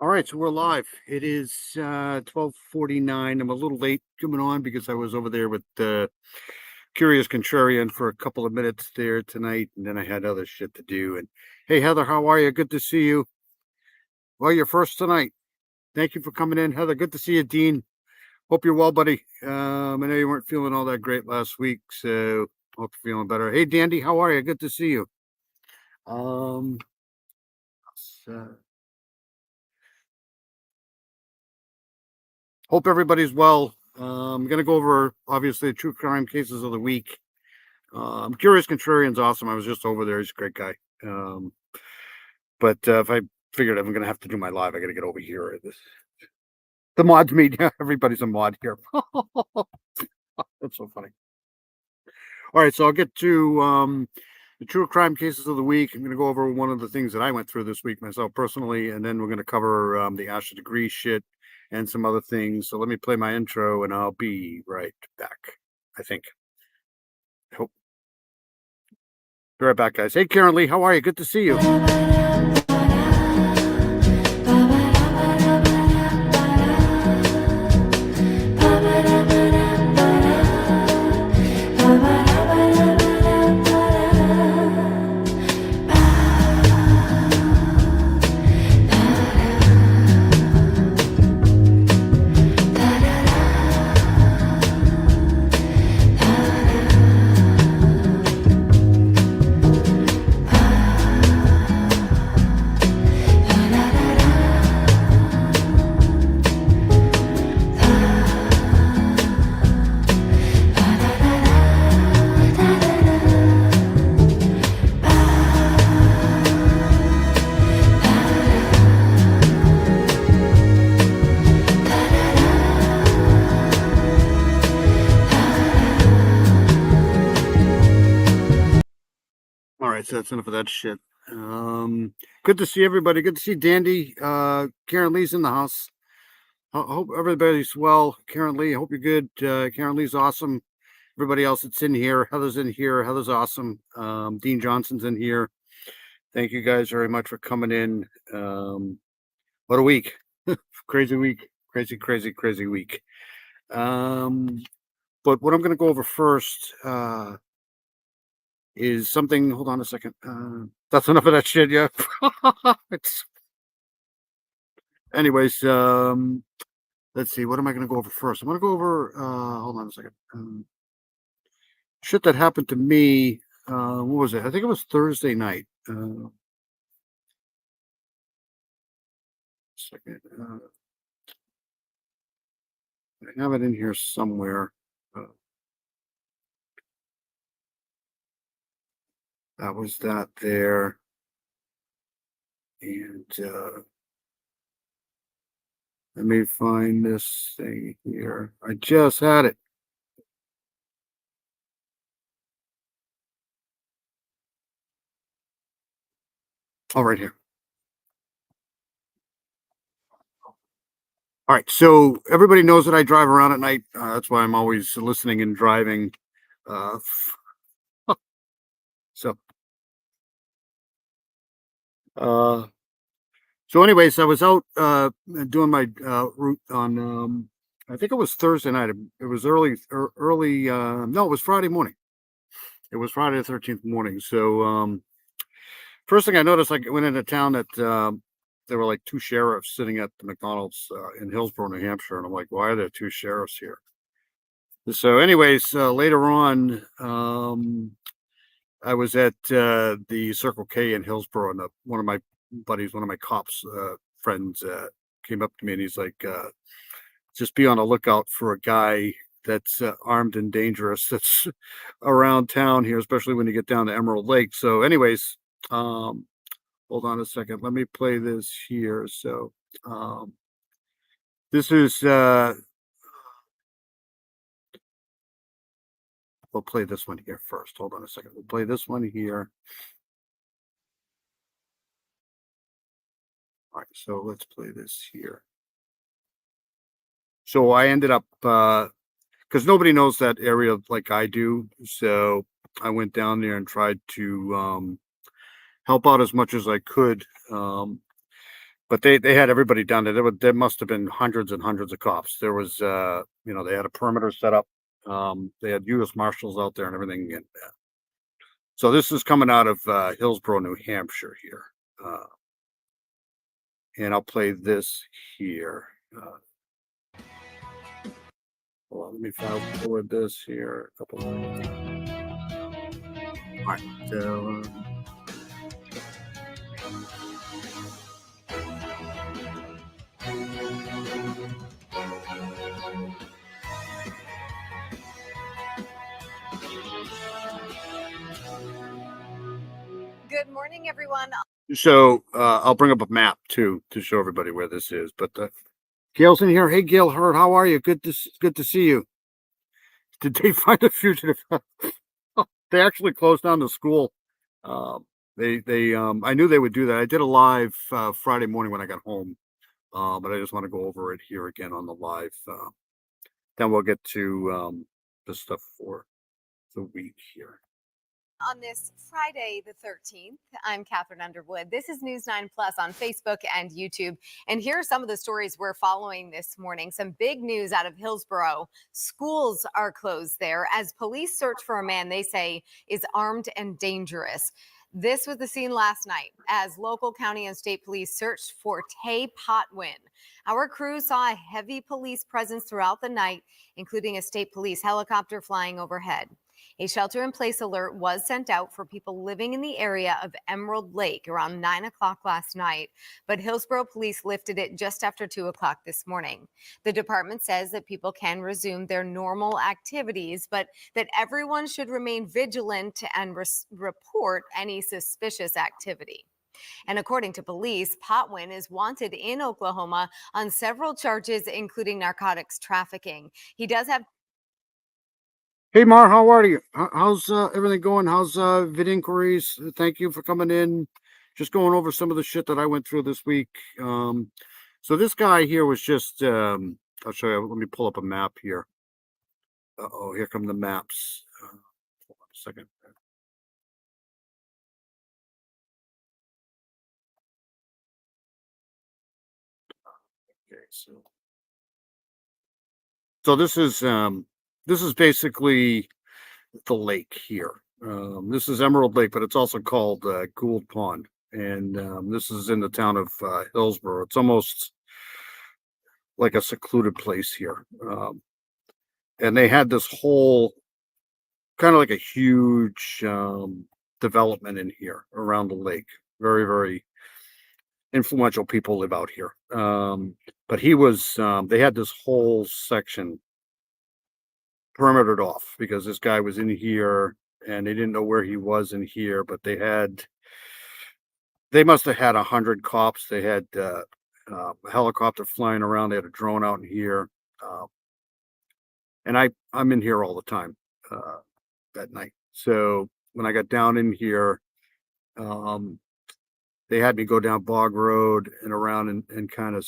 All right, so we're live. It is 12:49. I'm a little late coming on because I was over there with Curious Contrarian for a couple of minutes there tonight, and then I had other shit to do. And hey, Heather, how are you? Good to see you. Well, you're first tonight. Thank you for coming in, Heather. Good to see you, Dean. Hope you're well, buddy. I know you weren't feeling all that great last week, so hope you're feeling better. Hey, Dandy, how are you? Good to see you. Um, so hope everybody's well. I'm gonna go over obviously the true crime cases of the week. Curious Contrarian's awesome. I was just over there. He's a great guy. Um, but if I figured I'm gonna have to do my live, I got to get over here. The mods media. Everybody's a mod here. That's so funny. All right, so I'll get to the true crime cases of the week. I'm going to go over one of the things that I went through this week myself personally, and then we're going to cover the Asha degree shit and some other things. So let me play my intro, and I'll be right back. I think. I hope. Be right back, guys. Hey, Karen Lee, how are you? Good to see you. All right, so that's enough of that shit. Good to see everybody. Good to see Dandy. Karen Lee's in the house. Hope everybody's well. Karen Lee, hope you're good. Karen Lee's awesome. Everybody else that's in here. Heather's in here. Heather's awesome. Dean Johnson's in here. Thank you guys very much for coming in. What a week. Crazy week. Crazy week. But what I'm going to go over first is something. Hold on a second. That's enough of that shit. Yeah. Anyways, let's see. What am I going to go over first? I'm going to go over. Hold on a second. Shit that happened to me. What was it? I think it was Thursday night. Second. I have it in here somewhere. That was that there. And let me find this thing here. I just had it. Oh, right here. All right. So everybody knows that I drive around at night. That's why I'm always listening and driving. Uh, so, uh, so anyways, I was out doing my route on. I think it was Thursday night. It was early. No, it was Friday morning. It was Friday the 13th morning. So first thing I noticed, like, I went into town that there were like two sheriffs sitting at the McDonald's in Hillsborough, New Hampshire, and I'm like, why are there two sheriffs here? So, anyways, later on, I was at the Circle K in Hillsborough, and one of my buddies, one of my cops friends, came up to me and he's like, "Just be on the lookout for a guy that's armed and dangerous that's around town here, especially when you get down to Emerald Lake." So, anyways, um, hold on a second. Let me play this here. So, this is. We'll play this one here first. Hold on a second. We'll play this one here. All right, so let's play this here. So I ended up because nobody knows that area like I do. So I went down there and tried to help out as much as I could. but they had everybody down there. There must have been hundreds and hundreds of cops. There was, they had a perimeter set up. They had U.S. Marshals out there and everything. And so this is coming out of Hillsborough, New Hampshire here, and I'll play this here. Hold on, let me fast forward this here. A couple. All right. So, Good morning, everyone. I'll bring up a map too to show everybody where this is. But Gail's in here. Hey, Gail Hurd, how are you? Good to see you. Did they find a fugitive? They actually closed down the school. I knew they would do that. I did a live Friday morning when I got home, but I just want to go over it here again on the live. Then we'll get to the stuff for the week here. On this Friday, the 13th, I'm Catherine Underwood. This is News 9 Plus on Facebook and YouTube. And here are some of the stories we're following this morning. Some big news out of Hillsborough. Schools are closed there as police search for a man they say is armed and dangerous. This was the scene last night as local, county, and state police searched for Tay Potwin. Our crew saw a heavy police presence throughout the night, including a state police helicopter flying overhead. A shelter-in-place alert was sent out for people living in the area of Emerald Lake around 9 o'clock last night, but Hillsborough police lifted it just after 2 o'clock this morning. The department says that people can resume their normal activities, but that everyone should remain vigilant and report any suspicious activity. And according to police, Potwin is wanted in Oklahoma on several charges, including narcotics trafficking. He does have. Hey, Mar, how are you? How's everything going? How's vid inquiries? Thank you for coming in. Just going over some of the shit that I went through this week. So this guy here was just, I'll show you. Let me pull up a map here. Oh, here come the maps. Hold on a second. Okay, so this is basically the lake here. This is Emerald Lake, but it's also called Gould Pond, and this is in the town of Hillsborough. It's almost like a secluded place here, and they had this whole kind of like a huge development in here around the lake. Very, very influential people live out here. But they had this whole section perimetered off because this guy was in here and they didn't know where he was in here, but they must have had 100 cops. They had a helicopter flying around. They had a drone out in here. And I'm in here all the time that night. So when I got down in here, they had me go down Bog Road and around and kind of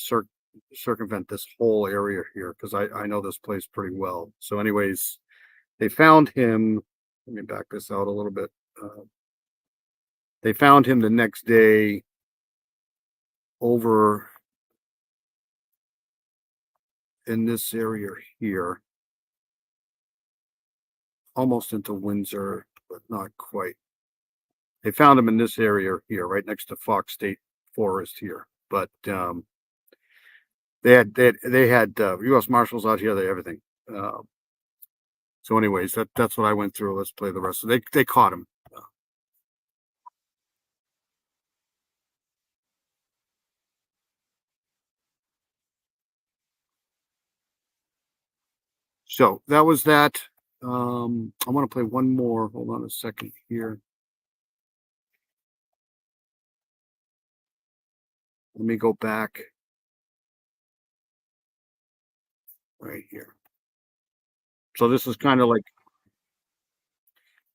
circumvent this whole area here because I know this place pretty well. So anyways, they found him. Let me back this out a little bit. They found him the next day over in this area here, almost into Windsor, but not quite. They found him in this area here, right next to Fox State Forest here. But they had U.S. Marshals out here. They had everything. So, anyways, that's what I went through. Let's play the rest. So they caught him. So that was that. I want to play one more. Hold on a second here. Let me go back right here. So this is kind of like.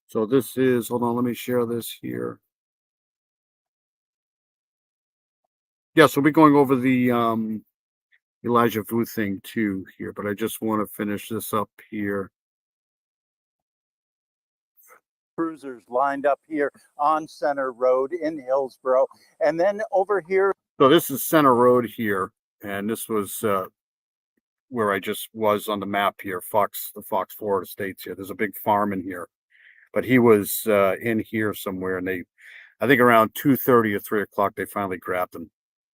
So this is. Hold on. Let me share this here. Yeah. So we're going over the Elijah Vu thing too here, but I just want to finish this up here. cruisers lined up here on Center Road in Hillsborough. And then over here. So this is Center Road here, and this was where I just was on the map here, the Fox Florida Estates here. There's a big farm in here, but he was in here somewhere, and I think around 2:30 or 3 o'clock, they finally grabbed him.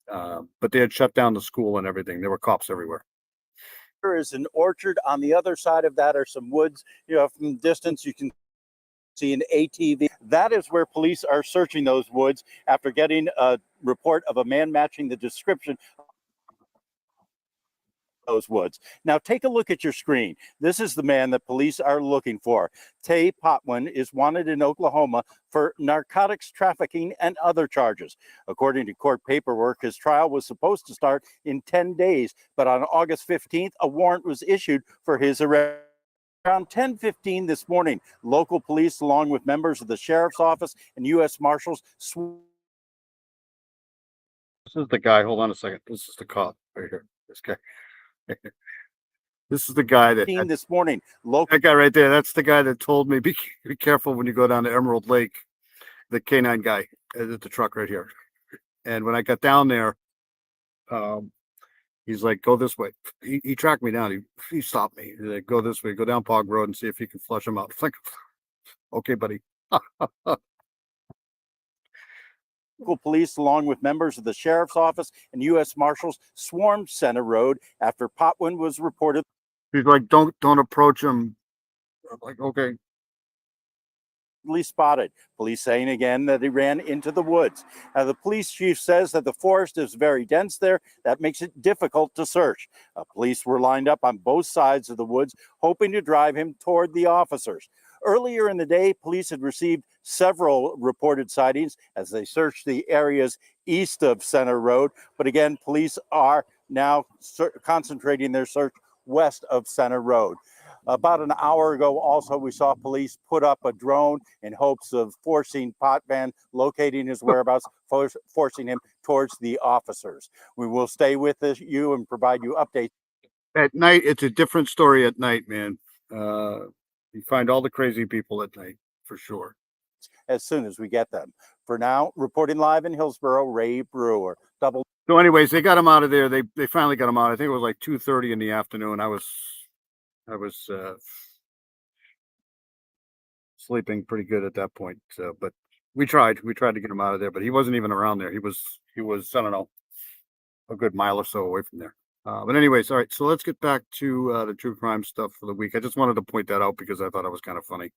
But they had shut down the school and everything. There were cops everywhere. There is an orchard. On the other side of that are some woods. From distance, you can see an ATV. That is where police are searching those woods after getting a report of a man matching the description of those woods. Now take a look at your screen. This is the man that police are looking for. Tay Potwin is wanted in Oklahoma for narcotics trafficking and other charges. According to court paperwork, his trial was supposed to start in 10 days, but on August 15th, a warrant was issued for his arrest. Around 10:15 this morning, local police, along with members of the sheriff's office and U.S. Marshals, This is the guy. Hold on a second. This is the cop right here. This guy. This is the guy that this morning. That guy right there. That's the guy that told me be careful when you go down to Emerald Lake. The canine guy at the truck right here. And when I got down there, he's like, "Go this way." He tracked me down. He stopped me. He's like, "Go this way. Go down Pog Road and see if you can flush him out." It's like, okay, buddy. Local police, along with members of the sheriff's office and U.S. Marshals, swarmed Center Road after Potwin was reported. He's like, don't approach him. I'm like, okay. Spotted. Police saying again that he ran into the woods. The police chief says that the forest is very dense there. That makes it difficult to search. Police were lined up on both sides of the woods, hoping to drive him toward the officers. Earlier in the day, police had received several reported sightings as they searched the areas east of Center Road. But again, police are now concentrating their search west of Center Road. About an hour ago, also, we saw police put up a drone in hopes of forcing Potman, locating his whereabouts, forcing him towards the officers. We will stay with you and provide you updates. At night, it's a different story at night, man. You find all the crazy people at night, for sure. As soon as we get them. For now, reporting live in Hillsborough, Ray Brewer. So anyways, they got him out of there. They finally got him out. I think it was like 2:30 in the afternoon. I was sleeping pretty good at that point. But we tried to get him out of there, but he wasn't even around there. He was, I don't know, a good mile or so away from there. But anyways, all right. So let's get back to the true crime stuff for the week. I just wanted to point that out because I thought it was kind of funny.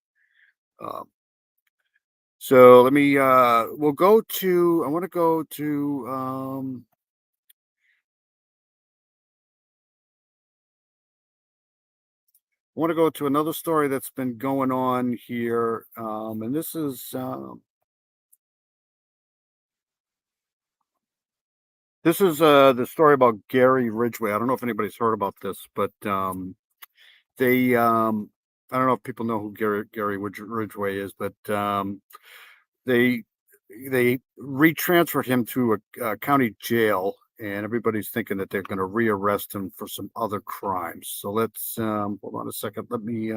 So let me, I want to go to, I want to go to another story that's been going on here. And this is the story about Gary Ridgway. I don't know if anybody's heard about this, but they I don't know if people know who Gary Ridgway is, but they retransferred him to a county jail, and everybody's thinking that they're going to rearrest him for some other crimes. So let's hold on a second. Let me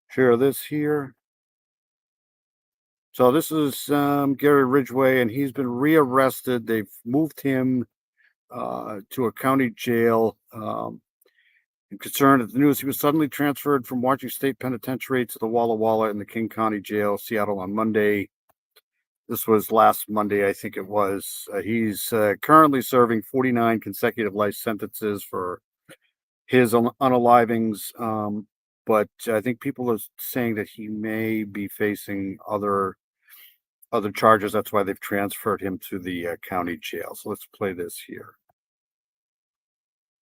share this here. So this is Gary Ridgway, and he's been rearrested. They've moved him to a county jail. Concerned at the news, he was suddenly transferred from Washington State Penitentiary to the Walla Walla in the King County Jail, Seattle, on Monday. This was last Monday, I think it was. He's currently serving 49 consecutive life sentences for his unalivings. But I think people are saying that he may be facing other charges. That's why they've transferred him to the county jail. So let's play this here.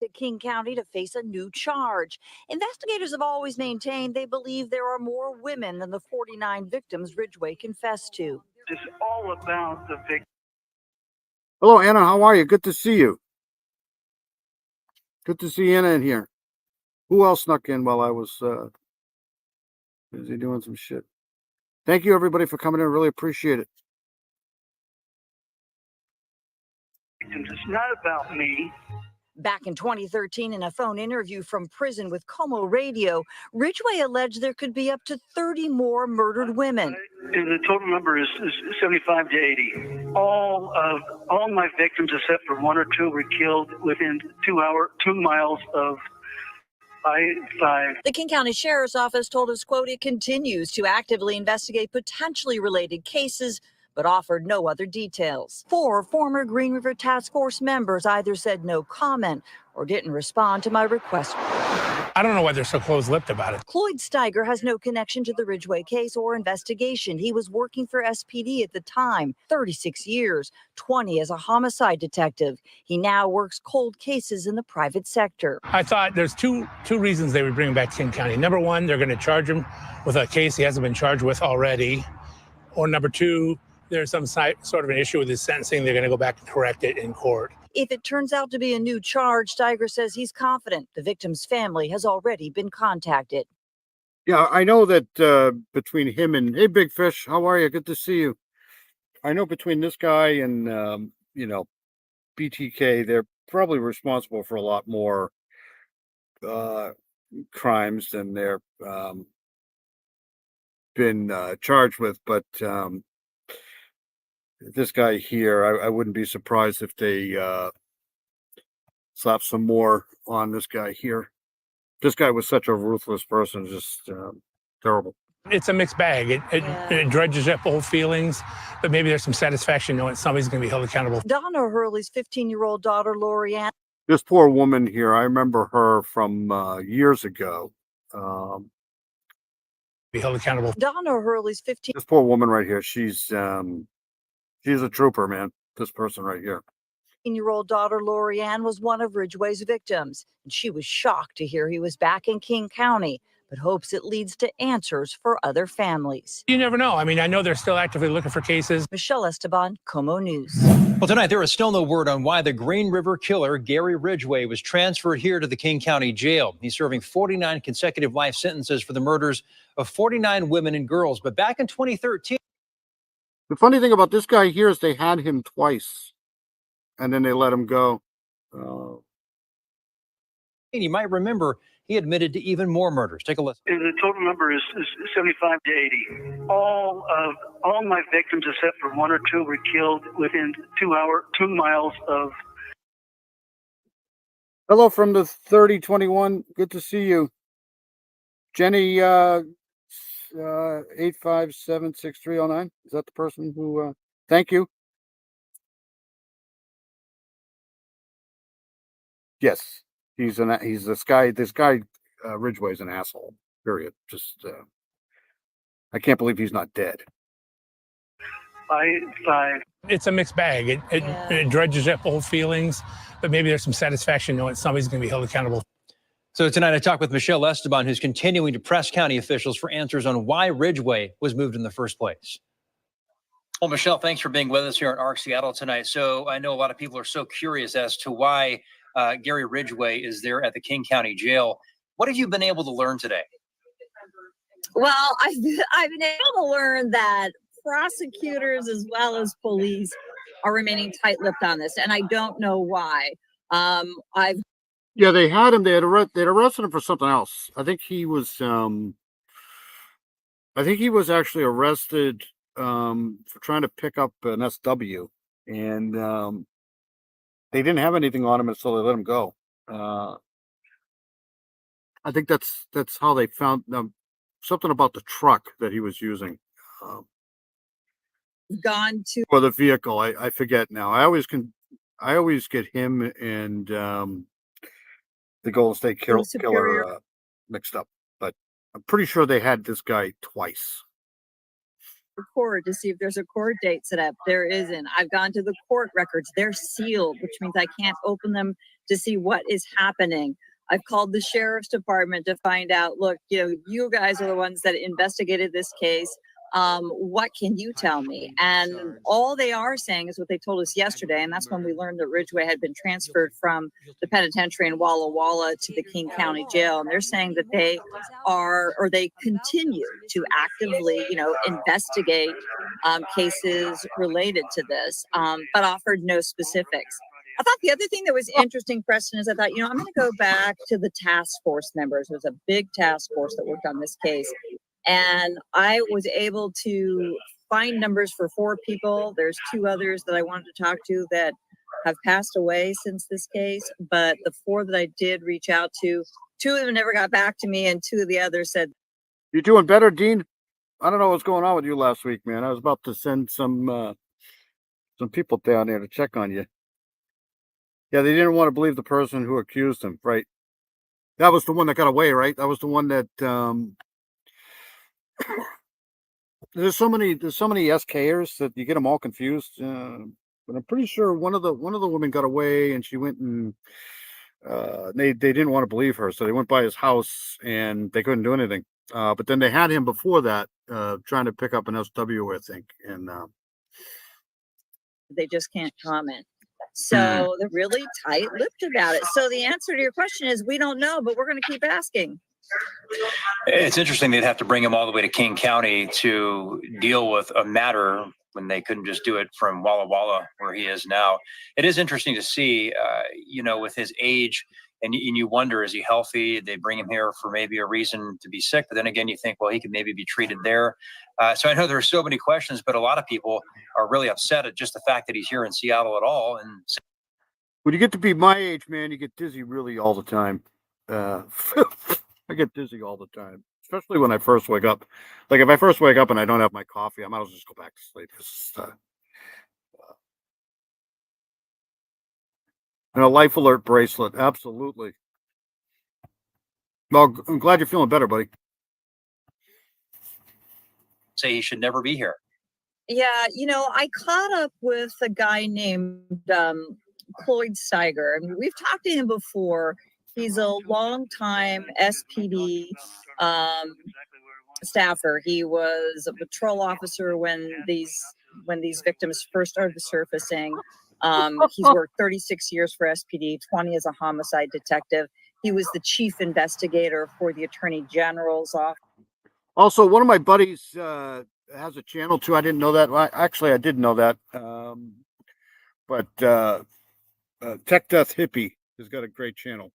To King County to face a new charge. Investigators have always maintained they believe there are more women than the 49 victims Ridgway confessed to. It's all about the victim. Hello, Anna. How are you? Good to see you. Good to see Anna in here. Who else snuck in while I was busy doing some shit? Thank you, everybody, for coming in. Really appreciate it. It's not about me. Back in 2013, in a phone interview from prison with Como Radio, Ridgway alleged there could be up to 30 more murdered women. The total number is 75 to 80. All my victims, except for one or two, were killed within 2 miles of I-5. The King County Sheriff's Office told us, quote, it continues to actively investigate potentially related cases, but offered no other details. 4 former Green River Task Force members either said no comment or didn't respond to my request. I don't know why they're so close-lipped about it. Cloyd Steiger has no connection to the Ridgway case or investigation. He was working for SPD at the time, 36 years, 20 as a homicide detective. He now works cold cases in the private sector. I thought there's two reasons they would bring him back to King County. Number one, they're going to charge him with a case he hasn't been charged with already. Or number two, there's some sort of an issue with his sentencing. They're going to go back and correct it in court. If it turns out to be a new charge, Steiger says he's confident the victim's family has already been contacted. Yeah, I know that between him and, hey, Big Fish, how are you? Good to see you. I know between this guy and, BTK, they're probably responsible for a lot more crimes than they're been charged with. But this guy here, I wouldn't be surprised if they slap some more on this guy here. This guy was such a ruthless person, just terrible. It's a mixed bag. It dredges up old feelings, but maybe there's some satisfaction knowing somebody's going to be held accountable. Donna Hurley's 15-year-old daughter, Lori Ann. This poor woman here, I remember her from years ago. Be held accountable. Donna Hurley's 15. This poor woman right here, she's a trooper, man. This person right here. 15-year-old daughter, Lori Ann, was one of Ridgway's victims, and she was shocked to hear he was back in King County, but hopes it leads to answers for other families. You never know. I mean, I know they're still actively looking for cases. Michelle Esteban, Como News. Well, tonight there is still no word on why the Green River killer, Gary Ridgway, was transferred here to the King County Jail. He's serving 49 consecutive life sentences for the murders of 49 women and girls. But back in 2013... The funny thing about this guy here is they had him twice, and then they let him go. You might remember he admitted to even more murders. Take a listen. The total number is 75 to 80. All my victims, except for one or two, were killed within 2 miles of. Hello from the 3021. Good to see you. Jenny 8576309. Is that the person who thank you? Yes. He's this guy Ridgway's an asshole. Period. Just I can't believe he's not dead. It's a mixed bag. It dredges up old feelings, but maybe there's some satisfaction knowing somebody's going to be held accountable. So tonight I talked with Michelle Esteban, who's continuing to press county officials for answers on why Ridgway was moved in the first place. Well, Michelle, thanks for being with us here in ARC Seattle tonight. So I know a lot of people are so curious as to why Gary Ridgway is there at the King County Jail. What have you been able to learn today? Well, I've been able to learn that prosecutors as well as police are remaining tight-lipped on this, and I don't know why. They had him. They'd arrested him for something else. I think he was actually arrested for trying to pick up an SW, and they didn't have anything on him, and so they let him go. I think that's how they found something about the truck that he was using. Gone to for the vehicle. I forget now. I always get him and the Golden State Killer mixed up, but I'm pretty sure they had this guy twice. court to see if there's a court date set up. There isn't. I've gone to the court records. They're sealed, which means I can't open them to see what is happening. I've called the sheriff's department to find out, look, you guys are the ones that investigated this case. What can you tell me? And all they are saying is what they told us yesterday. And that's when we learned that Ridgway had been transferred from the penitentiary in Walla Walla to the King County Jail. And they're saying that they continue to actively, investigate cases related to this, but offered no specifics. I thought the other thing that was interesting, Preston, is I thought, I'm going to go back to the task force members. There was a big task force that worked on this case. And I was able to find numbers for 4 people. There's 2 others that I wanted to talk to that have passed away since this case. But the 4 that I did reach out to, 2 of them never got back to me, and 2 of the others said, You doing better, Dean? I don't know what's going on with you last week, man. I was about to send some people down there to check on you. Yeah, they didn't want to believe the person who accused him, right? That was the one that got away, right? That was the one that there's so many SKers that you get them all confused. But I'm pretty sure one of the women got away, and she went and they didn't want to believe her, so they went by his house and they couldn't do anything. But then they had him before that, trying to pick up an SW, I think, and they just can't comment. So they're really tight-lipped about it. So the answer to your question is we don't know, but we're going to keep asking. It's interesting they'd have to bring him all the way to King County to deal with a matter when they couldn't just do it from Walla Walla, where he is now. It is interesting to see, with his age, and you wonder, is he healthy? They bring him here for maybe a reason to be sick, but then again, you think, well, he could maybe be treated there. So I know there are so many questions, but a lot of people are really upset at just the fact that he's here in Seattle at all. And when you get to be my age, man, you get dizzy really all the time. I get dizzy all the time, especially when I first wake up. Like if I first wake up and I don't have my coffee, I might as well just go back to sleep. And a life alert bracelet, absolutely. Well, I'm glad you're feeling better, buddy. say he should never be here. Yeah, I caught up with a guy named Cloyd Steiger. I mean, we've talked to him before. He's a longtime SPD staffer. He was a patrol officer when these victims first started surfacing. He's worked 36 years for SPD, 20 as a homicide detective. He was the chief investigator for the Attorney General's office. Also, one of my buddies has a channel too. I didn't know that. Well, actually, I did know that. But Tech Death Hippie has got a great channel.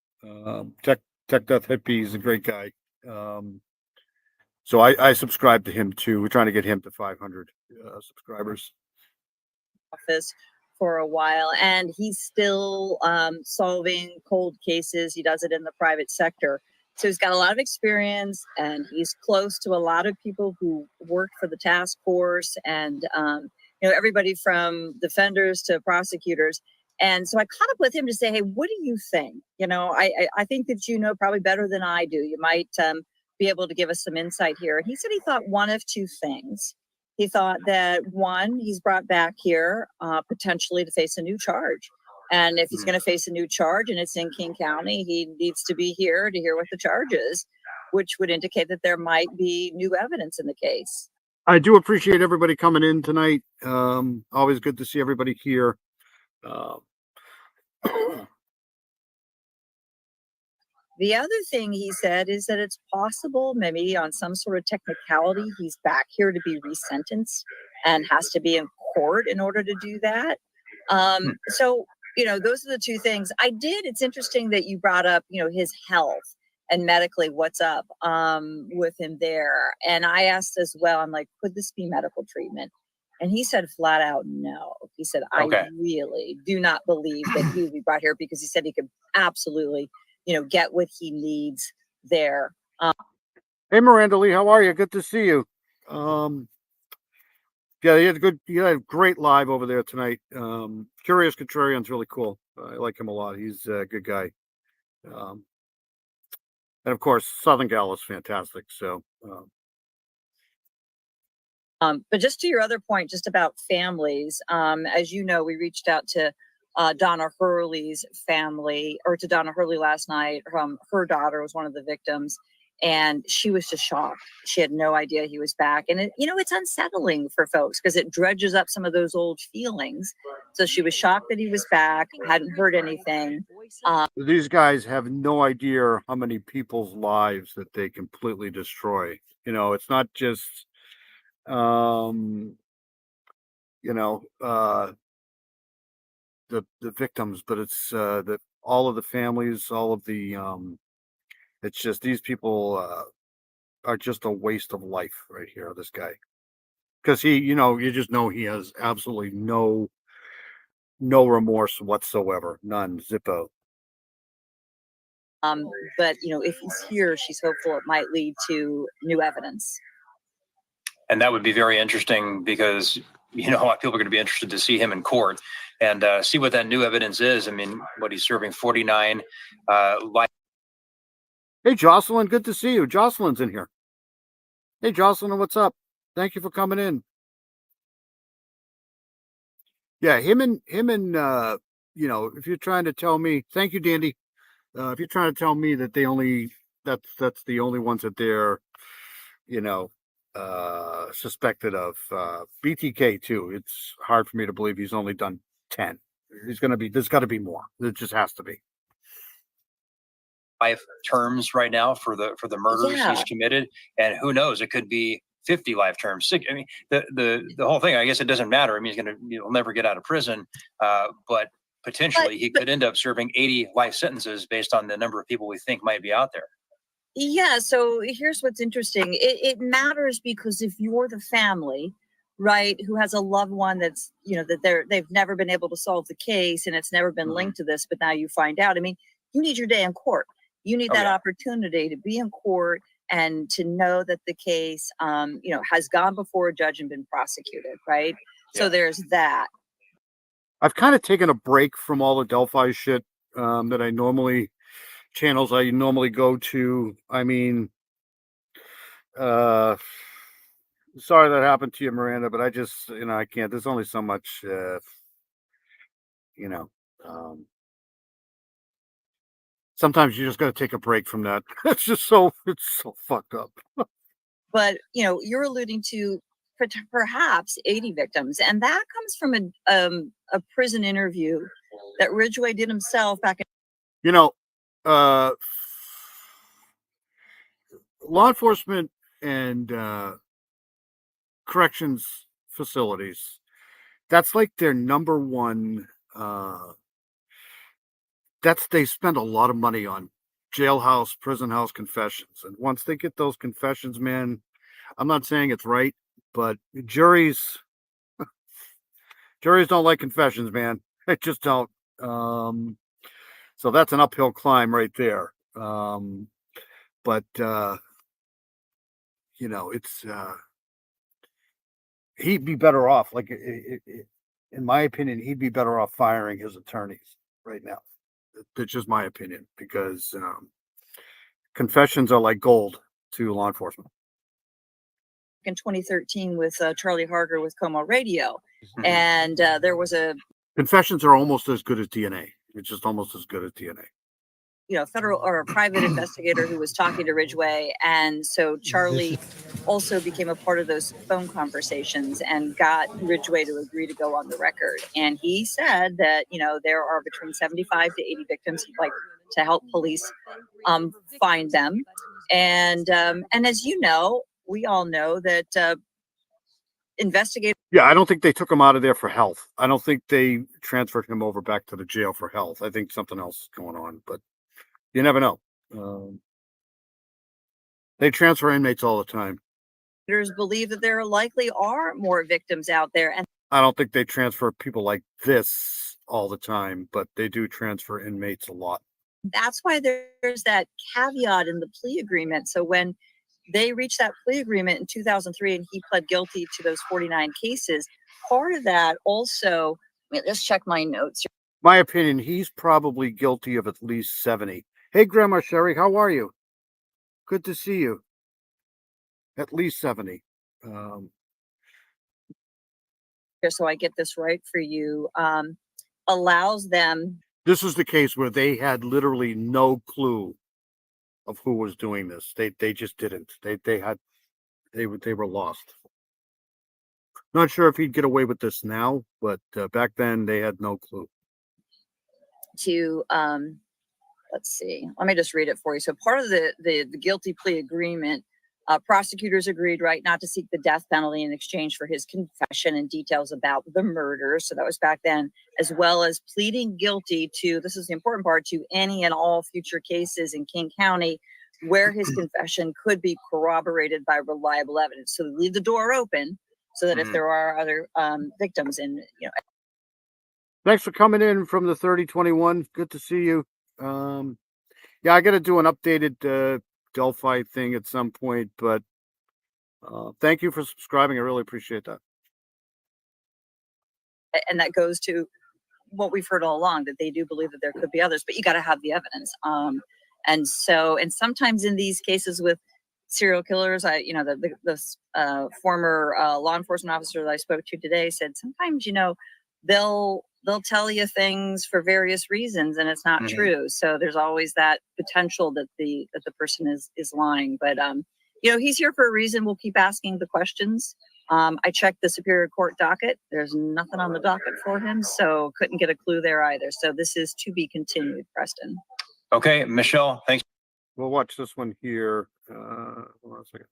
Tech Death Hippie is a great guy. So I subscribe to him too. We're trying to get him to 500 subscribers. Office for a while, and he's still solving cold cases. He does it in the private sector. So he's got a lot of experience, and he's close to a lot of people who worked for the task force, and everybody from defenders to prosecutors. And so I caught up with him to say, hey, what do you think? I think that probably better than I do. You might be able to give us some insight here. And he said he thought one of 2 things. He thought that, one, he's brought back here potentially to face a new charge. And if he's going to face a new charge and it's in King County, he needs to be here to hear what the charge is, which would indicate that there might be new evidence in the case. I do appreciate everybody coming in tonight. Always good to see everybody here. The other thing he said is that it's possible, maybe on some sort of technicality, he's back here to be resentenced and has to be in court in order to do that. So, those are the 2 things. It's interesting that you brought up, his health and medically what's up with him there. And I asked as well, I'm like, could this be medical treatment? And he said flat out no. He said, Okay. I really do not believe that he would be brought here, because he said he could absolutely get what he needs there. Hey, Miranda Lee, how are you? Good to see you. Yeah, you had a great live over there tonight. Curious Contrarian's really cool. I like him a lot. He's a good guy. And of course, Southern Gal is fantastic. So, but just to your other point, just about families, as you know, we reached out to Donna Hurley's family, or to Donna Hurley last night. Her daughter was one of the victims, and she was just shocked. She had no idea he was back. And it's unsettling for folks because it dredges up some of those old feelings. So she was shocked that he was back, hadn't heard anything. These guys have no idea how many people's lives that they completely destroy. It's not just, the victims, but it's that all of the families, all of the it's just these people are just a waste of life right here. This guy, because he, you just know he has absolutely no remorse whatsoever, none, zippo. But if he's here, she's hopeful it might lead to new evidence. And that would be very interesting because a lot of people are going to be interested to see him in court and see what that new evidence is. I mean, what he's serving 49 life. Hey, Jocelyn, good to see you. Jocelyn's in here. Hey, Jocelyn, what's up? Thank you for coming in. Yeah, him and if you're trying to tell me, thank you, Dandy. If you're trying to tell me that that's the only ones that they're, suspected of, BTK too. It's hard for me to believe he's only done 10. There's got to be more. There just has to be. Life terms right now for the murders he's committed, and who knows, it could be 50 life terms. I mean, the whole thing, I guess it doesn't matter. I mean, he'll never get out of prison, but potentially he could end up serving 80 life sentences based on the number of people we think might be out there. Yeah, so here's what's interesting. It matters because if you're the family, right, who has a loved one that's, that they've never been able to solve the case and it's never been linked to this, but now you find out. I mean, you need your day in court. You need that opportunity to be in court and to know that the case, has gone before a judge and been prosecuted, right? Yeah. So there's that. I've kind of taken a break from all the Delphi shit that I normally go to. I mean, sorry that happened to you, Miranda, but I just, I can't. There's only so much, sometimes you just got to take a break from that. It's so fucked up. But, you're alluding to perhaps 80 victims. And that comes from a prison interview that Ridgway did himself back in. Law enforcement and corrections facilities, that's like their number one. They spend a lot of money on jailhouse, prison house confessions. And once they get those confessions, man, I'm not saying it's right, but juries don't like confessions, man. They just don't. So that's an uphill climb right there. But it's he'd be better off. Like, in my opinion, he'd be better off firing his attorneys right now. That's just my opinion, because confessions are like gold to law enforcement. In 2013 with Charlie Harger with Como Radio. And there was confessions are almost as good as DNA. It's just almost as good as DNA. Federal or a private investigator who was talking to Ridgway. And so Charlie also became a part of those phone conversations and got Ridgway to agree to go on the record. And he said that, there are between 75 to 80 victims he'd like to help police find them. And as we all know that investigators. Yeah, I don't think they took him out of there for health. I don't think they transferred him over back to the jail for health. I think something else is going on, but you never know. They transfer inmates all the time. Believe that there likely are more victims out there. And I don't think they transfer people like this all the time, but they do transfer inmates a lot. That's why there's that caveat in the plea agreement. So when they reached that plea agreement in 2003 and he pled guilty to those 49 cases, part of that also, let's check my notes. My opinion, he's probably guilty of at least 70. Hey, Grandma Sherry, how are you? Good to see you. At least 70. So I get this right for you, allows them. This is the case where they had literally no clue of who was doing this. They just didn't. They were lost. Not sure if he'd get away with this now, but back then they had no clue. To let's see. Let me just read it for you. So part of the guilty plea agreement Prosecutors agreed, right, not to seek the death penalty in exchange for his confession and details about the murder. So that was back then, as well as pleading guilty to, this is the important part, to any and all future cases in King County where his confession could be corroborated by reliable evidence. So leave the door open so that if there are other victims, and Thanks for coming in from the 3021. Good to see you. Yeah, I got to do an updated Delphi thing at some point, but thank you for subscribing. I really appreciate that. and that goes to what we've heard all along, that they do believe that there could be others, but you got to have the evidence. And sometimes in these cases with serial killers, the former law enforcement officer that I spoke to today said sometimes, they'll tell you things for various reasons and it's not true. So there's always that potential that the person is lying. But he's here for a reason. We'll keep asking the questions. I checked the Superior Court docket. There's nothing on the docket for him, so couldn't get a clue there either. So this is to be continued, Preston. Okay, Michelle, thanks. We'll watch this one here. Hold on a second.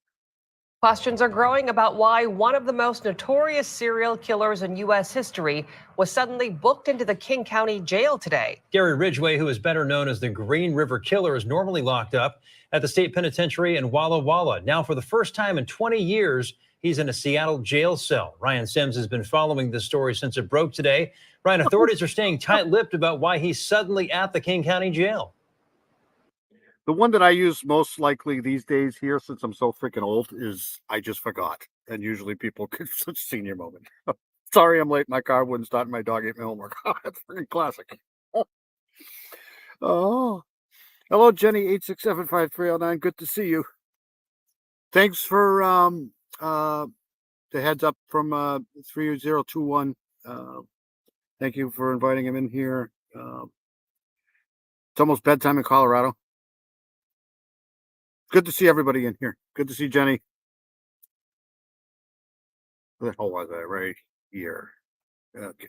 Questions are growing about why one of the most notorious serial killers in U.S. history was suddenly booked into the King County Jail today. Gary Ridgway, who is better known as the Green River Killer, is normally locked up at the state penitentiary in Walla Walla. Now, for the first time in 20 years, he's in a Seattle jail cell. Ryan Sims has been following this story since it broke today. Ryan, authorities are staying tight-lipped about why he's suddenly at the King County Jail. The one that I use most likely these days here, since I'm so freaking old, is I just forgot. And usually people get such senior moment. Sorry I'm late. My car wouldn't start. My dog ate my homework. That's freaking classic. Oh. Hello, Jenny, 8675309. Good to see you. Thanks for the heads up from 3021. Thank you for inviting him in here. It's almost bedtime in Colorado. Good to see everybody in here. Good to see Jenny. Where the hell was I? Right here. Okay.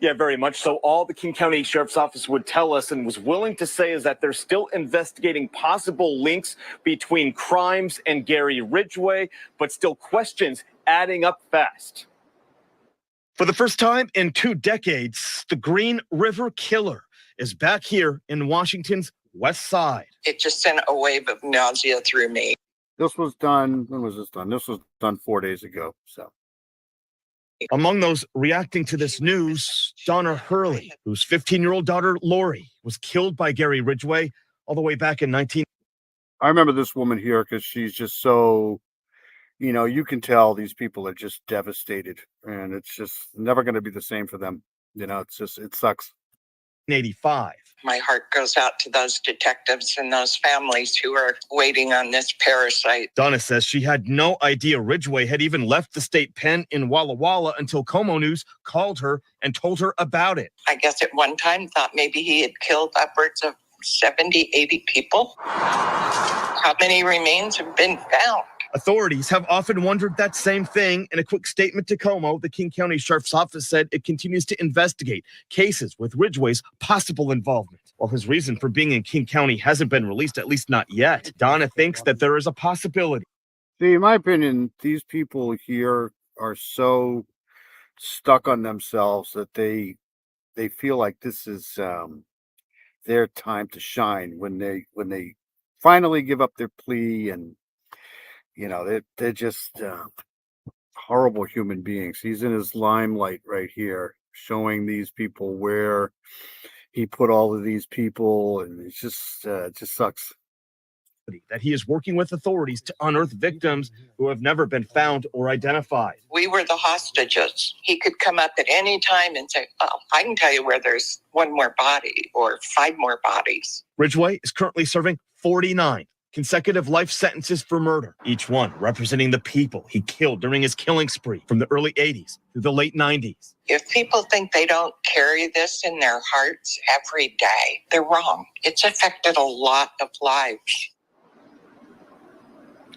Yeah, very much so. All the King County Sheriff's Office would tell us and was willing to say is that they're still investigating possible links between crimes and Gary Ridgway, but still questions adding up fast. For the first time in 2 decades, the Green River Killer is back here in Washington's West Side. It just sent a wave of nausea through me. This was done. When was this done? This was done 4 days ago. So, among those reacting to this news, Donna Hurley, whose 15-year-old daughter Lori was killed by Gary Ridgway all the way back in 19. I remember this woman here because she's just so, you can tell these people are just devastated, and it's just never going to be the same for them. It's just, it sucks. 85. My heart goes out to those detectives and those families who are waiting on this parasite. Donna says she had no idea Ridgway had even left the state pen in Walla Walla until Como News called her and told her about it. I guess at one time thought maybe he had killed upwards of 70, 80 people. How many remains have been found? Authorities have often wondered that same thing. In a quick statement to Como, the King County Sheriff's Office said it continues to investigate cases with Ridgway's possible involvement. While his reason for being in King County hasn't been released, at least not yet, Donna thinks that there is a possibility. See, in my opinion, these people here are so stuck on themselves that they feel like this is their time to shine when they finally give up their plea, and they're just horrible human beings. He's in his limelight right here, showing these people where he put all of these people, and it just sucks. That he is working with authorities to unearth victims who have never been found or identified. We were the hostages. He could come up at any time and say, oh, I can tell you where there's one more body or 5 more bodies. Ridgway is currently serving 49 consecutive life sentences for murder, each one representing the people he killed during his killing spree from the early 80s through the late 90s. If people think they don't carry this in their hearts every day, they're wrong. It's affected a lot of lives.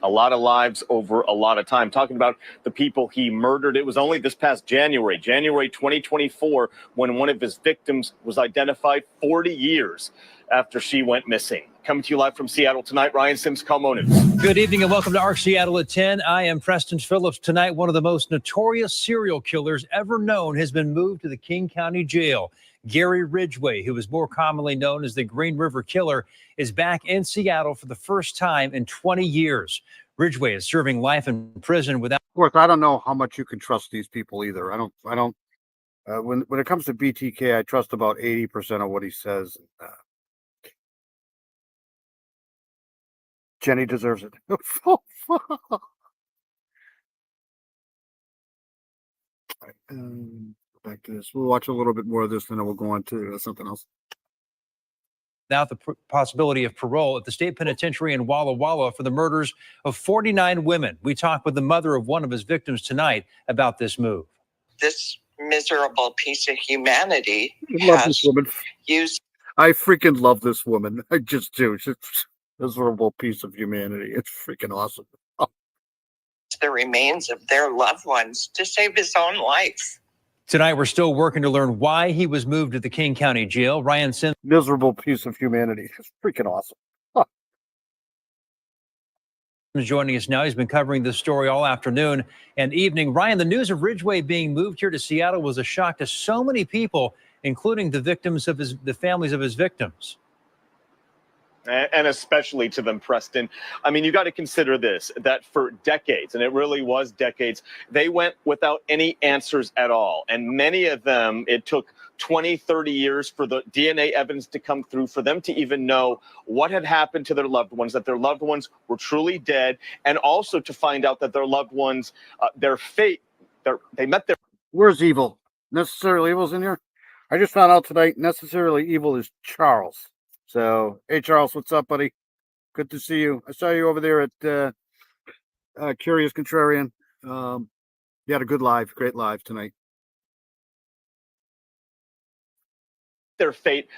A lot of lives over a lot of time. Talking about the people he murdered. It was only this past January 2024, when one of his victims was identified 40 years after she went missing. Coming to you live from Seattle tonight, Ryan Sims, KOMO News. Good evening and welcome to ARC Seattle at 10. I am Preston Phillips. Tonight, one of the most notorious serial killers ever known has been moved to the King County Jail. Gary Ridgway, who is more commonly known as the Green River Killer, is back in Seattle for the first time in 20 years. Ridgway is serving life in prison without. Of course, I don't know how much you can trust these people either. I don't. When it comes to BTK, I trust about 80% of what he says. Jenny deserves it. Back to this. We'll watch a little bit more of this, and then we'll go on to something else. Without the possibility of parole at the state penitentiary in Walla Walla for the murders of 49 women. We talked with the mother of one of his victims tonight about this move. This miserable piece of humanity I love this has woman. used I freaking love this woman. I just do. She's a miserable piece of humanity. It's freaking awesome. the remains of their loved ones to save his own life. Tonight, we're still working to learn why he was moved to the King County Jail. Ryan Sims. Miserable piece of humanity. It's freaking awesome. Joining us now. He's been covering this story all afternoon and evening. Ryan, the news of Ridgway being moved here to Seattle was a shock to so many people, including the victims of the families of his victims. And especially to them, Preston. I mean, you got to consider this, that for decades, and it really was decades, they went without any answers at all. And many of them, it took 20, 30 years for the DNA evidence to come through, for them to even know what had happened to their loved ones, that their loved ones were truly dead, and also to find out that their loved ones, their fate, they met their... Where's Evil? Necessarily Evil's in here? I just found out tonight Necessarily Evil is Charles. So, hey, Charles, what's up, buddy? Good to see you. I saw you over there at Curious Contrarian. You had a good live, great live tonight. Their fate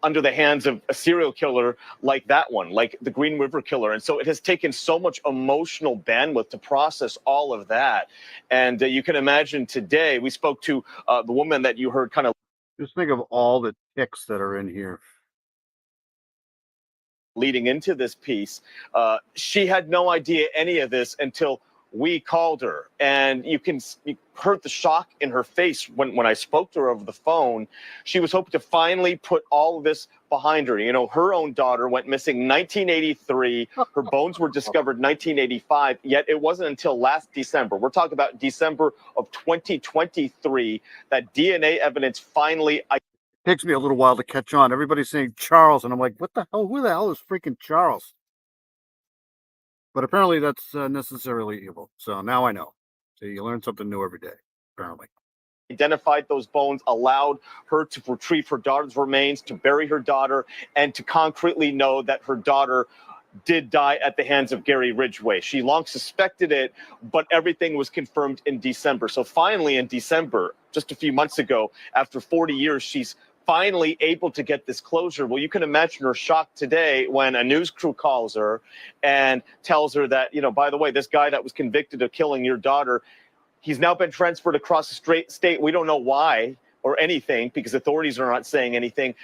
under the hands of a serial killer like that one, like the Green River Killer. And so it has taken so much emotional bandwidth to process all of that. And you can imagine today, we spoke to the woman that you heard kind of... Just think of all the ticks that are in here. Leading into this piece, she had no idea any of this until we called her, and you heard the shock in her face when I spoke to her over the phone. She was hoping to finally put all of this behind her. You know, her own daughter went missing 1983. Her bones were discovered 1985, yet it wasn't until last December. We're talking about December of 2023 that DNA evidence finally... Takes me a little while to catch on. Everybody's saying Charles, and I'm like, what the hell? Who the hell is freaking Charles? But apparently that's Necessarily Evil. So now I know. So you learn something new every day, apparently. Identified those bones, allowed her to retrieve her daughter's remains, to bury her daughter, and to concretely know that her daughter did die at the hands of Gary Ridgway. She long suspected it, but everything was confirmed in December. So finally in December, just a few months ago, after 40 years, she's finally able to get this closure. Well, you can imagine her shock today when a news crew calls her and tells her that, you know, by the way, this guy that was convicted of killing your daughter, he's now been transferred across the state. We don't know why or anything because authorities are not saying anything.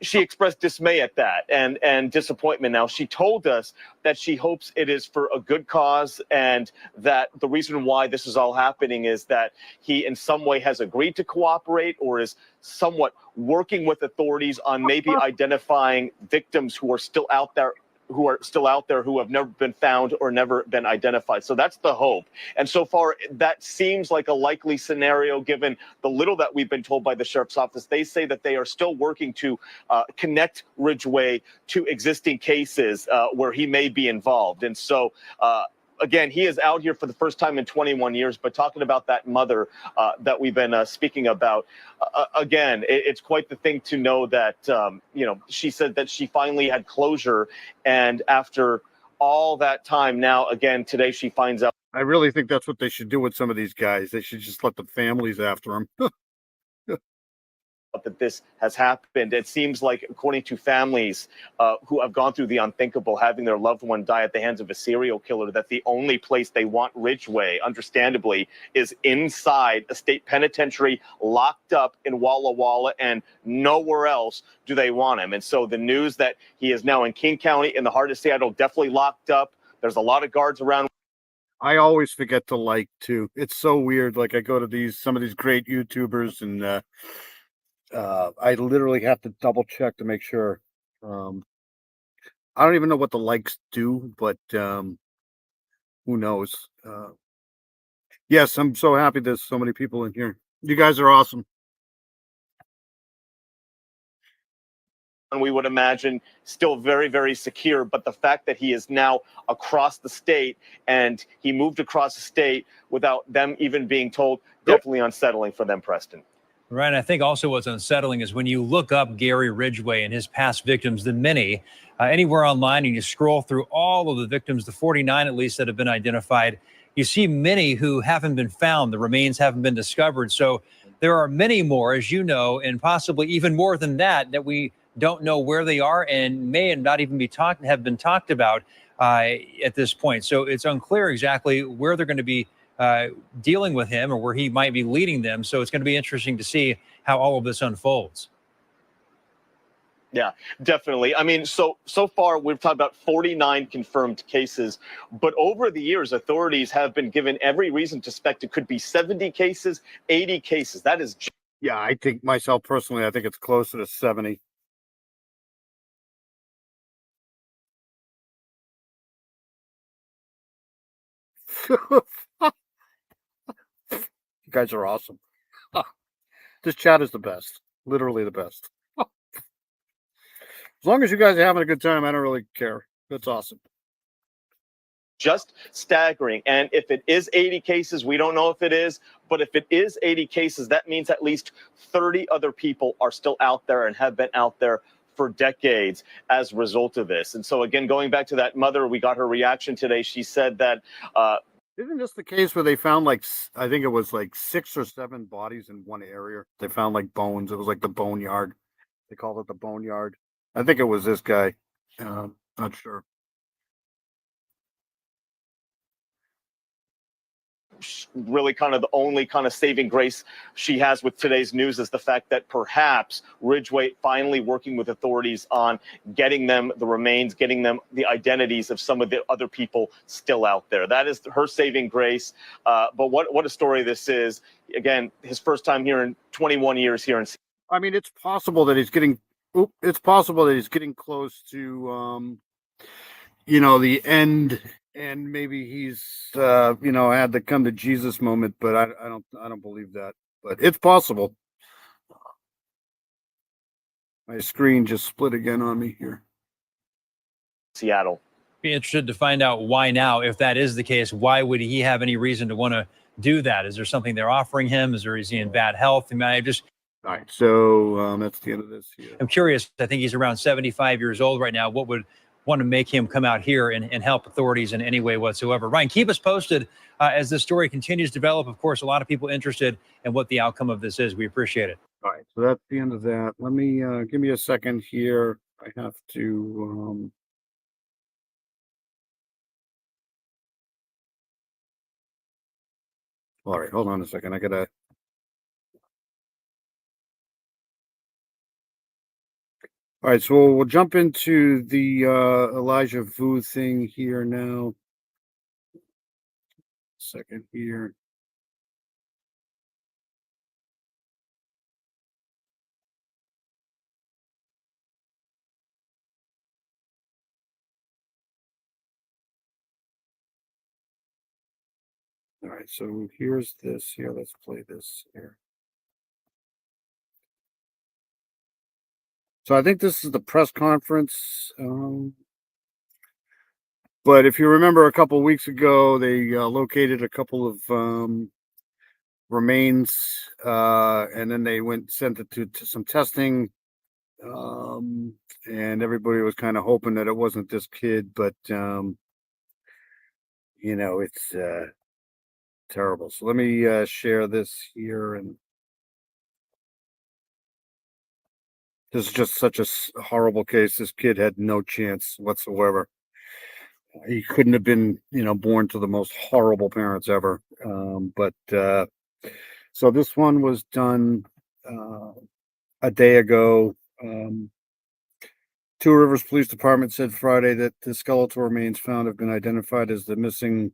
She expressed dismay at that and disappointment. Now, she told us that she hopes it is for a good cause and that the reason why this is all happening is that he in some way has agreed to cooperate or is somewhat working with authorities on maybe identifying victims who are still out there who have never been found or never been identified. So that's the hope. And so far, that seems like a likely scenario given the little that we've been told by the sheriff's office. They say that they are still working to connect Ridgway to existing cases where he may be involved. And so, again, he is out here for the first time in 21 years, but talking about that mother that we've been speaking about, again, it's quite the thing to know that, you know, she said that she finally had closure. And after all that time now, again, today she finds out. I really think that's what they should do with some of these guys. They should just let the families after them. that this has happened. It seems like, according to families who have gone through the unthinkable, having their loved one die at the hands of a serial killer, that the only place they want Ridgway, understandably, is inside a state penitentiary, locked up in Walla Walla, and nowhere else do they want him. And so the news that he is now in King County, in the heart of Seattle, definitely locked up. There's a lot of guards around. I always forget to like too. It's so weird. Like I go to some of these great YouTubers, and I literally have to double check to make sure. I don't even know what the likes do, but who knows? Yes, I'm so happy there's so many people in here. You guys are awesome. And we would imagine still very, very secure. But the fact that he is now across the state, and he moved across the state without them even being told, definitely unsettling for them, Preston. Right. And I think also what's unsettling is when you look up Gary Ridgway and his past victims, the many, anywhere online, and you scroll through all of the victims, the 49 at least that have been identified, you see many who haven't been found. The remains haven't been discovered. So there are many more, as you know, and possibly even more than that, that we don't know where they are and may not even have been talked about at this point. So it's unclear exactly where they're going to be dealing with him or where he might be leading them. So it's going to be interesting to see how all of this unfolds. Yeah, definitely. I mean, so far we've talked about 49 confirmed cases, but over the years, authorities have been given every reason to suspect it could be 70 cases, 80 cases. That is. Yeah, I think myself personally, I think it's closer to 70. You guys are awesome. This chat is the best. Literally the best. As long as you guys are having a good time, I don't really care. That's awesome. Just staggering. And if it is 80 cases, we don't know if it is, but if it is 80 cases, that means at least 30 other people are still out there and have been out there for decades as a result of this. And so, again, going back to that mother, we got her reaction today. She said that isn't this the case where they found I think it was like 6 or 7 bodies in one area? They found like bones. It was like the boneyard. They called it the boneyard. I think it was this guy. Not sure. Really kind of the only kind of saving grace she has with today's news is the fact that perhaps Ridgway finally working with authorities on getting them the remains, getting them the identities of some of the other people still out there. That is her saving grace. But what a story this is. Again, his first time here in 21 years here in. I mean, it's possible that he's getting. It's possible that he's getting close to, the end. And maybe he's, had the come to Jesus moment, but I don't believe that. But it's possible. My screen just split again on me here. Seattle. Be interested to find out why now. If that is the case, why would he have any reason to want to do that? Is there something they're offering him? Is he in bad health? I mean, all right. So that's the end of this here. I'm curious. I think he's around 75 years old right now. What would want to make him come out here and help authorities in any way whatsoever? Ryan, keep us posted as this story continues to develop. Of course, a lot of people interested in what the outcome of this is. We appreciate it. All right. So that's the end of that. Let me give me a second here. I have to. All right. Hold on a second. I gotta. All right, so we'll jump into the Elijah Vu thing here now. Second here. All right, so here's this here. Let's play this here. So I think this is the press conference. But if you remember a couple of weeks ago, they located a couple of remains, and then they sent it to some testing. And everybody was kind of hoping that it wasn't this kid, but it's terrible. So let me share this here and This is just such a horrible case. This kid had no chance whatsoever. He couldn't have been, born to the most horrible parents ever. So this one was done a day ago. Two Rivers Police Department said Friday that the skeletal remains found have been identified as the missing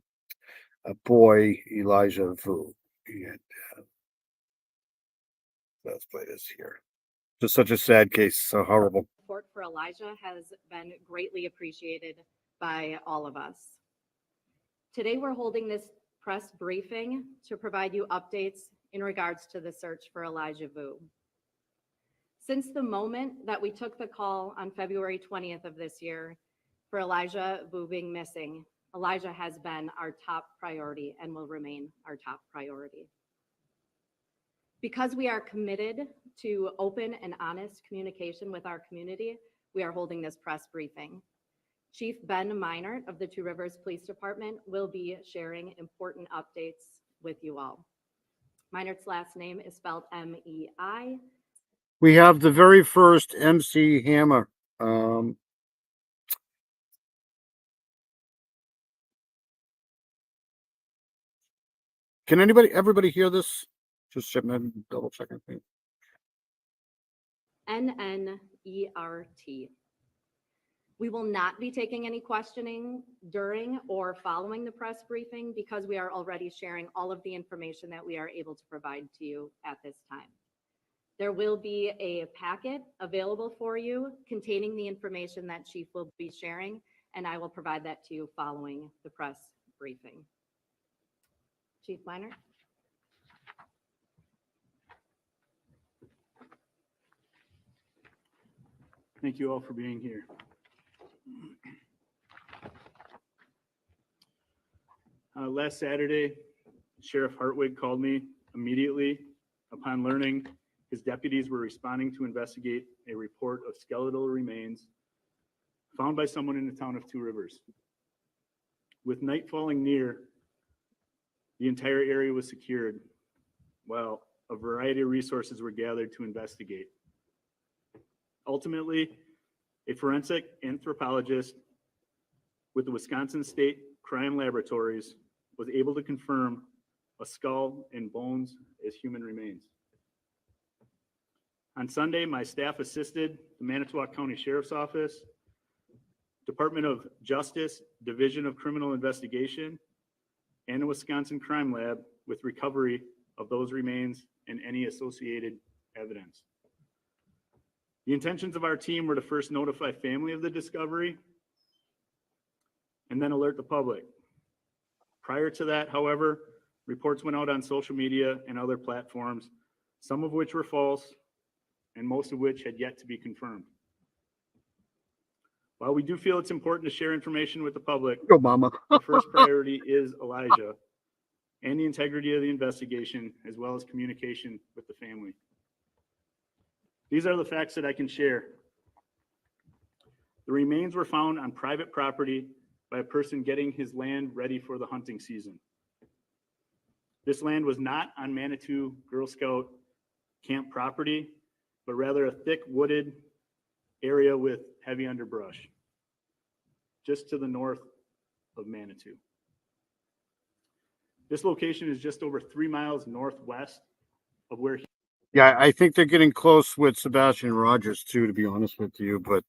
boy, Elijah Vu. And, let's play this here. Just such a sad case, so horrible. Support for Elijah has been greatly appreciated by all of us. Today, we're holding this press briefing to provide you updates in regards to the search for Elijah Vu. Since the moment that we took the call on February 20th of this year for Elijah Vu being missing, Elijah has been our top priority and will remain our top priority. Because we are committed to open and honest communication with our community, we are holding this press briefing. Chief Ben Meinert of the Two Rivers Police Department will be sharing important updates with you all. Meinert's last name is spelled M-E-I. We have the very first MC Hammer. Can everybody hear this? Just double checking. N-N-E-R-T. We will not be taking any questioning during or following the press briefing because we are already sharing all of the information that we are able to provide to you at this time. There will be a packet available for you containing the information that Chief will be sharing, and I will provide that to you following the press briefing. Chief Meinert. Thank you all for being here. Last Saturday, Sheriff Hartwig called me immediately upon learning his deputies were responding to investigate a report of skeletal remains found by someone in the town of Two Rivers. With night falling near, the entire area was secured while a variety of resources were gathered to investigate. Ultimately, a forensic anthropologist with the Wisconsin State Crime Laboratories was able to confirm a skull and bones as human remains. On Sunday, my staff assisted the Manitowoc County Sheriff's Office, Department of Justice, Division of Criminal Investigation, and the Wisconsin Crime Lab with recovery of those remains and any associated evidence. The intentions of our team were to first notify family of the discovery and then alert the public. Prior to that, however, reports went out on social media and other platforms, some of which were false and most of which had yet to be confirmed. While we do feel it's important to share information with the public, our first priority is Elijah and the integrity of the investigation, as well as communication with the family. These are the facts that I can share. The remains were found on private property by a person getting his land ready for the hunting season. This land was not on Manitou Girl Scout camp property, but rather a thick wooded area with heavy underbrush, just to the north of Manitou. This location is just over 3 miles northwest of where he. Yeah, I think they're getting close with Sebastian Rogers too, to be honest with you. But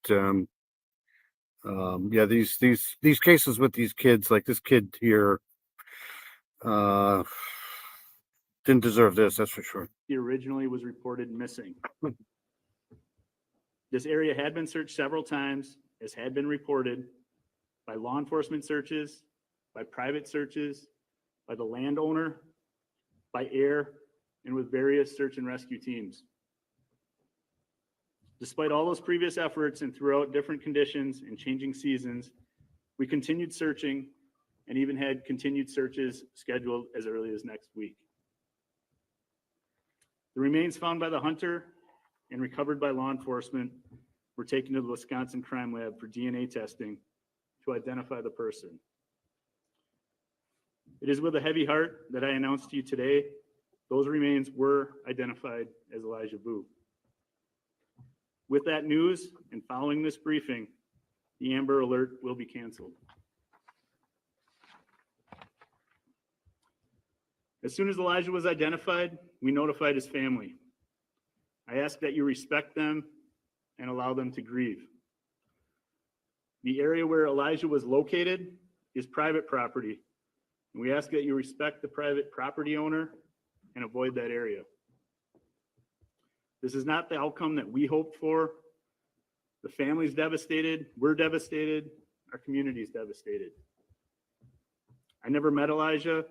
yeah, these cases with these kids, like this kid here, didn't deserve this, that's for sure. He originally was reported missing. This area had been searched several times, as had been reported, by law enforcement searches, by private searches, by the landowner, by air, and with various search and rescue teams. Despite all those previous efforts and throughout different conditions and changing seasons, we continued searching and even had continued searches scheduled as early as next week. The remains found by the hunter and recovered by law enforcement were taken to the Wisconsin Crime Lab for DNA testing to identify the person. It is with a heavy heart that I announce to you today, those remains were identified as Elijah Vu. With that news and following this briefing, the Amber Alert will be canceled. As soon as Elijah was identified, we notified his family. I ask that you respect them and allow them to grieve. The area where Elijah was located is private property, and we ask that you respect the private property owner and avoid that area. This is not the outcome that we hoped for. The family's devastated, we're devastated, our community's devastated. I never met Elijah,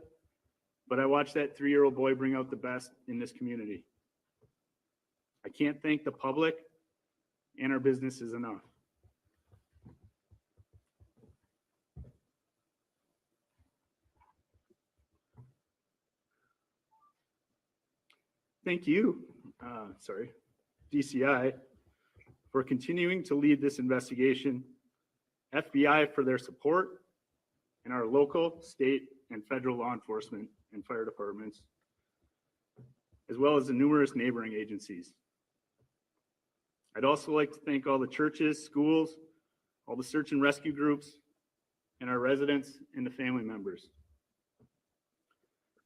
but I watched that 3-year-old boy bring out the best in this community. I can't thank the public and our businesses enough. Thank you, DCI, for continuing to lead this investigation, FBI for their support, and our local, state, and federal law enforcement and fire departments, as well as the numerous neighboring agencies. I'd also like to thank all the churches, schools, all the search and rescue groups, and our residents and the family members.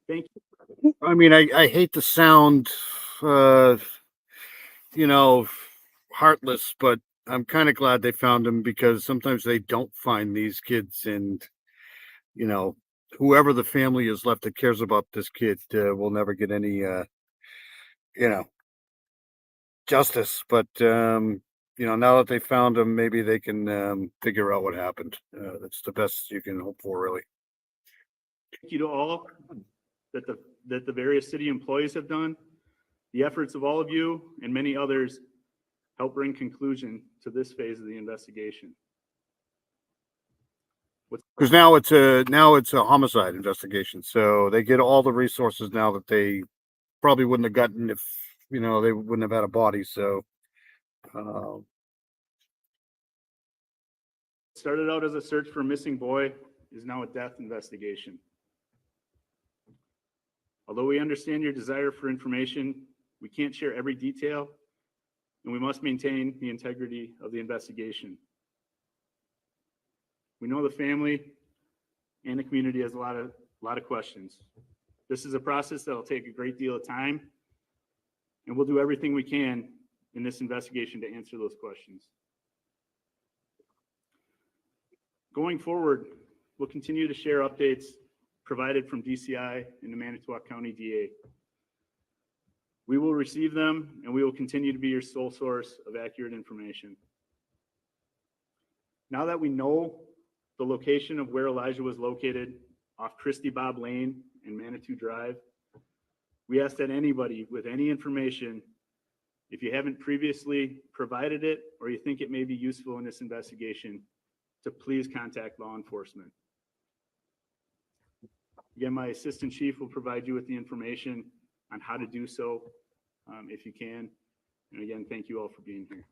Thank you. I mean, I hate to sound, heartless, but I'm kind of glad they found him, because sometimes they don't find these kids, and, whoever the family is left that cares about this kid will never get any, justice. But, now that they found him, maybe they can figure out what happened. That's the best you can hope for, really. Thank you to all that the various city employees have done. The efforts of all of you and many others help bring conclusion to this phase of the investigation. Because now it's a homicide investigation, so they get all the resources now that they probably wouldn't have gotten if they wouldn't have had a body. So started out as a search for a missing boy is now a death investigation. Although we understand your desire for information, we can't share every detail, and we must maintain the integrity of the investigation. We know the family and the community has a lot of questions. This is a process that will take a great deal of time, and we'll do everything we can in this investigation to answer those questions. Going forward, we'll continue to share updates provided from DCI and the Manitowoc County DA. We will receive them, and we will continue to be your sole source of accurate information. Now that we know the location of where Elijah was located off Christy Bob Lane and Manitou Drive, we ask that anybody with any information, if you haven't previously provided it or you think it may be useful in this investigation, to please contact law enforcement. Again, my assistant chief will provide you with the information on how to do so if you can. And again, thank you all for being here.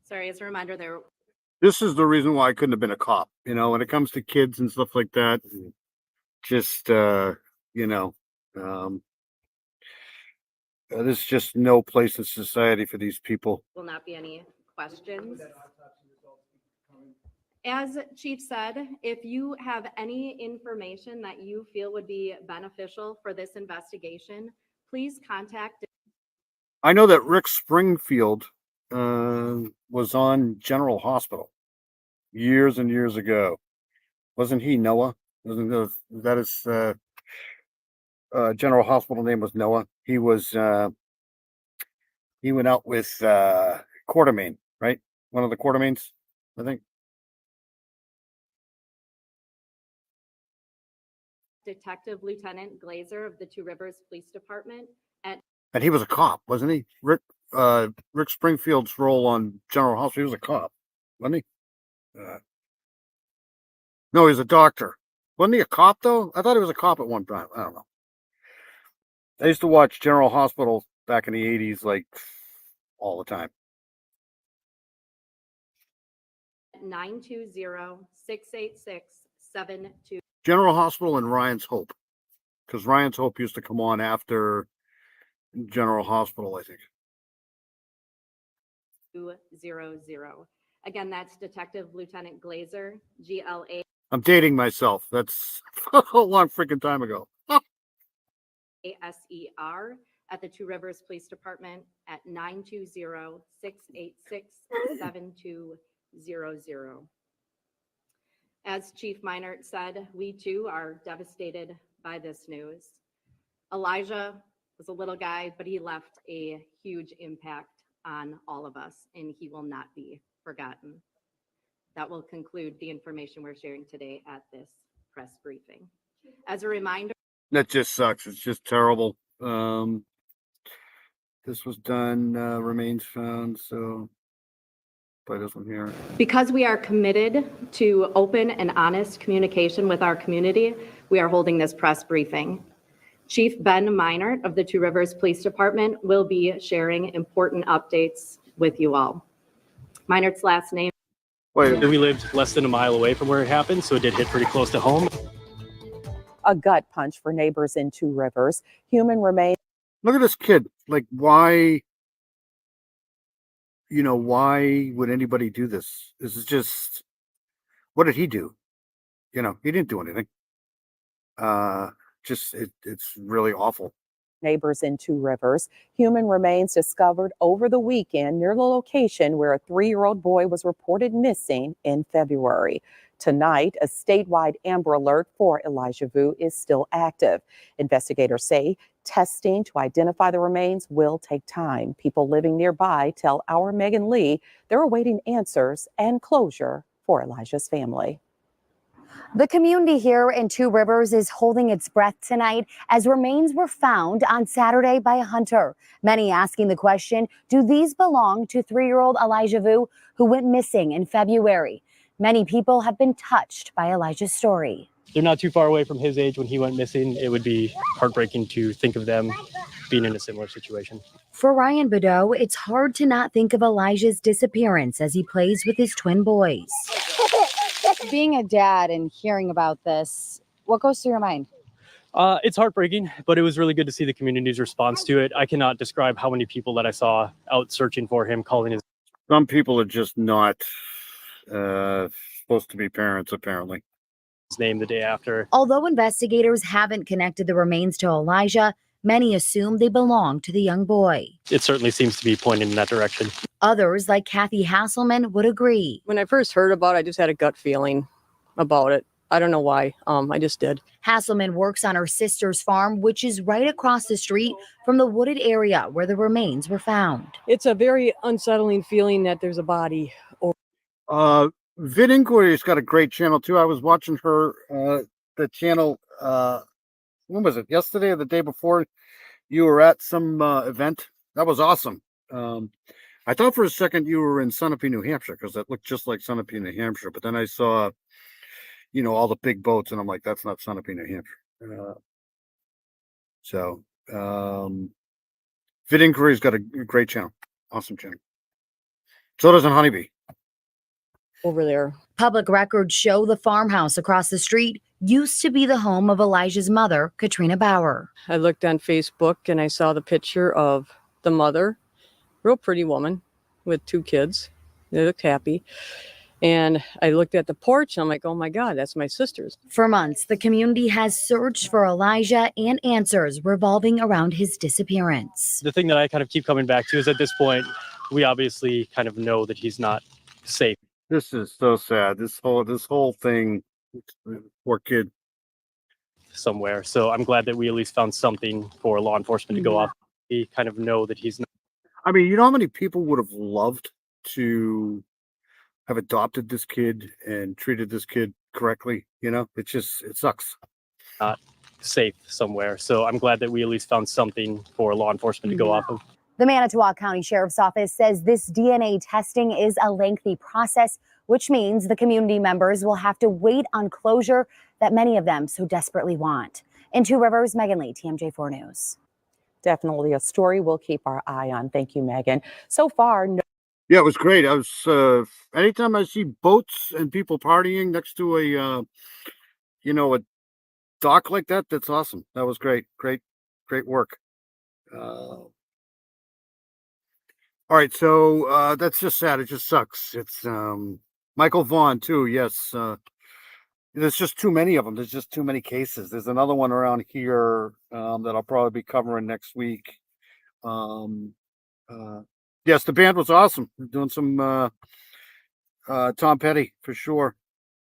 Sorry, as a reminder, this is the reason why I couldn't have been a cop. When it comes to kids and stuff like that, just there's just no place in society for these people. will not be any questions. As Chief said, if you have any information that you feel would be beneficial for this investigation, please contact. I know that Rick Springfield was on General Hospital years and years ago. Wasn't he Noah? Wasn't that his General Hospital name was Noah? He was he went out with Quartermain, right? One of the Quartermains, I think. Detective Lieutenant Glazer of the Two Rivers Police Department. And he was a cop, wasn't he? Rick Springfield's role on General Hospital, he was a cop, wasn't he? No, he was a doctor. Wasn't he a cop, though? I thought he was a cop at one time. I don't know. I used to watch General Hospital back in the 80s, like, all the time. 920-686-72. General Hospital and Ryan's Hope. Because Ryan's Hope used to come on after General Hospital, I think. 200. Again, that's Detective Lieutenant Glazer, GLA. I'm dating myself. That's a long freaking time ago. ASER at the Two Rivers Police Department at 920-686-7200. As Chief Meinert said, we too are devastated by this news. Elijah was a little guy, but he left a huge impact on all of us, and he will not be forgotten. That will conclude the information we're sharing today at this press briefing. As a reminder, That just sucks. It's just terrible. This was done, remains found, so play this one here. because we are committed to open and honest communication with our community, we are holding this press briefing. Chief Ben Meinert of the Two Rivers Police Department will be sharing important updates with you all. Meinert's last name. Wait, We lived less than a mile away from where it happened, so it did hit pretty close to home. A gut punch for neighbors in Two Rivers. Human remains. look at this kid. Like, why? Why would anybody do this? This is just, what did he do? He didn't do anything. It's really awful. Neighbors in Two Rivers. Human remains discovered over the weekend near the location where a 3-year-old boy was reported missing in February. Tonight, a statewide Amber Alert for Elijah Vu is still active. Investigators say testing to identify the remains will take time. People living nearby tell our Megan Lee they're awaiting answers and closure for Elijah's family. The community here in Two Rivers is holding its breath tonight as remains were found on Saturday by a hunter. Many asking the question, do these belong to 3-year-old Elijah Vu, who went missing in February? Many people have been touched by Elijah's story. They're not too far away from his age when he went missing. It would be heartbreaking to think of them being in a similar situation. For Ryan Bedeau, it's hard to not think of Elijah's disappearance as he plays with his twin boys. Being a dad and hearing about this, what goes through your mind? It's heartbreaking, but it was really good to see the community's response to it. I cannot describe how many people that I saw out searching for him, calling his. Some people are just not supposed to be parents, apparently. His name the day after. Although investigators haven't connected the remains to Elijah, many assume they belong to the young boy. It certainly seems to be pointing in that direction. Others, like Kathy Hasselman, would agree. When I first heard about it, I just had a gut feeling about it. I don't know why. I just did. Hasselman works on her sister's farm, which is right across the street from the wooded area where the remains were found. It's a very unsettling feeling that there's a body. Vid Inquiry's got a great channel too. I was watching her the channel when was it? Yesterday or the day before? You were at some event. That was awesome. I thought for a second you were in Sunapee, New Hampshire, because that looked just like Sunapee, New Hampshire. But then I saw, all the big boats, and I'm like, that's not Sunapee, New Hampshire. Vid Inquiry's got a great channel. Awesome channel. So does Honeybee. Over there. Public records show the farmhouse across the street used to be the home of Elijah's mother, Katrina Bauer. I looked on Facebook and I saw the picture of the mother, real pretty woman with 2 kids. They looked happy. And I looked at the porch and I'm like, oh my God, that's my sister's. For months, the community has searched for Elijah and answers revolving around his disappearance. The thing that I kind of keep coming back to is at this point, we obviously kind of know that he's not safe. This is so sad. This whole thing, poor kid. Somewhere. So I'm glad that we at least found something for law enforcement to go off. We kind of know that he's not. I mean, how many people would have loved to have adopted this kid and treated this kid correctly? It sucks. Not safe somewhere. So I'm glad that we at least found something for law enforcement to go off of. The Manitowoc County Sheriff's Office says this DNA testing is a lengthy process, which means the community members will have to wait on closure that many of them so desperately want. In Two Rivers, Megan Lee, TMJ4 News. Definitely a story we'll keep our eye on. Thank you, Megan. So far, no. Yeah, it was great. I was anytime I see boats and people partying next to a dock like that, that's awesome. That was great. Great work. All right, so that's just sad. It just sucks. It's Michael Vaughn too. Yes, there's just too many of them. There's just too many cases. There's another one around here that I'll probably be covering next week. Um, yes, the band was awesome. We're doing some Tom Petty for sure.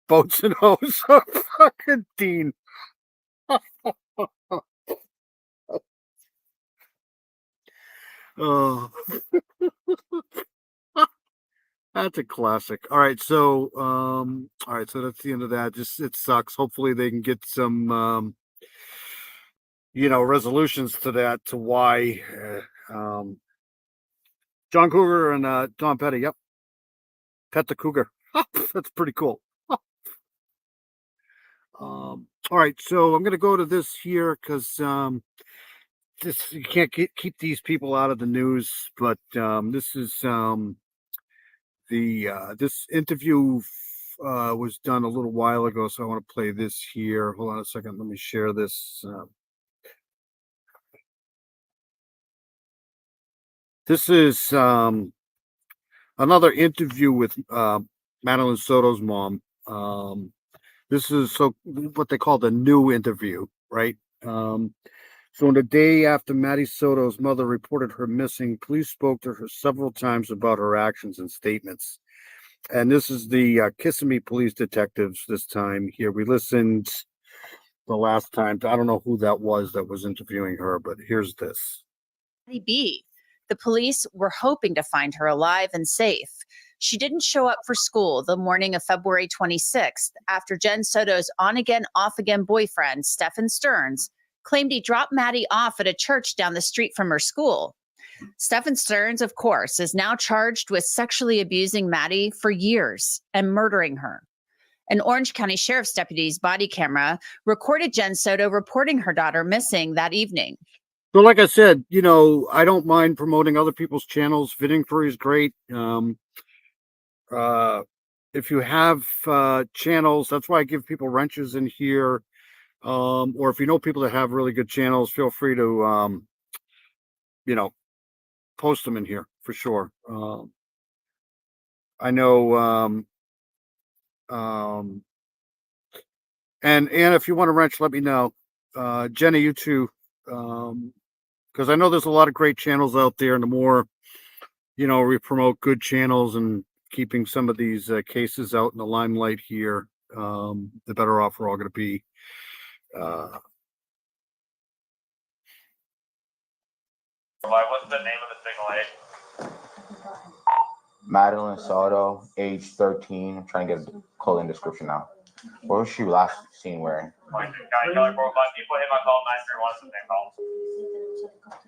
Boats and Hose. Fucking Dean. Oh. That's a classic. All right, so that's the end of that. Just it sucks. Hopefully they can get some resolutions to that, to why John Cougar and Tom Petty, yep. Pet the Cougar. That's pretty cool. All right, so I'm gonna go to this here because this, you can't keep these people out of the news, but this is this interview was done a little while ago, so I want to play this here. Hold on a second, let me share this. This is another interview with Madeline Soto's mom. This is what they call the new interview, right? So on the day after Maddie Soto's mother reported her missing, police spoke to her several times about her actions and statements. And this is the Kissimmee police detectives this time here. We listened the last time. I don't know who that was interviewing her, but here's this. B. The police were hoping to find her alive and safe. She didn't show up for school the morning of February 26th after Jen Soto's on-again, off-again boyfriend, Stephen Stearns, claimed he dropped Maddie off at a church down the street from her school. Stephen Stearns, of course, is now charged with sexually abusing Maddie for years and murdering her. An Orange County Sheriff's deputy's body camera recorded Jen Soto reporting her daughter missing that evening. So like I said, I don't mind promoting other people's channels. Vid Inquiry is great. If you have channels, that's why I give people wrenches in here. Or if you know people that have really good channels, feel free to, post them in here for sure. I know, and if you want a wrench, let me know. Jenny, you too. Because I know there's a lot of great channels out there, and the more, we promote good channels and keeping some of these cases out in the limelight here, the better off we're all going to be. What's the name of the single aid? Madeline Soto, age 13. I'm trying to get a clothing description now. What was she last seen wearing?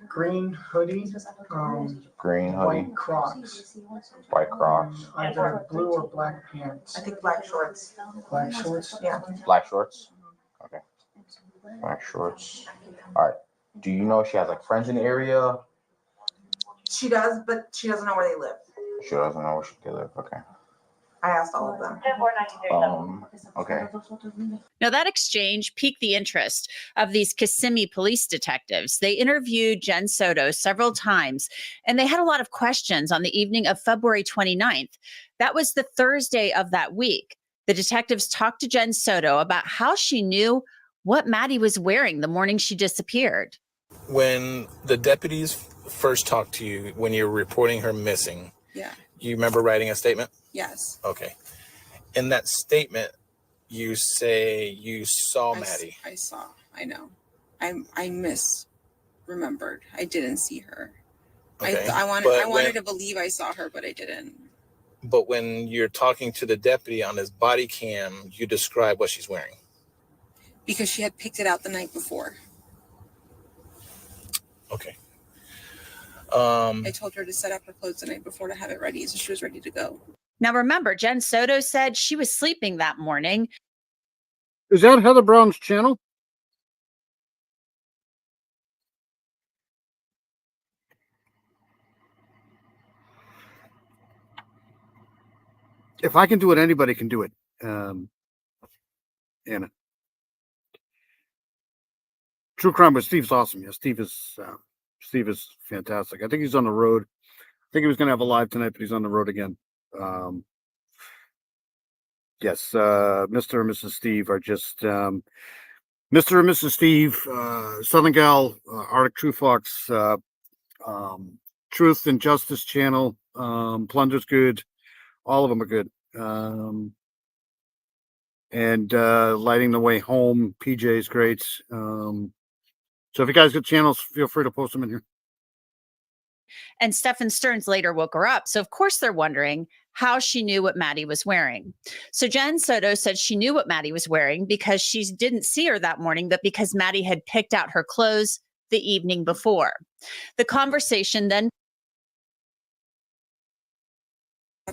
Green hoodie. Green hoodie. White Crocs. White Crocs. Either blue or black pants. I think black shorts. Black shorts? Yeah. Black shorts? Okay. Black shorts. All right. Do you know if she has like friends in the area? She does, but she doesn't know where they live. She doesn't know where they live. Okay. I asked all of them. Okay. Now, that exchange piqued the interest of these Kissimmee police detectives. They interviewed Jen Soto several times, and they had a lot of questions on the evening of February 29th. That was the Thursday of that week. The detectives talked to Jen Soto about how she knew what Maddie was wearing the morning she disappeared. When the deputies first talked to you, when you were reporting her missing, Yeah. you remember writing a statement? Yes. Okay. In that statement, you say you saw Maddie. I saw. I know. I misremembered. I didn't see her. Okay. I wanted to believe I saw her, but I didn't. But when you're talking to the deputy on his body cam, you describe what she's wearing. Because she had picked it out the night before. Okay. I told her to set up her clothes the night before to have it ready, so she was ready to go. Now, remember, Jen Soto said she was sleeping that morning. Is that Heather Brown's channel? If I can do it, anybody can do it. Anna. True Crime with Steve's awesome. Yeah, Steve is Steve is fantastic. I think he's on the road. I think he was going to have a live tonight, but he's on the road again. Yes, Mr. and Mrs. Steve are just Mr. and Mrs. Steve, Southern Gal, Arctic True Fox, Truth and Justice Channel, Plunder's good. All of them are good. And Lighting the Way Home, PJ's great. So if you guys get channels, feel free to post them in here. And Stefan Stearns later woke her up. So, of course, they're wondering how she knew what Maddie was wearing. So Jen Soto said she knew what Maddie was wearing because she didn't see her that morning, but because Maddie had picked out her clothes the evening before. The conversation then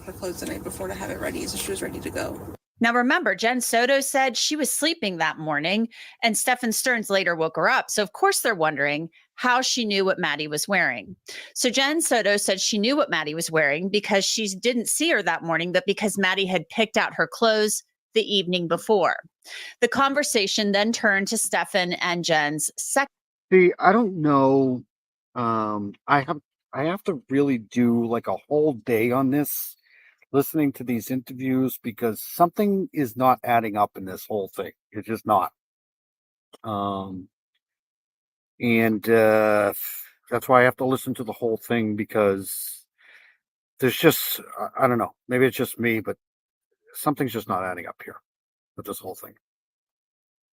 her clothes the night before to have it ready, so she was ready to go. Now, remember, Jen Soto said she was sleeping that morning, and Stefan Stearns later woke her up. So, of course, they're wondering how she knew what Maddie was wearing. So Jen Soto said she knew what Maddie was wearing because she didn't see her that morning, but because Maddie had picked out her clothes the evening before. The conversation then turned to Stefan and Jen's second. See, I don't know. I have to really do like a whole day on this, listening to these interviews, because something is not adding up in this whole thing. It's just not. And that's why I have to listen to the whole thing, because there's just, I don't know, maybe it's just me, but something's just not adding up here with this whole thing.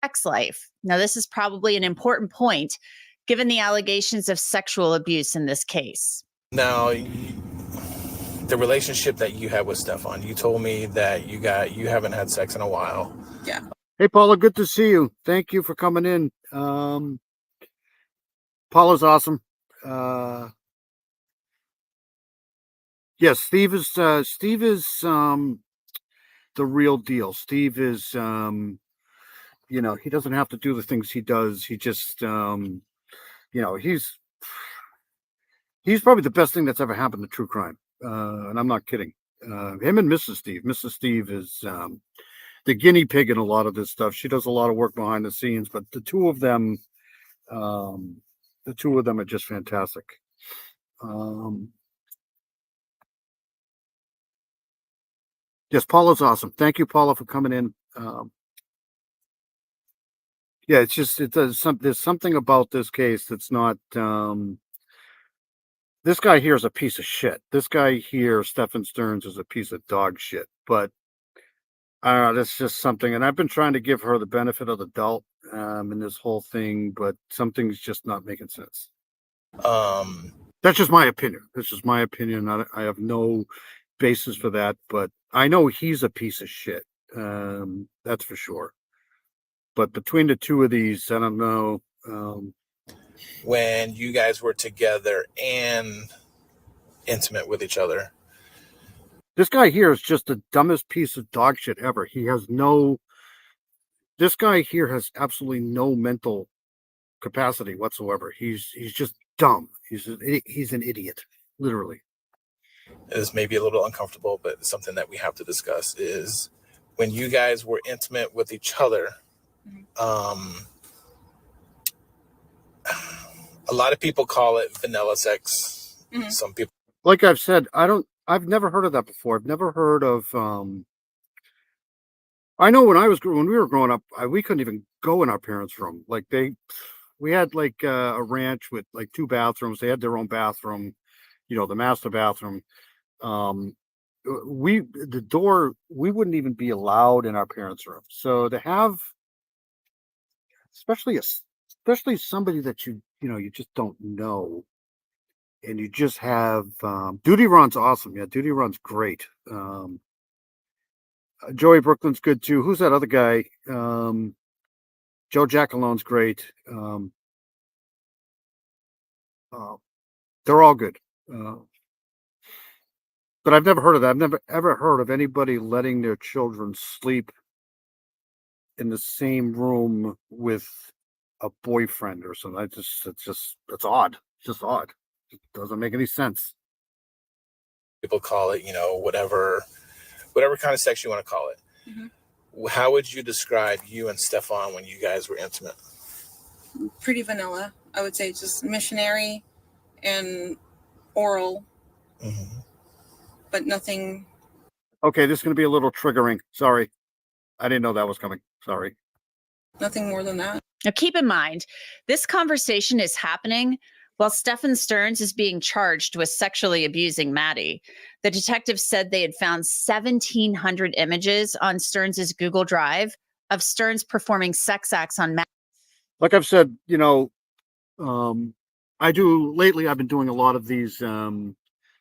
Sex life. Now, this is probably an important point given the allegations of sexual abuse in this case. Now, the relationship that you had with Stefan, you told me that you haven't had sex in a while. Yeah. Hey, Paula, good to see you. Thank you for coming in. Paula's awesome. Yes, Steve is the real deal. Steve is, he doesn't have to do the things he does. He just, he's probably the best thing that's ever happened to true crime. And I'm not kidding. Him and Mrs. Steve. Mrs. Steve is the guinea pig in a lot of this stuff. She does a lot of work behind the scenes, but the two of them are just fantastic. Yes, Paula's awesome. Thank you, Paula, for coming in. Yeah, it's just there's something about this case that's not. This guy here is a piece of shit. This guy here, Stefan Stearns, is a piece of dog shit. But I don't know, that's just something. And I've been trying to give her the benefit of the doubt in this whole thing, but something's just not making sense. That's just my opinion. This is my opinion. I have no basis for that, but I know he's a piece of shit. That's for sure. But between the two of these, I don't know. When you guys were together and intimate with each other. This guy here is just the dumbest piece of dog shit ever. This guy here has absolutely no mental capacity whatsoever. He's just dumb. He's an idiot, literally. This may be a little uncomfortable, but something that we have to discuss is when you guys were intimate with each other. A lot of people call it vanilla sex. Mm-hmm. Some people, like I've said, I've never heard of that before. I've never heard of. I know when we were growing up, we couldn't even go in our parents' room. Like we had like a ranch with like 2 bathrooms. They had their own bathroom, the master bathroom. We wouldn't even be allowed in our parents' room. So to have, especially somebody that you just don't know, and you just have Duty Run's awesome. Yeah, Duty Run's great. Joey Brooklyn's good too. Who's that other guy? Joe Giacalone's great. They're all good. But I've never heard of that. I've never ever heard of anybody letting their children sleep in the same room with a boyfriend or something. It's odd. It's just odd. It doesn't make any sense. People call it, whatever kind of sex you want to call it. Mm-hmm. How would you describe you and Stefan when you guys were intimate? Pretty vanilla. I would say just missionary, and oral, but nothing. Okay, this is going to be a little triggering. Sorry. I didn't know that was coming. Sorry. Nothing more than that. Now, keep in mind, this conversation is happening while Stephen Stearns is being charged with sexually abusing Maddie. The detectives said they had found 1,700 images on Stearns's Google Drive of Stearns performing sex acts on Maddie. Like I've said, I've been doing a lot of these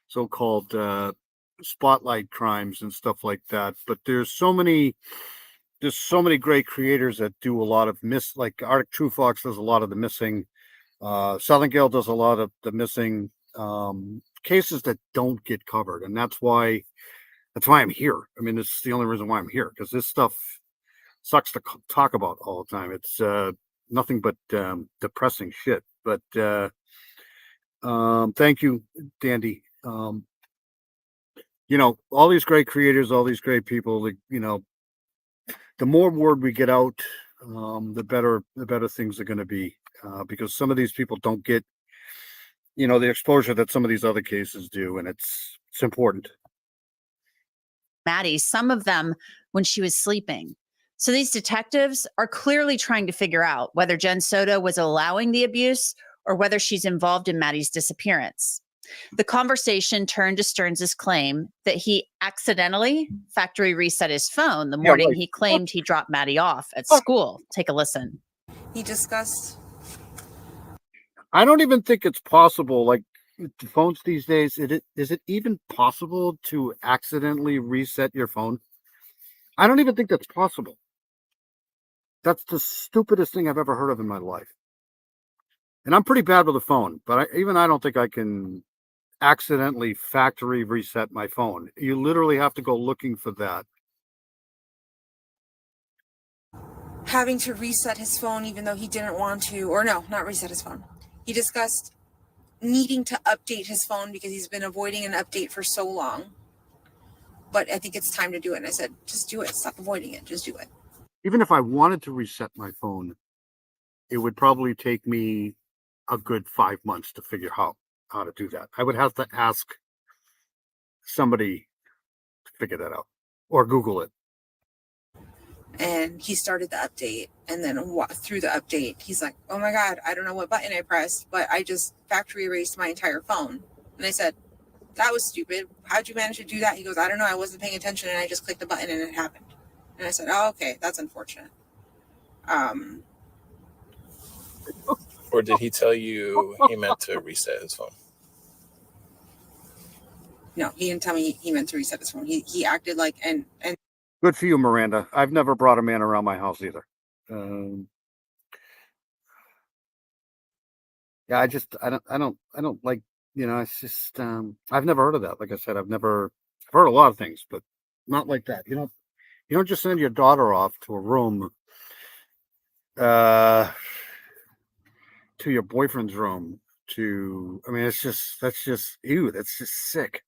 so-called spotlight crimes and stuff like that. But there's so many great creators that do a lot of like Arctic True Fox does a lot of the missing. Southern Gale does a lot of the missing cases that don't get covered, and that's why I'm here. I mean, it's the only reason why I'm here, because this stuff sucks to talk about all the time. It's nothing but depressing shit. But thank you, Dandy. All these great creators, all these great people. The more word we get out, the better things are going to be. Because some of these people don't get, the exposure that some of these other cases do, and it's important. Maddie, some of them when she was sleeping. So these detectives are clearly trying to figure out whether Jen Soto was allowing the abuse or whether she's involved in Maddie's disappearance. The conversation turned to Stearns's claim that he accidentally factory reset his phone the morning he claimed he dropped Maddie off at school. Take a listen. He discussed. I don't even think it's possible. Like the phones these days, is it even possible to accidentally reset your phone? I don't even think that's possible. That's the stupidest thing I've ever heard of in my life. And I'm pretty bad with a phone, but I don't think I can accidentally factory reset my phone. You literally have to go looking for that. Having to reset his phone even though he didn't want to, or no, not reset his phone. He discussed needing to update his phone because he's been avoiding an update for so long. But I think it's time to do it. And I said, just do it. Stop avoiding it. Just do it. Even if I wanted to reset my phone, it would probably take me a good 5 months to figure out how to do that. I would have to ask somebody to figure that out or Google it. And he started the update, and then through the update, he's like, oh my God, I don't know what button I pressed, but I just factory erased my entire phone. And I said, that was stupid. How'd you manage to do that? He goes, I don't know. I wasn't paying attention, and I just clicked the button, and it happened. And I said, oh, okay, that's unfortunate. Or did he tell you he meant to reset his phone? No, he didn't tell me he meant to reset his phone. He acted like, and Good for you, Miranda. I've never brought a man around my house either. Yeah, I don't like, it's just, I've never heard of that. Like I said, I've heard a lot of things, but not like that. You don't just send your daughter off to a room, to your boyfriend's room that's just, ew, that's just sick.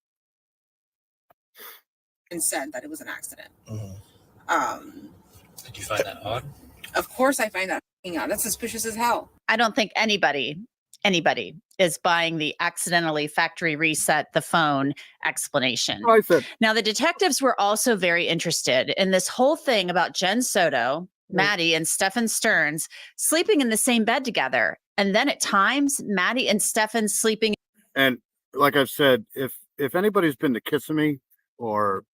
and said that it was an accident. Did you find that odd? Of course I find that odd. That's suspicious as hell. I don't think anybody is buying the accidentally factory reset the phone explanation. I said. Now, the detectives were also very interested in this whole thing about Jen Soto, Maddie, and Stephen Stearns sleeping in the same bed together. And then at times, Maddie and Stephen sleeping. And like I've said, if anybody's been to Kissimmee or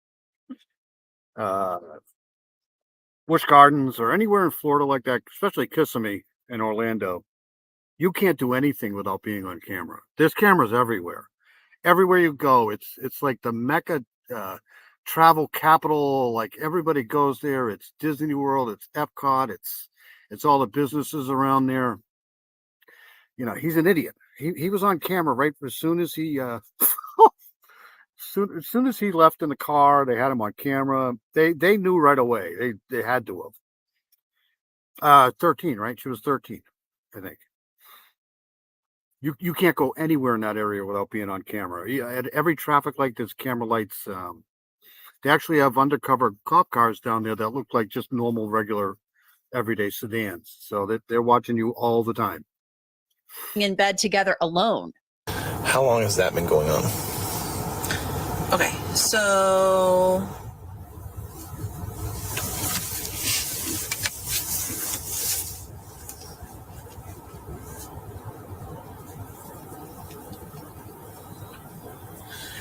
Busch Gardens or anywhere in Florida like that, especially Kissimmee and Orlando, you can't do anything without being on camera. There's cameras everywhere. Everywhere you go, it's like the Mecca travel capital. Like everybody goes there. It's Disney World. It's Epcot. It's all the businesses around there. He's an idiot. He was on camera right as soon as he as soon as he left in the car. They had him on camera. They knew right away. They had to have. 13, right? She was 13, I think. You can't go anywhere in that area without being on camera. At every traffic light, there's camera lights. They actually have undercover cop cars down there that look like just normal, regular, everyday sedans. So that they're watching you all the time. In bed together alone. How long has that been going on? Okay, so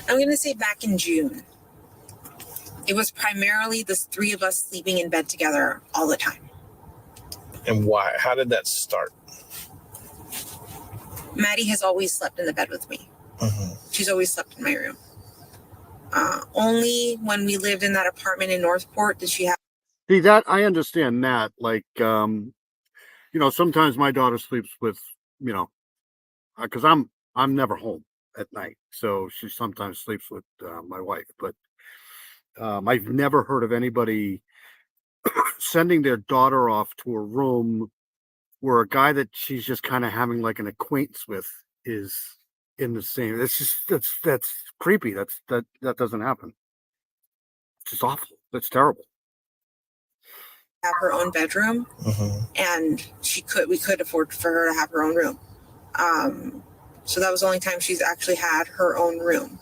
I'm going to say back in June. It was primarily the three of us sleeping in bed together all the time. And why? How did that start? Maddie has always slept in the bed with me. Mm-hmm. She's always slept in my room. Only when we lived in that apartment in Northport did she have. See that I understand that. Like, sometimes my daughter sleeps with, because I'm never home at night, so she sometimes sleeps with my wife. But I've never heard of anybody sending their daughter off to a room where a guy that she's just kind of having like an acquaintance with is in the same. It's just that's creepy. That doesn't happen. It's just awful. That's terrible. Have her own bedroom, and we could afford for her to have her own room. So that was the only time she's actually had her own room.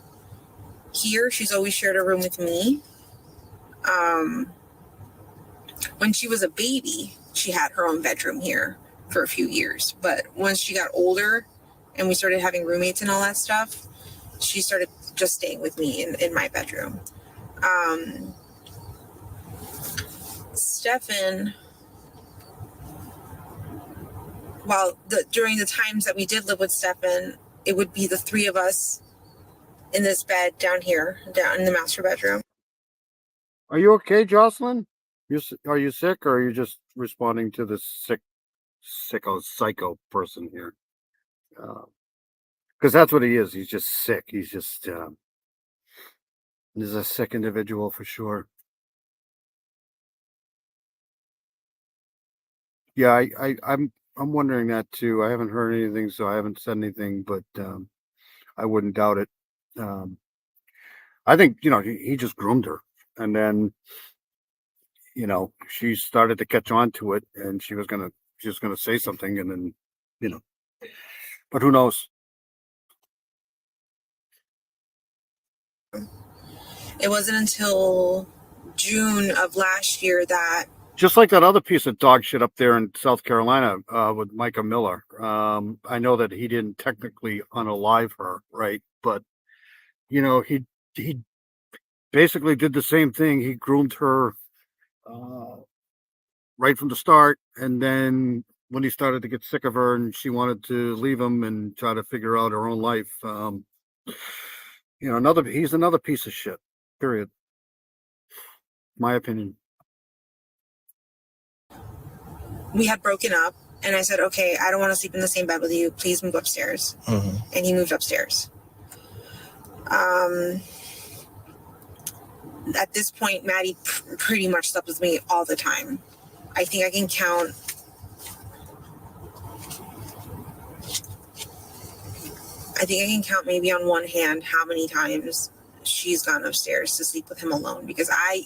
Here, she's always shared a room with me. When she was a baby, she had her own bedroom here for a few years. But once she got older and we started having roommates and all that stuff, she started just staying with me in my bedroom. Stefan, during the times that we did live with Stefan, it would be the three of us in this bed down here, down in the master bedroom. Are you okay, Jocelyn? Are you sick, or are you just responding to this psycho person here? Because that's what he is. He's just sick. He's a sick individual for sure. Yeah, I'm wondering that too. I haven't heard anything, so I haven't said anything, but I wouldn't doubt it. I think he just groomed her, and then she started to catch on to it, and she was gonna say something, and then but who knows? It wasn't until June of last year that, Just like that other piece of dog shit up there in South Carolina with Micah Miller. I know that he didn't technically unalive her, right? But he basically did the same thing. He groomed her right from the start, and then when he started to get sick of her and she wanted to leave him and try to figure out her own life, he's another piece of shit. Period. My opinion. we had broken up, and I said, okay, I don't want to sleep in the same bed with you. Please move upstairs. And he moved upstairs. At this point, Maddie pretty much slept with me all the time. I think I can count maybe on one hand how many times she's gone upstairs to sleep with him alone, because I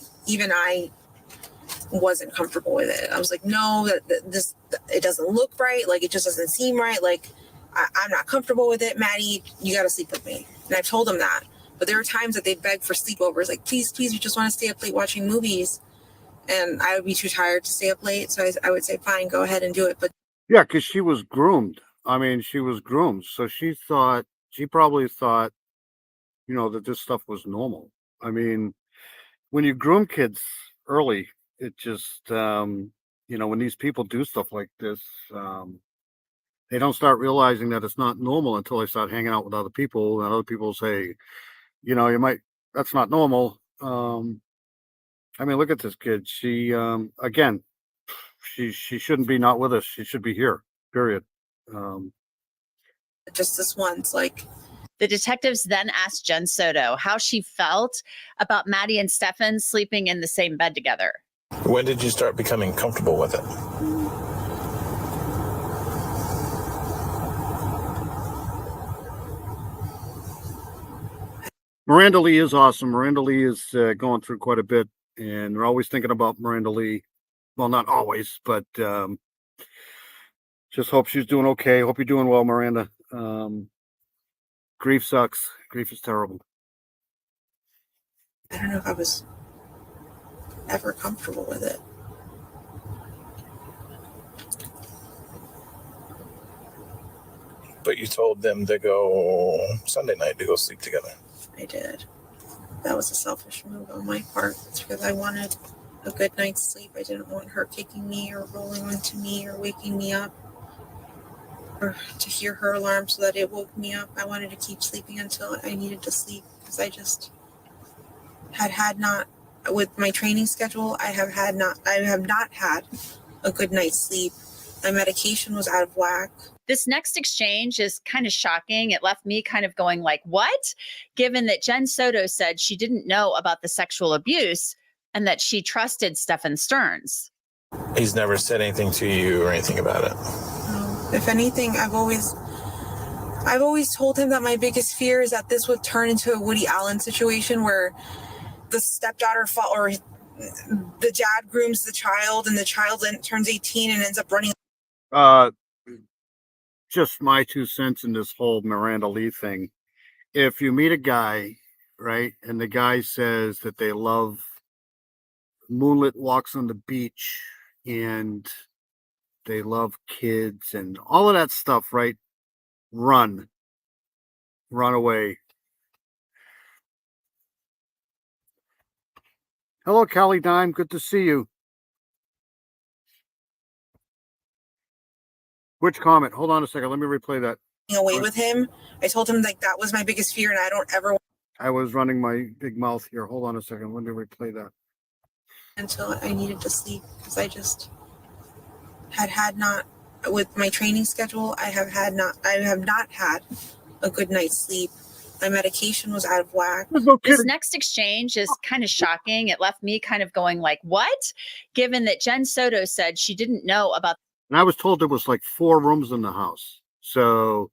wasn't comfortable with it. I was like, no, it doesn't look right. Like, it just doesn't seem right. Like, I'm not comfortable with it. Maddie, you got to sleep with me. And I've told him that. But there were times that they'd beg for sleepovers. Like, please, we just want to stay up late watching movies. And I would be too tired to stay up late. So I would say, fine, go ahead and do it. But Yeah, because she was groomed. I mean, she was groomed. So she probably thought, that this stuff was normal. I mean, when you groom kids early, it just, when these people do stuff like this, they don't start realizing that it's not normal until they start hanging out with other people, and other people say, that's not normal. I mean, look at this kid. She, again, she shouldn't be not with us. She should be here, period. just this once, like. The detectives then asked Jen Soto how she felt about Maddie and Stefan sleeping in the same bed together. When did you start becoming comfortable with it? Miranda Lee is awesome. Miranda Lee is going through quite a bit, and we're always thinking about Miranda Lee. Well, not always, but just hope she's doing okay. Hope you're doing well, Miranda. Grief sucks. Grief is terrible. I don't know if I was ever comfortable with it. But you told them to go Sunday night to go sleep together. I did. That was a selfish move on my part. It's because I wanted a good night's sleep. I didn't want her kicking me or rolling onto me or waking me up or to hear her alarm so that it woke me up. I wanted to keep sleeping until I needed to sleep because I just had not, with my training schedule, I have not had a good night's sleep. My medication was out of whack. This next exchange is kind of shocking. It left me kind of going like, what? Given that Jen Soto said she didn't know about the sexual abuse and that she trusted Stephen Stearns. He's never said anything to you or anything about it. If anything, I've always told him that my biggest fear is that this would turn into a Woody Allen situation where the stepdaughter or the dad grooms the child and the child turns 18 and ends up running. Just my 2 cents in this whole Miranda Lee thing. If you meet a guy, right, and the guy says that they love moonlit walks on the beach and they love kids and all of that stuff, right? Run away. Hello, Callie Dime. Good to see you. Which comment? Hold on a second. Let me replay that. Away with him. I told him like that was my biggest fear and I don't ever. I was running my big mouth here. Hold on a second. Let me replay that. Until I needed to sleep because I just had not, with my training schedule, I have not had a good night's sleep. My medication was out of whack. This next exchange is kind of shocking. It left me kind of going like, what? Given that Jen Soto said she didn't know about. And I was told there was like 4 rooms in the house. So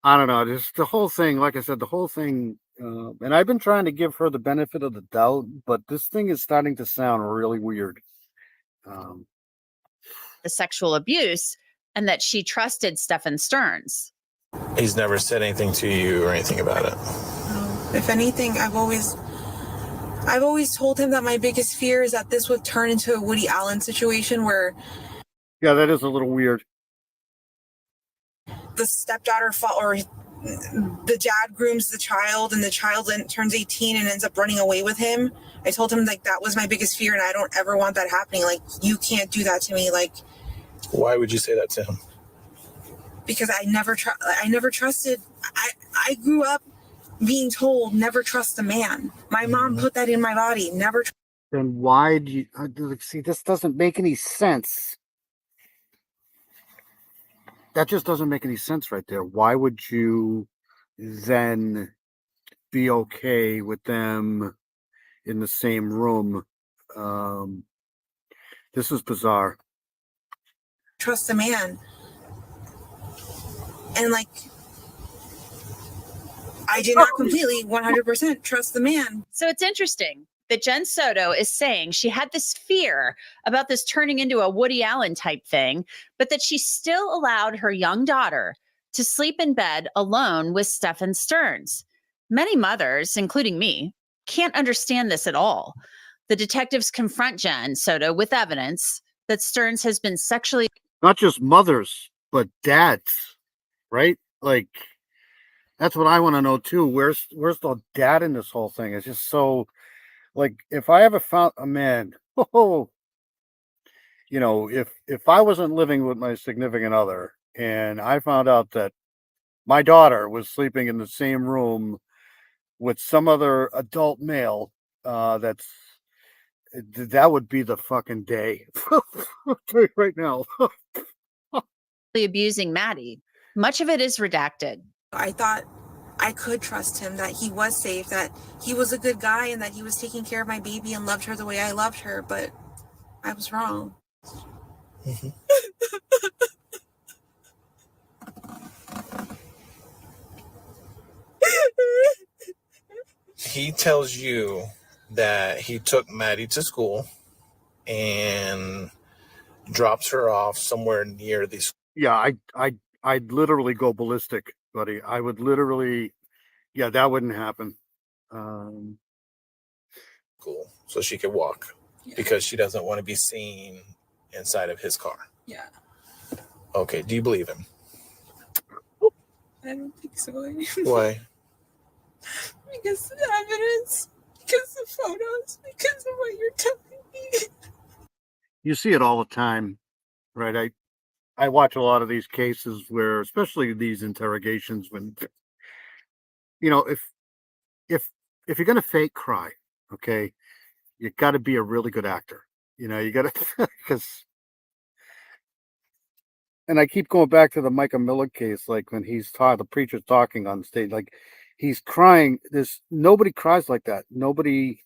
I don't know. Just the whole thing, like I said, the whole thing, and I've been trying to give her the benefit of the doubt, but this thing is starting to sound really weird. The sexual abuse and that she trusted Stephen Stearns. He's never said anything to you or anything about it. If anything, I've always told him that my biggest fear is that this would turn into a Woody Allen situation where. Yeah, that is a little weird. The stepdaughter or the dad grooms the child and the child turns 18 and ends up running away with him. I told him like that was my biggest fear and I don't ever want that happening. Like, you can't do that to me. Like, why would you say that to him? Because I never trusted. I grew up being told never trust a man. My mom put that in my body. Never. Then why do you see? This doesn't make any sense. That just doesn't make any sense right there. Why would you then be okay with them in the same room? This is bizarre. Trust a man. And like, I did not completely 100% trust the man. So it's interesting that Jen Soto is saying she had this fear about this turning into a Woody Allen type thing, but that she still allowed her young daughter to sleep in bed alone with Stephen Stearns. Many mothers, including me, can't understand this at all. The detectives confront Jen Soto with evidence that Stearns has been sexually. Not just mothers, but dads, right? Like, that's what I want to know too. Where's the dad in this whole thing? It's just so, like, if I ever found a man, if I wasn't living with my significant other and I found out that my daughter was sleeping in the same room with some other adult male, that would be the fucking day. I'll tell you right now. Abusing Maddie. Much of it is redacted. I thought I could trust him, that he was safe, that he was a good guy, and that he was taking care of my baby and loved her the way I loved her, but I was wrong. Mm-hmm. He tells you that he took Maddie to school and drops her off somewhere near these. Yeah, I'd literally go ballistic, buddy. I would literally, Yeah, that wouldn't happen. Cool. So she could walk because she doesn't want to be seen inside of his car. Yeah. Okay. Do you believe him? I don't think so. Why? Because of the evidence, because of photos, because of what you're telling me. You see it all the time, right? I watch a lot of these cases where, especially these interrogations, when if you're gonna fake cry, okay, you got to be a really good actor. You got to because. And I keep going back to the Micah Miller case, like when the preacher's talking on stage, like he's crying. Nobody cries like that. Nobody.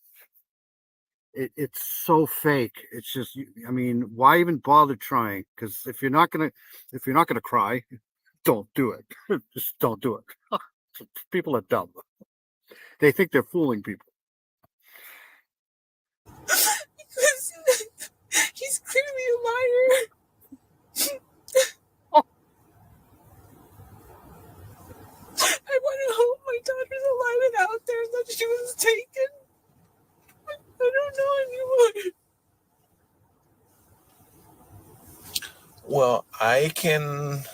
It's so fake. It's just, I mean, why even bother trying? Because if you're not gonna cry, don't do it. Just don't do it. People are dumb. They think they're fooling people. Because he's clearly a liar. I want to hope my daughter's alive and out there and that she was taken. I don't know anymore. Well, I can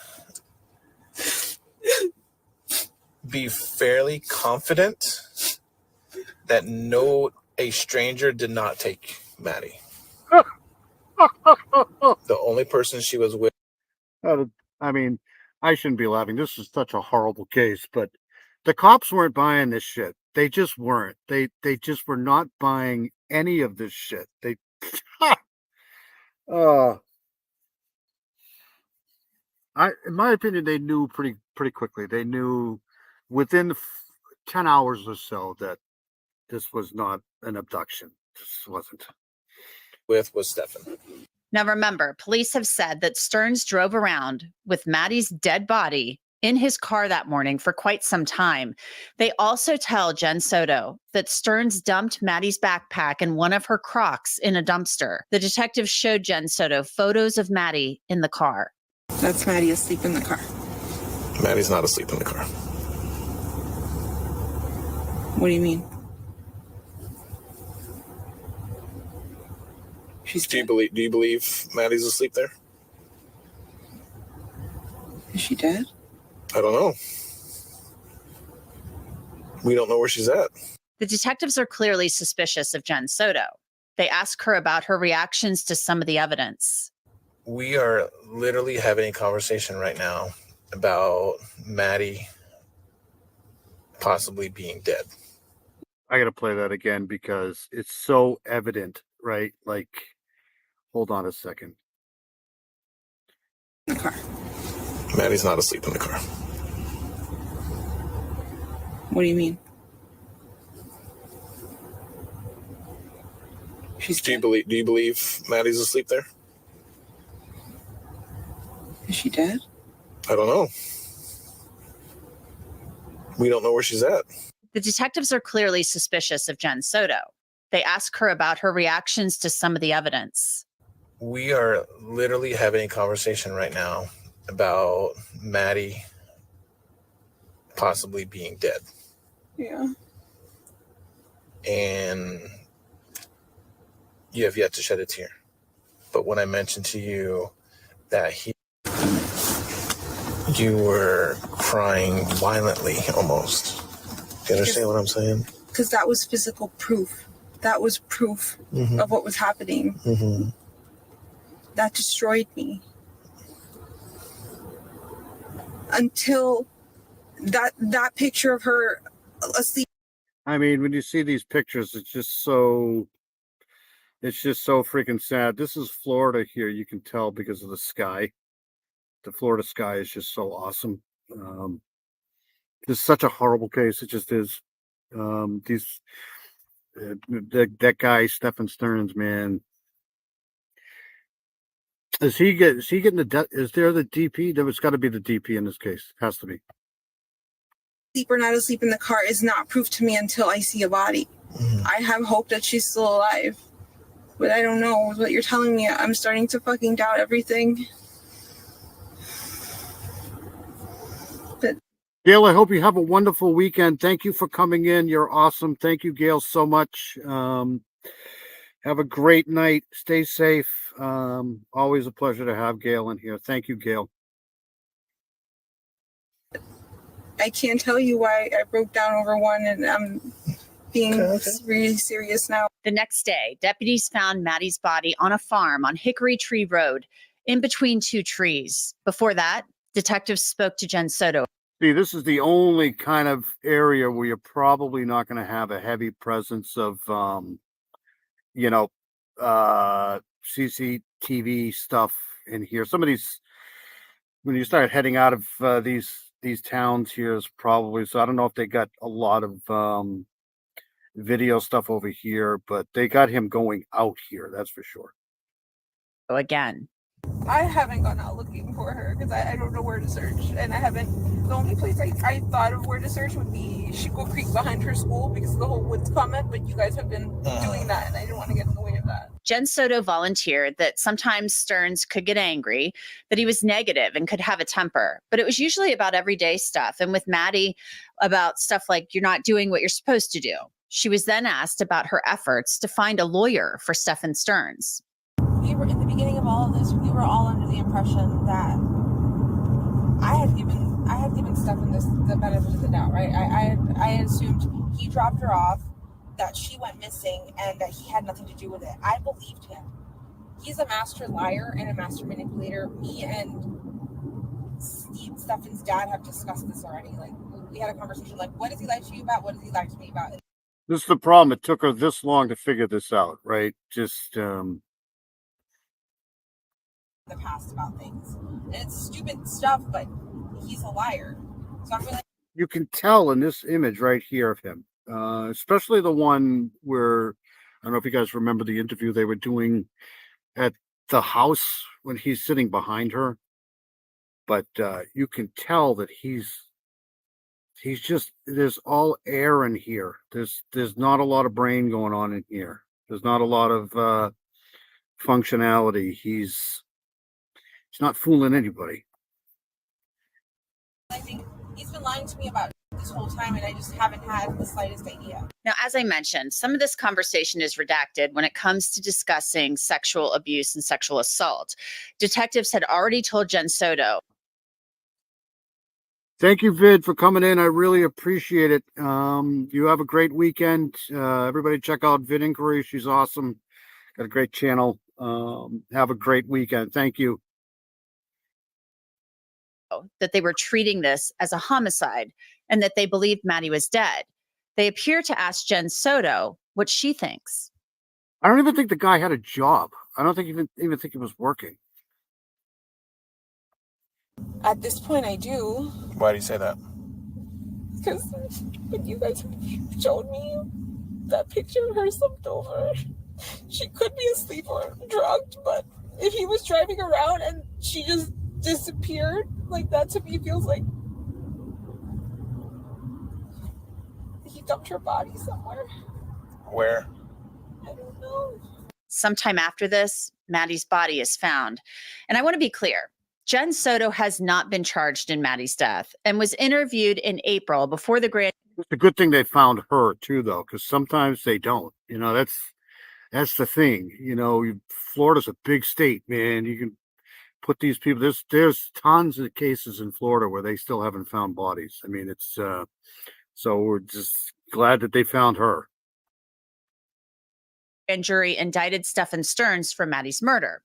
be fairly confident that a stranger did not take Maddie. The only person she was with. I mean, I shouldn't be laughing. This is such a horrible case, but the cops weren't buying this shit. They just weren't. They just were not buying any of this shit. They in my opinion, they knew pretty quickly. They knew within 10 hours or so that this was not an abduction. This wasn't. Was Stefan. Now, remember, police have said that Stearns drove around with Maddie's dead body in his car that morning for quite some time. They also tell Jen Soto that Stearns dumped Maddie's backpack and one of her Crocs in a dumpster. The detectives showed Jen Soto photos of Maddie in the car. That's Maddie asleep in the car. Maddie's not asleep in the car. What do you mean? Do you believe Maddie's asleep there? Is she dead? I don't know. We don't know where she's at. The detectives are clearly suspicious of Jen Soto. They ask her about her reactions to some of the evidence. We are literally having a conversation right now about Maddie possibly being dead. I got to play that again because it's so evident, right? Like, hold on a second. The car. Maddie's not asleep in the car. What do you mean? Do you believe Maddie's asleep there? Is she dead? I don't know. We don't know where she's at. The detectives are clearly suspicious of Jen Soto. They ask her about her reactions to some of the evidence. We are literally having a conversation right now about Maddie possibly being dead. Yeah. And you have yet to shed a tear. But when I mentioned to you that you were crying violently almost. Do you understand what I'm saying? Because that was physical proof. That was proof of what was happening. Mm-hmm. That destroyed me. Until that picture of her asleep. I mean, when you see these pictures, it's just so freaking sad. This is Florida here. You can tell because of the sky. The Florida sky is just so awesome. This is such a horrible case. It just is. That guy, Stefan Stearns, man. Is he getting is there the DP? There's got to be the DP in this case. Has to be. Asleep or not asleep in the car is not proof to me until I see a body. I have hope that she's still alive. But I don't know what you're telling me. I'm starting to fucking doubt everything. But Gail, I hope you have a wonderful weekend. Thank you for coming in. You're awesome. Thank you, Gail, so much. Have a great night. Stay safe. Always a pleasure to have Gail in here. Thank you, Gail. I can't tell you why I broke down over one, and I'm being really serious now. The next day, deputies found Maddie's body on a farm on Hickory Tree Road, in between two trees. Before that, detectives spoke to Jen Soto. See, this is the only kind of area where you're probably not going to have a heavy presence of, CCTV stuff in here. Some of these, when you start heading out of these towns here, is probably, so I don't know if they got a lot of video stuff over here, but they got him going out here, that's for sure. Again, I haven't gone out looking for her because I don't know where to search, and I haven't. The only place I thought of where to search would be Shingle Creek behind her school because of the whole woods comment, but you guys have been doing that, and I didn't want to get in the way of that. Jen Soto volunteered that sometimes Stearns could get angry, that he was negative and could have a temper, but it was usually about everyday stuff. And with Maddie, about stuff like you're not doing what you're supposed to do. She was then asked about her efforts to find a lawyer for Stephen Stearns. We were in the beginning of all of this. We were all under the impression that I had given Stephen the benefit of the doubt, right? I had assumed he dropped her off, that she went missing, and that he had nothing to do with it. I believed him. He's a master liar and a master manipulator. Me and Stephen's dad have discussed this already. Like, we had a conversation, like, what does he lie to you about? What does he lie to me about? This is the problem. It took her this long to figure this out, right? Just the past about things. And it's stupid stuff, but he's a liar. So I'm really. You can tell in this image right here of him, especially the one where, I don't know if you guys remember the interview they were doing at the house when he's sitting behind her, but you can tell that he's just, there's all air in here. There's not a lot of brain going on in here. There's not a lot of functionality. He's not fooling anybody. I think he's been lying to me about this whole time, and I just haven't had the slightest idea. Now, as I mentioned, some of this conversation is redacted when it comes to discussing sexual abuse and sexual assault. Detectives had already told Jen Soto. Thank you, Vid, for coming in. I really appreciate it. You have a great weekend. Everybody check out Vid Inquiry. She's awesome. Got a great channel. Have a great weekend. Thank you. That they were treating this as a homicide and that they believed Maddie was dead. They appear to ask Jen Soto what she thinks. I don't even think the guy had a job. I don't think even think he was working. At this point, I do. Why do you say that? Because when you guys showed me that picture of her slumped over, she could be asleep or drugged, but if he was driving around and she just disappeared, like, that to me feels like he dumped her body somewhere. Where? I don't know. Sometime after this, Maddie's body is found. And I want to be clear. Jen Soto has not been charged in Maddie's death and was interviewed in April before the grand. It's a good thing they found her too, though, because sometimes they don't. You know, that's the thing. You know, Florida's a big state, man. You can put these people. There's tons of cases in Florida where they still haven't found bodies. I mean, it's so we're just glad that they found her. Grand jury indicted Stephen Stearns for Maddie's murder.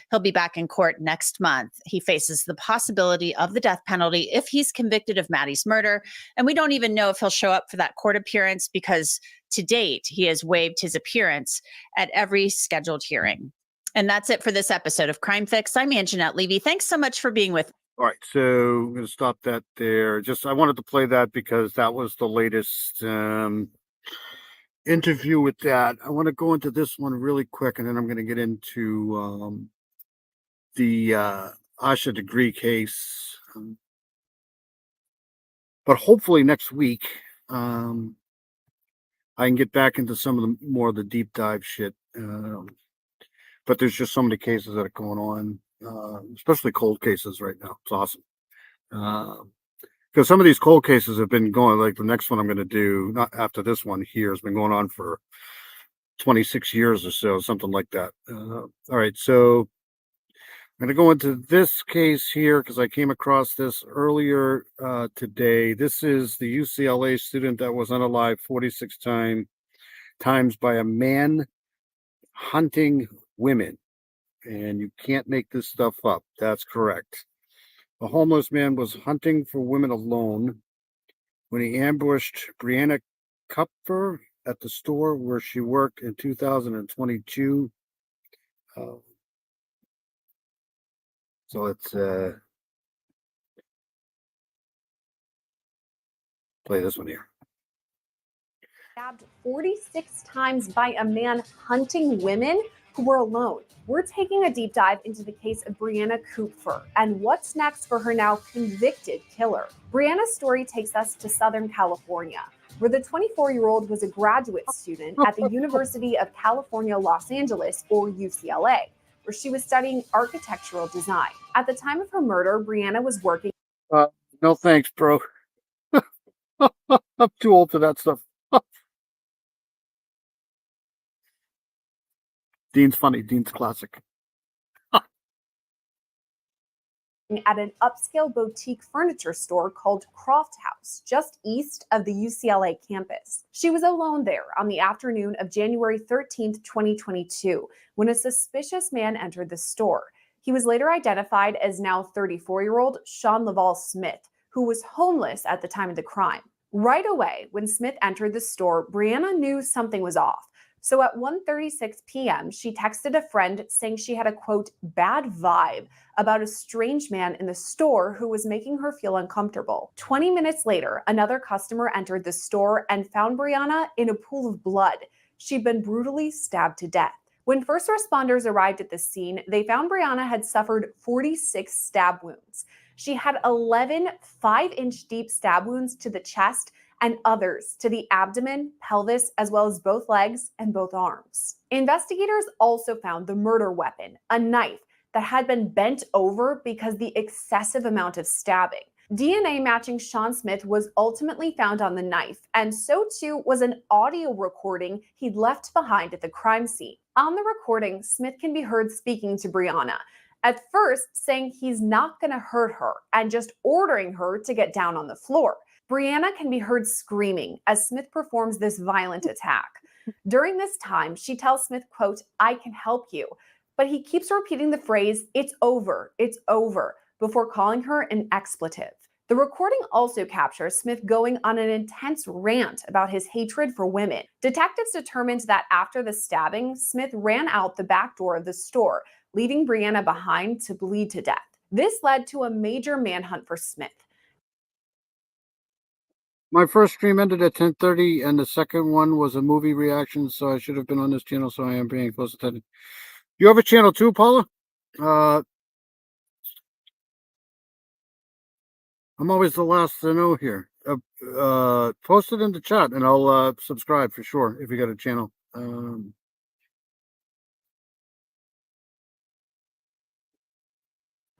He'll be back in court next month. He faces the possibility of the death penalty if he's convicted of Maddie's murder. And we don't even know if he'll show up for that court appearance because to date, he has waived his appearance at every scheduled hearing. And that's it for this episode of Crime Fix. I'm Anjanette Levy. Thanks so much for being with me. All right, so I'm going to stop that there. Just I wanted to play that because that was the latest interview with that. I want to go into this one really quick, and then I'm going to get into the Asha degree case. But hopefully next week, I can get back into some of the more of the deep dive shit. But there's just so many cases that are going on, especially cold cases right now. It's awesome. because some of these cold cases have been going, like the next one I'm going to do, not after this one here, has been going on for 26 years or so, something like that. All right, so I'm going to go into this case here because I came across this earlier today. This is the UCLA student that was unalive 46 times by a man hunting women. And you can't make this stuff up. That's correct. A homeless man was hunting for women alone when he ambushed Brianna Kupfer at the store where she worked in 2022. So let's play this one here. Stabbed 46 times by a man hunting women who were alone. We're taking a deep dive into the case of Brianna Kupfer and what's next for her now convicted killer. Brianna's story takes us to Southern California, where the 24-year-old was a graduate student at the University of California, Los Angeles, or UCLA, where she was studying architectural design. At the time of her murder, Brianna was working. No thanks, bro. I'm too old for that stuff. Dean's funny. Dean's classic. At an upscale boutique furniture store called Croft House, just east of the UCLA campus. She was alone there on the afternoon of January 13th, 2022, when a suspicious man entered the store. He was later identified as now 34-year-old Sean Laval Smith, who was homeless at the time of the crime. Right away, when Smith entered the store, Brianna knew something was off. So at 1:36 p.m., she texted a friend saying she had a, quote, bad vibe about a strange man in the store who was making her feel uncomfortable. 20 minutes later, another customer entered the store and found Brianna in a pool of blood. She'd been brutally stabbed to death. When first responders arrived at the scene, they found Brianna had suffered 46 stab wounds. She had 11 5-inch deep stab wounds to the chest and others to the abdomen, pelvis, as well as both legs and both arms. Investigators also found the murder weapon, a knife that had been bent over because the excessive amount of stabbing. DNA matching Sean Smith was ultimately found on the knife, and so too was an audio recording he'd left behind at the crime scene. On the recording, Smith can be heard speaking to Brianna, at first saying he's not going to hurt her and just ordering her to get down on the floor. Brianna can be heard screaming as Smith performs this violent attack. During this time, she tells Smith, quote, I can help you. But he keeps repeating the phrase, it's over, before calling her an expletive. The recording also captures Smith going on an intense rant about his hatred for women. Detectives determined that after the stabbing, Smith ran out the back door of the store, leaving Brianna behind to bleed to death. This led to a major manhunt for Smith. My first stream ended at 10:30, and the second one was a movie reaction, so I should have been on this channel, so I am paying close attention. You have a channel too, Paula? I'm always the last to know here. Post it in the chat, and I'll subscribe for sure if you got a channel.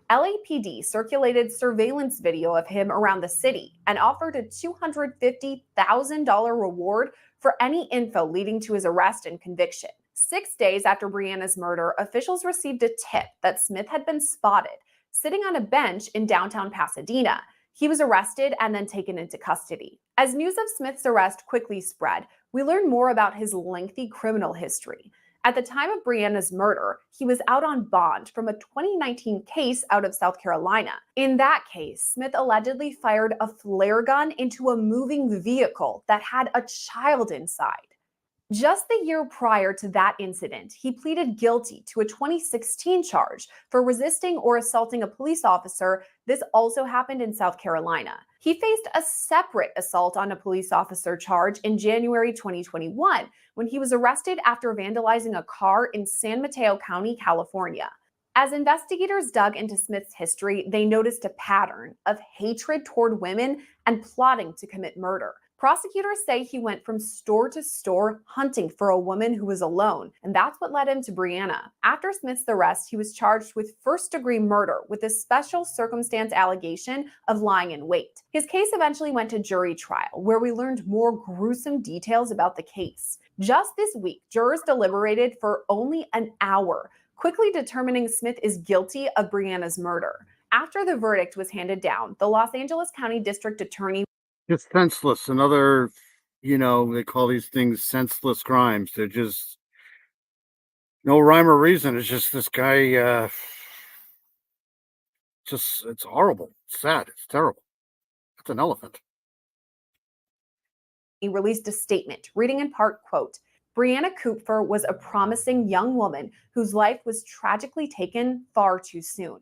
LAPD circulated surveillance video of him around the city and offered a $250,000 reward for any info leading to his arrest and conviction. 6 days after Brianna's murder, officials received a tip that Smith had been spotted sitting on a bench in downtown Pasadena. He was arrested and then taken into custody. As news of Smith's arrest quickly spread, we learned more about his lengthy criminal history. At the time of Brianna's murder, he was out on bond from a 2019 case out of South Carolina. In that case, Smith allegedly fired a flare gun into a moving vehicle that had a child inside. Just the year prior to that incident, he pleaded guilty to a 2016 charge for resisting or assaulting a police officer. This also happened in South Carolina. He faced a separate assault on a police officer charge in January 2021 when he was arrested after vandalizing a car in San Mateo County, California. As investigators dug into Smith's history, they noticed a pattern of hatred toward women and plotting to commit murder. Prosecutors say he went from store to store hunting for a woman who was alone, and that's what led him to Brianna. After Smith's arrest, he was charged with first-degree murder with a special circumstance allegation of lying in wait. His case eventually went to jury trial, where we learned more gruesome details about the case. Just this week, jurors deliberated for only an hour, quickly determining Smith is guilty of Brianna's murder. After the verdict was handed down, the Los Angeles County District Attorney Just senseless. Another, they call these things senseless crimes. They're just no rhyme or reason. It's just this guy, it's horrible. It's sad. It's terrible. It's an elephant. He released a statement reading in part, quote, Brianna Kupfer was a promising young woman whose life was tragically taken far too soon.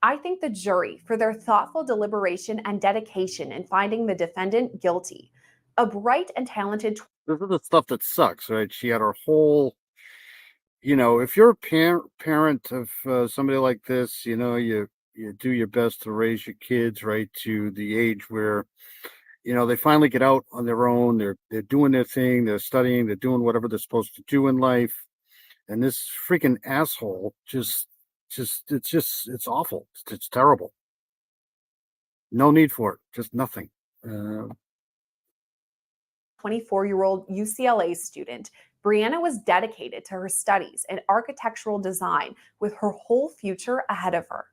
I thank the jury for their thoughtful deliberation and dedication in finding the defendant guilty. A bright and talented. This is the stuff that sucks, right? She had her whole, if you're a parent of somebody like this, you do your best to raise your kids right to the age where, they finally get out on their own. They're doing their thing. They're studying. They're doing whatever they're supposed to do in life. And this freaking asshole it's awful. It's terrible. No need for it. Just nothing. 24-year-old UCLA student, Brianna was dedicated to her studies in architectural design with her whole future ahead of her.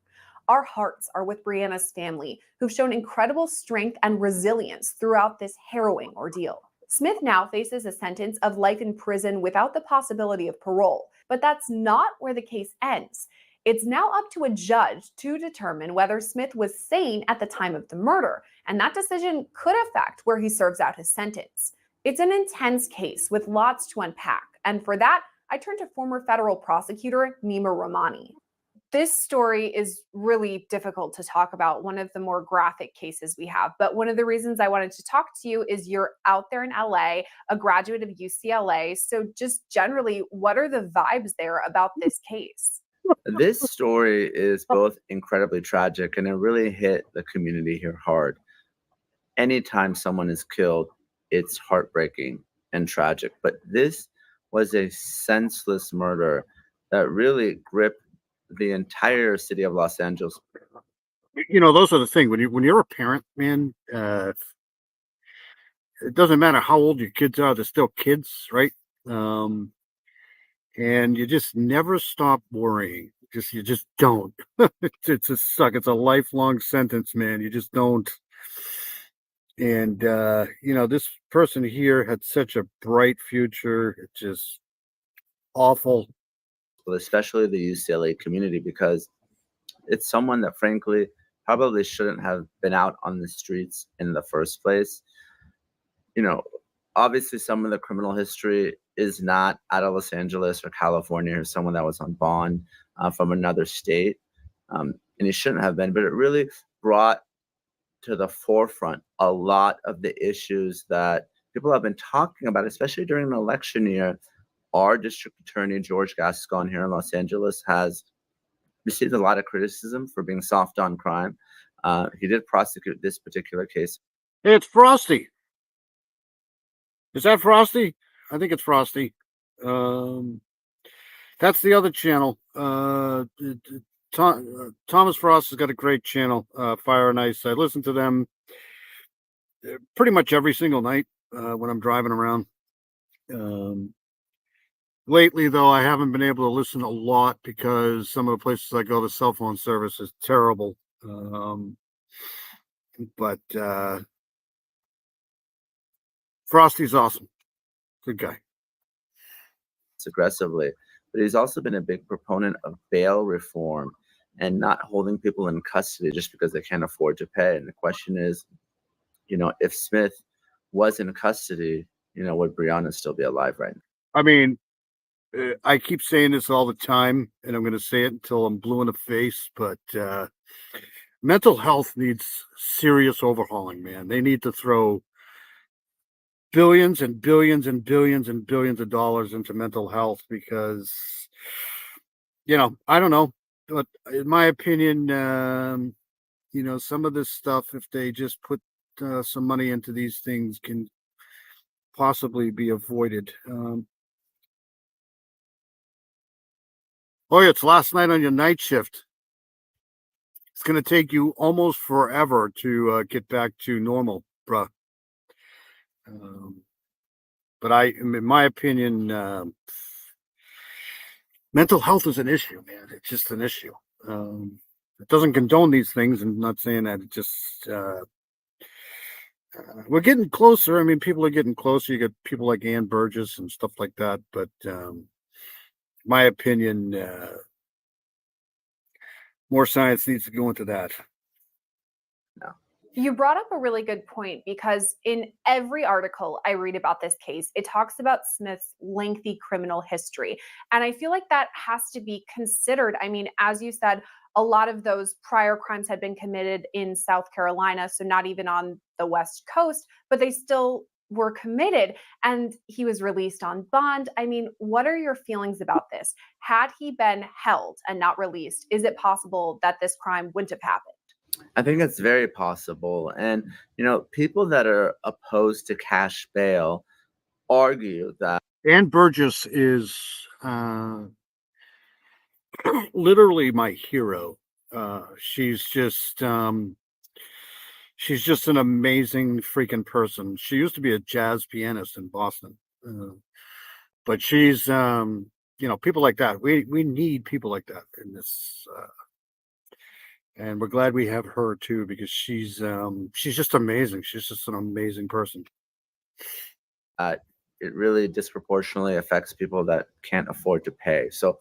Our hearts are with Brianna's family, who've shown incredible strength and resilience throughout this harrowing ordeal. Smith now faces a sentence of life in prison without the possibility of parole, but that's not where the case ends. It's now up to a judge to determine whether Smith was sane at the time of the murder, and that decision could affect where he serves out his sentence. It's an intense case with lots to unpack, and for that, I turn to former federal prosecutor Nima Rahmani. This story is really difficult to talk about, one of the more graphic cases we have. But one of the reasons I wanted to talk to you is you're out there in LA, a graduate of UCLA. So just generally, what are the vibes there about this case? This story is both incredibly tragic and it really hit the community here hard. Anytime someone is killed, it's heartbreaking and tragic. But this was a senseless murder that really gripped the entire city of Los Angeles. Those are the thing. When you're a parent, man, it doesn't matter how old your kids are, they're still kids, right? And you just never stop worrying. You just don't. It's a suck. It's a lifelong sentence, man. You just don't. And this person here had such a bright future. It's just awful. Especially the UCLA community, because it's someone that frankly probably shouldn't have been out on the streets in the first place. Obviously some of the criminal history is not out of Los Angeles or California, or someone that was on bond from another state. And he shouldn't have been, but it really brought to the forefront a lot of the issues that people have been talking about, especially during an election year. Our district attorney, George Gascon, here in Los Angeles, has received a lot of criticism for being soft on crime. He did prosecute this particular case. Hey, it's Frosty. Is that Frosty? I think it's Frosty. That's the other channel. Thomas Frost has got a great channel, Fire and Ice. I listen to them pretty much every single night when I'm driving around. Lately, though, I haven't been able to listen a lot because some of the places I go, the cell phone service is terrible. But Frosty's awesome. Good guy. Aggressively, but he's also been a big proponent of bail reform and not holding people in custody just because they can't afford to pay. And the question is, if Smith was in custody, would Brianna still be alive right now? I mean, I keep saying this all the time, and I'm going to say it until I'm blue in the face, but mental health needs serious overhauling, man. They need to throw billions and billions and billions and billions of dollars into mental health because, I don't know, but in my opinion, some of this stuff, if they just put some money into these things, can possibly be avoided. Oh, yeah, it's last night on your night shift. It's going to take you almost forever to get back to normal, bruh. But in my opinion, mental health is an issue, man. It's just an issue. It doesn't condone these things. I'm not saying that. It just we're getting closer. I mean, people are getting closer. You get people like Ann Burgess and stuff like that. But my opinion, more science needs to go into that. You brought up a really good point, because in every article I read about this case, it talks about Smith's lengthy criminal history. And I feel like that has to be considered. I mean, as you said, a lot of those prior crimes had been committed in South Carolina, so not even on the West Coast, but they still were committed, and he was released on bond. I mean, what are your feelings about this? Had he been held and not released, is it possible that this crime wouldn't have happened? I think it's very possible. And, people that are opposed to cash bail argue that Ann Burgess is literally my hero. She's just an amazing freaking person. She used to be a jazz pianist in Boston. But she's people like that. We need people like that in this and we're glad we have her too, because she's just amazing. She's just an amazing person. it really disproportionately affects people that can't afford to pay. So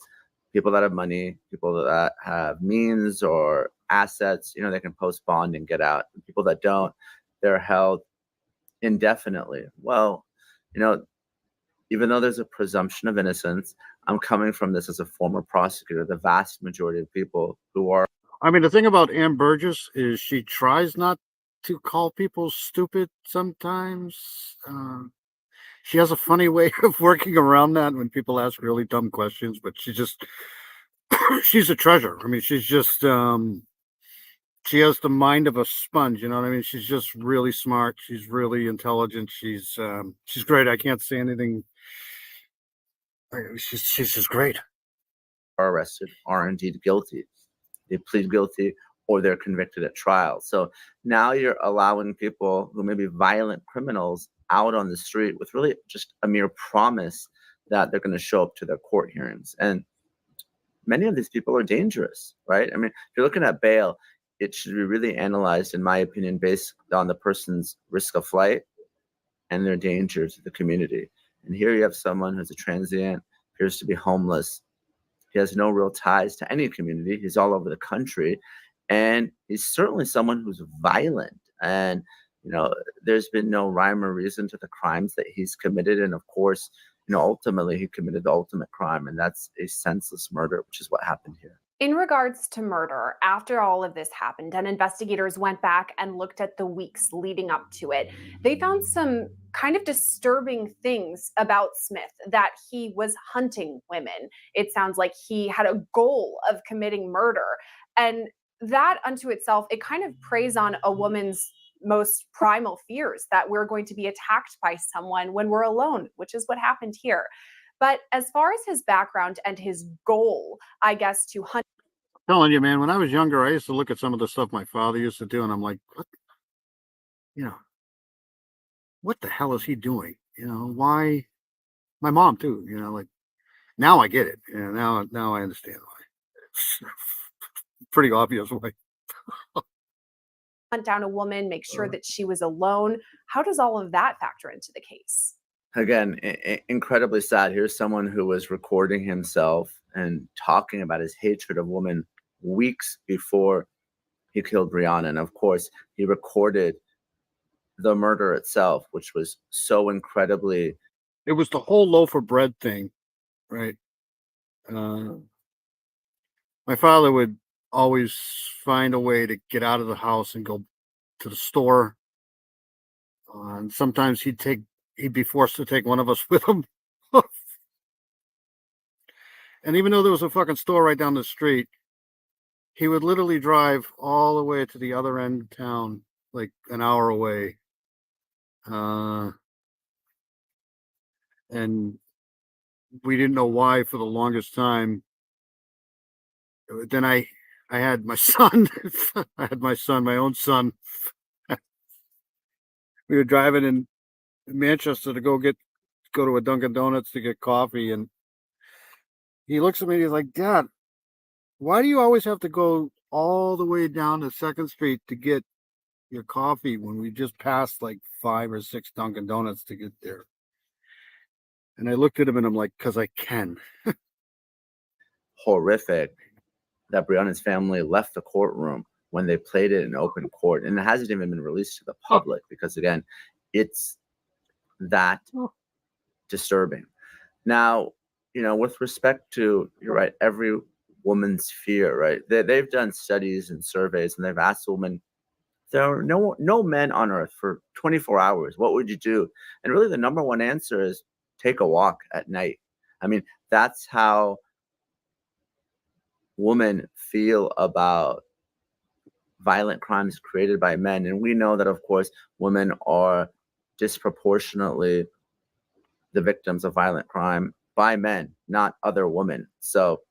people that have money, people that have means or assets, they can post bond and get out. People that don't, they're held indefinitely. Well, even though there's a presumption of innocence, I'm coming from this as a former prosecutor. The vast majority of people who are I mean, the thing about Ann Burgess is she tries not to call people stupid sometimes. She has a funny way of working around that when people ask really dumb questions, but she's a treasure. I mean, she's just, she has the mind of a sponge, you know what I mean? She's just really smart. She's really intelligent. She's great. I can't say anything. She's just great. Are arrested are indeed guilty. They plead guilty or they're convicted at trial. So now you're allowing people who may be violent criminals out on the street with really just a mere promise that they're going to show up to their court hearings. And many of these people are dangerous, right? I mean, if you're looking at bail, it should be really analyzed, in my opinion, based on the person's risk of flight and their danger to the community. And here you have someone who's a transient, appears to be homeless. He has no real ties to any community. He's all over the country. And he's certainly someone who's violent. And, there's been no rhyme or reason to the crimes that he's committed. And of course, ultimately he committed the ultimate crime, and that's a senseless murder, which is what happened here. In regards to murder, after all of this happened and investigators went back and looked at the weeks leading up to it, they found some kind of disturbing things about Smith, that he was hunting women. It sounds like he had a goal of committing murder. And that unto itself, it kind of preys on a woman's most primal fears, that we're going to be attacked by someone when we're alone, which is what happened here. But as far as his background and his goal, I guess, to hunt. I'm telling you, man, when I was younger, I used to look at some of the stuff my father used to do, and I'm like, what? What the hell is he doing? Why? My mom too. Like now I get it. Now I understand why. It's pretty obvious why. Hunt down a woman, make sure that she was alone. How does all of that factor into the case? Again, incredibly sad. Here's someone who was recording himself and talking about his hatred of women weeks before he killed Brianna. And of course, he recorded the murder itself, which was so incredibly. It was the whole loaf of bread thing, right? My father would always find a way to get out of the house and go to the store. And sometimes he'd be forced to take one of us with him. And even though there was a fucking store right down the street, he would literally drive all the way to the other end of town, like an hour away. and we didn't know why for the longest time. Then I had my son. I had my own son. We were driving in Manchester to go to a Dunkin' Donuts to get coffee, and he looks at me and he's like, "Dad, why do you always have to go all the way down to Second Street to get your coffee when we just passed like 5 or 6 Dunkin' Donuts to get there?" And I looked at him and I'm like, "'Cause I can." Horrific that Breonna's family left the courtroom when they played it in open court, and it hasn't even been released to the public because, again, it's that disturbing. Now, with respect to, you're right, every woman's fear, right? They've done studies and surveys, and they've asked women, there are no men on earth for 24 hours. What would you do? And really, the number one answer is take a walk at night. I mean, that's how women feel about violent crimes created by men. And we know that, of course, women are disproportionately the victims of violent crime by men, not other women. So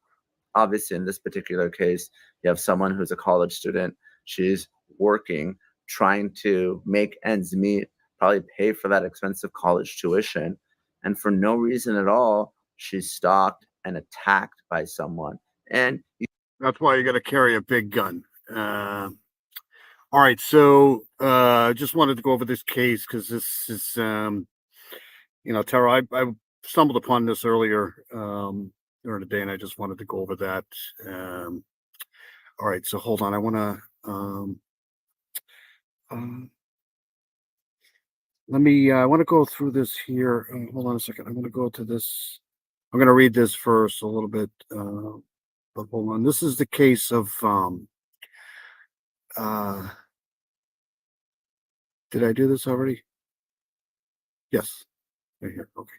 obviously, in this particular case, you have someone who's a college student. She's working, trying to make ends meet, probably pay for that expensive college tuition. And for no reason at all, she's stalked and attacked by someone. And That's why you got to carry a big gun. All right, so just wanted to go over this case because this is, Tara, I stumbled upon this earlier during the day, and I just wanted to go over that. All right, so hold on, I want to I want to go through this here. Hold on a second. I'm going to go to this. I'm going to read this first a little bit. But hold on. This is the case of did I do this already? Yes. Right here. Okay.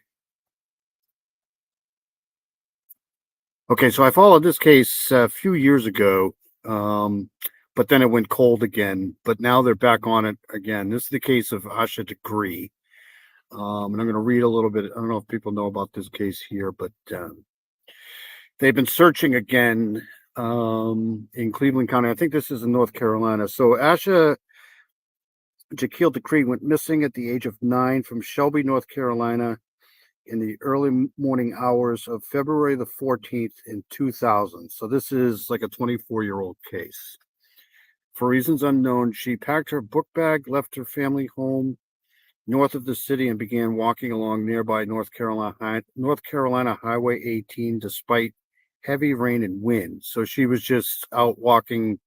Okay, so I followed this case a few years ago, but then it went cold again. But now they're back on it again. This is the case of Asha Degree. And I'm going to read a little bit. I don't know if people know about this case here, but they've been searching again in Cleveland County. I think this is in North Carolina. So Asha Jaquil Decree went missing at the age of 9 from Shelby, North Carolina, in the early morning hours of February the 14th in 2000. So this is like a 24-year-old case. For reasons unknown, she packed her book bag, left her family home north of the city, and began walking along nearby North Carolina Highway 18 despite heavy rain and wind. So she was just out walking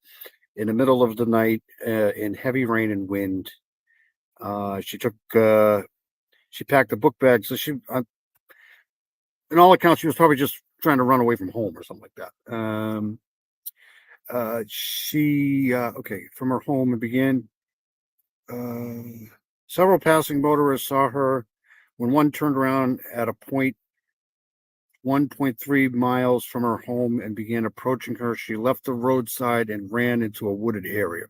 in the middle of the night in heavy rain and wind. She packed the book bag. So she, in all accounts, she was probably just trying to run away from home or something like that. From her home and began. Several passing motorists saw her when one turned around at a point 1.3 miles from her home and began approaching her. She left the roadside and ran into a wooded area.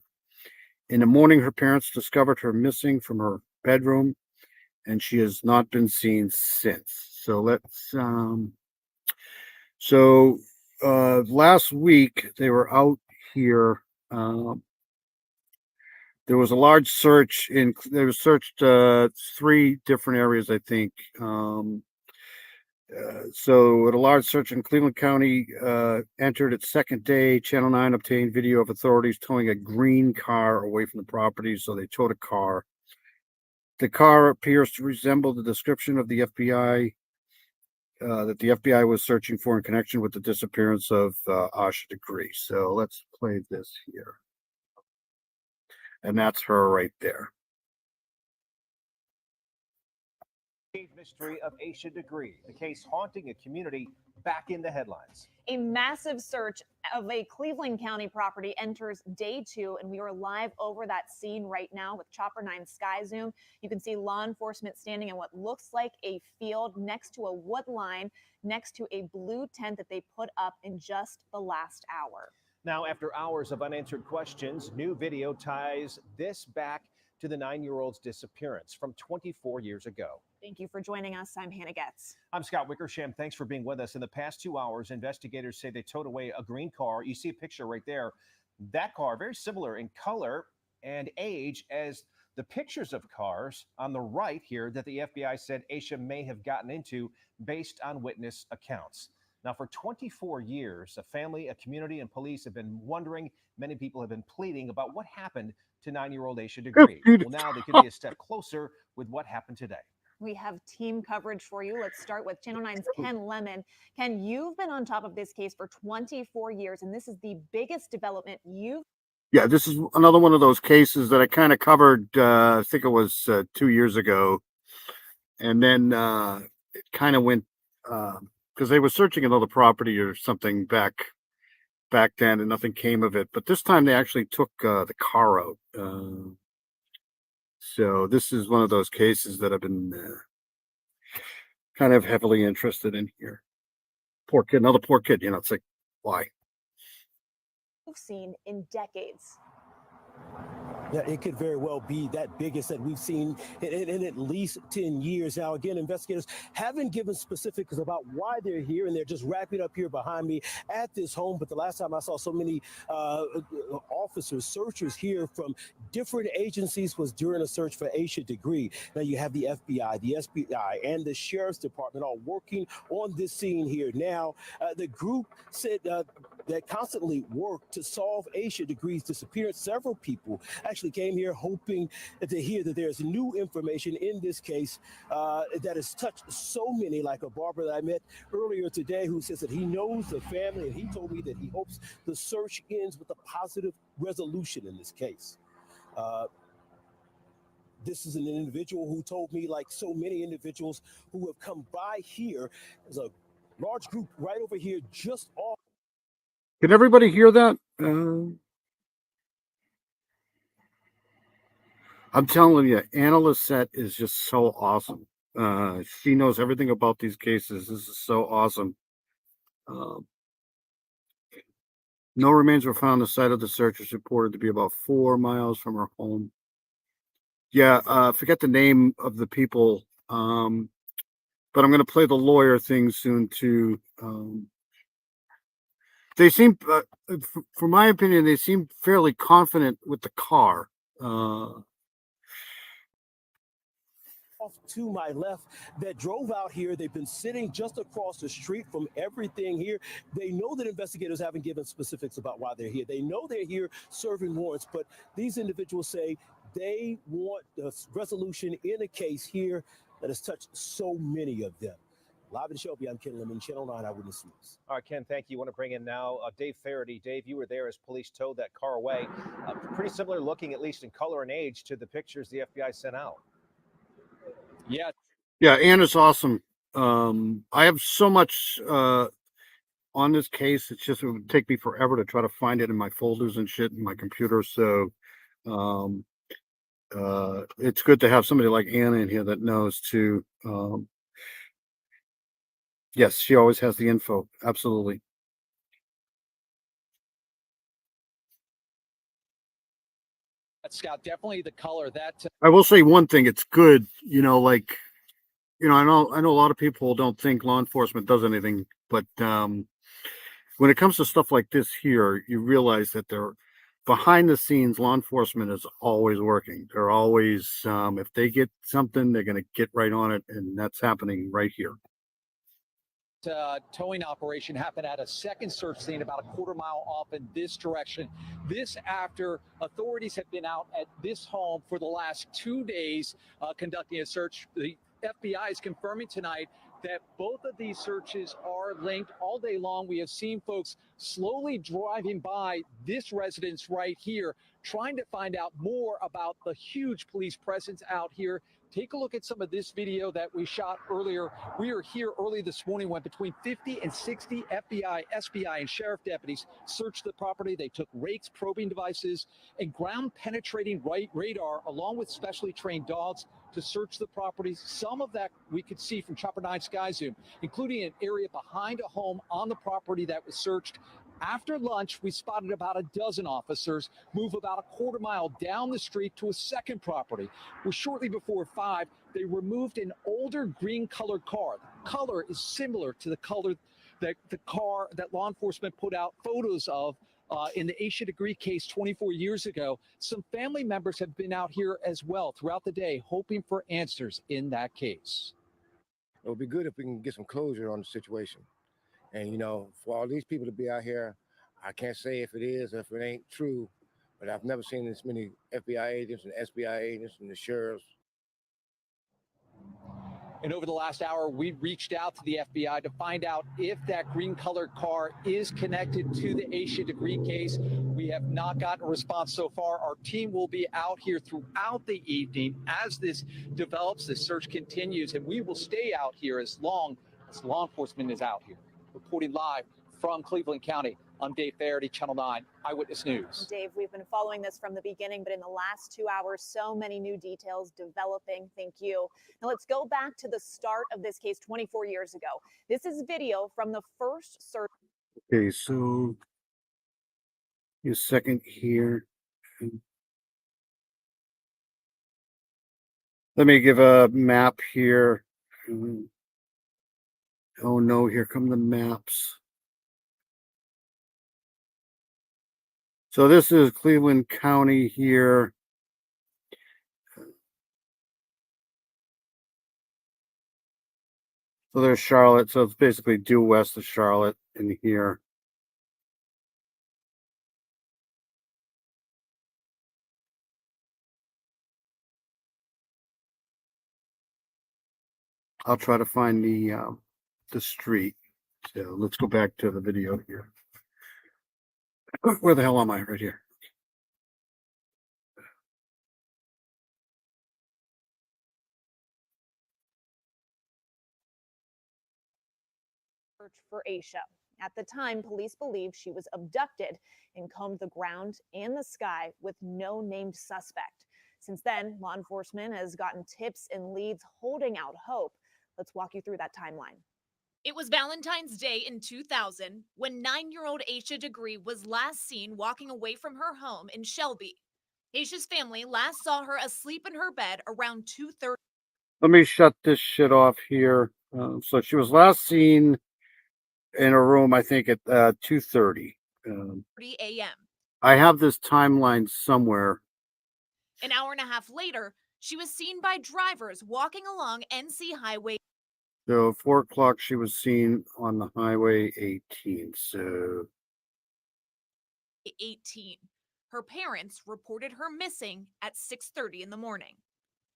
In the morning, her parents discovered her missing from her bedroom, and she has not been seen since. So last week they were out here. There was a large search they were searched 3 different areas, I think. So at a large search in Cleveland County entered its second day. Channel 9 obtained video of authorities towing a green car away from the property. So they towed a car. The car appears to resemble the description of the FBI that the FBI was searching for in connection with the disappearance of Asha Degree. So let's play this here. And that's her right there. Mystery of Asha Degree, the case haunting a community back in the headlines. A massive search of a Cleveland County property enters day 2, and we are live over that scene right now with Chopper 9 Sky Zoom. You can see law enforcement standing in what looks like a field next to a wood line, next to a blue tent that they put up in just the last hour. Now, after hours of unanswered questions, new video ties this back to the 9-year-old's disappearance from 24 years ago. Thank you for joining us. I'm Hannah Getz. I'm Scott Wickersham. Thanks for being with us. In the past 2 hours, investigators say they towed away a green car. You see a picture right there. That car, very similar in color and age as the pictures of cars on the right here that the FBI said Asha may have gotten into based on witness accounts. Now, for 24 years, a family, a community, and police have been wondering, many people have been pleading about what happened to 9-year-old Asha Degree. Well, now they could be a step closer with what happened today. We have team coverage for you. Let's start with Channel 9's Ken Lemon. Ken, you've been on top of this case for 24 years, and this is the biggest development you've... Yeah, this is another one of those cases that I kind of covered, I think it was 2 years ago. And then it kind of went, because they were searching another property or something back then, and nothing came of it. But this time they actually took the car out. So this is one of those cases that I've been kind of heavily interested in here. Poor kid, another poor kid. You know, it's like, why? You've seen in decades. Yeah, it could very well be that biggest that we've seen in at least 10 years. Now, again, investigators haven't given specifics about why they're here, and they're just wrapping up here behind me at this home. But the last time I saw so many officers, searchers here from different agencies was during a search for Asha Degree. Now, you have the FBI, the SBI, and the Sheriff's Department all working on this scene here. Now, the group said that constantly worked to solve Asha Degree's disappearance. Several people actually came here hoping to hear that there's new information in this case that has touched so many, like a barber that I met earlier today who says that he knows the family, and he told me that he hopes the search ends with a positive resolution in this case. This is an individual who told me, like so many individuals who have come by here, there's a large group right over here just off. Can everybody hear that? I'm telling you, Anna Lissette is just so awesome. She knows everything about these cases. This is so awesome. No remains were found. The site of the search is reported to be about 4 miles from her home. Yeah, I forget the name of the people, but I'm going to play the lawyer thing soon too. They seem, from my opinion, they seem fairly confident with the car. Off to my left that drove out here. They've been sitting just across the street from everything here. They know that investigators haven't given specifics about why they're here. They know they're here serving warrants, but these individuals say they want a resolution in a case here that has touched so many of them. Live in Shelby, I'm Ken Lemon, Channel 9 Eyewitness News. All right, Ken, thank you. I want to bring in now Dave Faraday. Dave, you were there as police towed that car away. Pretty similar looking, at least in color and age, to the pictures the FBI sent out. Yeah, Anna's awesome. I have so much on this case. It's just, it would take me forever to try to find it in my folders and shit in my computer. So it's good to have somebody like Anna in here that knows too. Yes, she always has the info. Absolutely. Scott, definitely the color that I will say one thing. It's good, you know, like, you know, I know a lot of people don't think law enforcement does anything, but when it comes to stuff like this here, you realize that they're behind the scenes. Law enforcement is always working. They're always, if they get something, they're going to get right on it, and that's happening right here. towing operation happened at a second search scene about a quarter-mile off in this direction. This after authorities have been out at this home for the last 2 days conducting a search. The FBI is confirming tonight that both of these searches are linked. All day long, we have seen folks slowly driving by this residence right here, trying to find out more about the huge police presence out here. Take a look at some of this video that we shot earlier. We are here early this morning when between 50 and 60 FBI, SBI, and sheriff deputies searched the property. They took rakes, probing devices, and ground-penetrating radar, along with specially trained dogs, to search the property. Some of that we could see from Chopper 9 Sky Zoom, including an area behind a home on the property that was searched. After lunch, we spotted about a dozen officers move about a quarter mile down the street to a second property, where shortly before 5, they removed an older green colored car. The color is similar to the color that the car that law enforcement put out photos of in the Asha Degree case 24 years ago. Some family members have been out here as well throughout the day, hoping for answers in that case. It would be good if we can get some closure on the situation. And, you know, for all these people to be out here, I can't say if it is or if it ain't true, but I've never seen this many FBI agents and SBI agents and the sheriffs. And over the last hour, we reached out to the FBI to find out if that green colored car is connected to the Asha Degree case. We have not gotten a response so far. Our team will be out here throughout the evening as this develops, this search continues, and we will stay out here as long as law enforcement is out here. Reporting live from Cleveland County, I'm Dave Faraday, Channel 9 Eyewitness News. Dave, we've been following this from the beginning, but in the last 2 hours, so many new details developing. Thank you. Now let's go back to the start of this case 24 years ago. This is video from the first search. Okay, so a second here. Let me give a map here. Oh no, here come the maps. So this is Cleveland County here. So there's Charlotte. So it's basically due west of Charlotte in here. I'll try to find the street. So let's go back to the video here. Where the hell am I? Right here. Search for Asha. At the time, police believed she was abducted and combed the ground and the sky with no named suspect. Since then, law enforcement has gotten tips and leads holding out hope. Let's walk you through that timeline. It was Valentine's Day in 2000 when 9-year-old Asha Degree was last seen walking away from her home in Shelby. Asha's family last saw her asleep in her bed around 2:30. Let me shut this shit off here. So she was last seen in a room, I think, at 2:30 a.m. I have this timeline somewhere. An hour and a half later, she was seen by drivers walking along NC Highway. So 4 o'clock, she was seen on the Highway 18. So 18. Her parents reported her missing at 6:30 in the morning.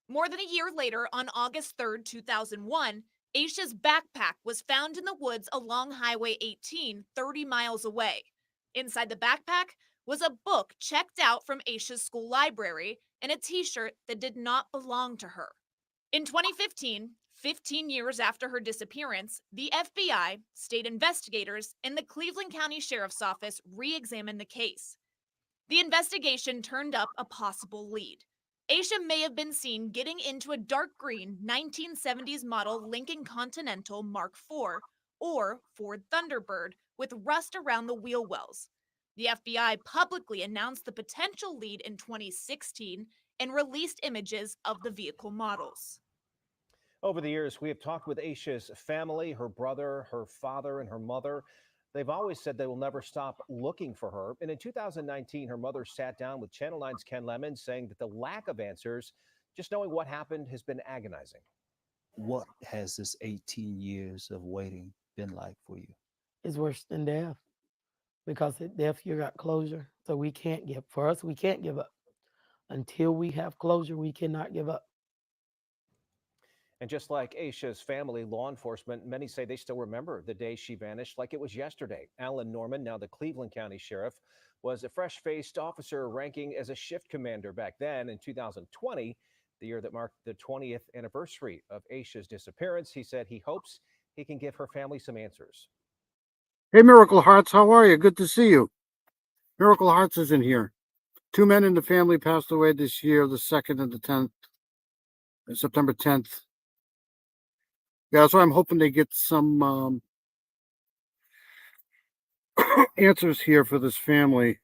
More than a year later, on August 3rd, 2001, Asha's backpack was found in the woods along Highway 18, 30 miles away. Inside the backpack was a book checked out from Asha's school library and a t-shirt that did not belong to her. In 2015, 15 years after her disappearance, the FBI, state investigators, and the Cleveland County Sheriff's Office re-examined the case. The investigation turned up a possible lead. Asha may have been seen getting into a dark green 1970s model Lincoln Continental Mark IV or Ford Thunderbird with rust around the wheel wells. The FBI publicly announced the potential lead in 2016 and released images of the vehicle models. Over the years, we have talked with Asha's family, her brother, her father, and her mother. They've always said they will never stop looking for her. And in 2019, her mother sat down with Channel 9's Ken Lemon, saying that the lack of answers, just knowing what happened, has been agonizing. What has this 18 years of waiting been like for you? It's worse than death, because at death you got closure. So we can't give, for us, we can't give up. Until we have closure, we cannot give up. And just like Asha's family, law enforcement, many say they still remember the day she vanished like it was yesterday. Alan Norman, now the Cleveland County Sheriff, was a fresh-faced officer ranking as a shift commander back then in 2020, the year that marked the 20th anniversary of Asha's disappearance. He said he hopes he can give her family some answers. Hey, Miracle Hearts, how are you? Good to see you. Miracle Hearts is in here. 2 men in the family passed away this year, the 2nd and the 10th, September 10th. Yeah, so I'm hoping they get some answers here for this family.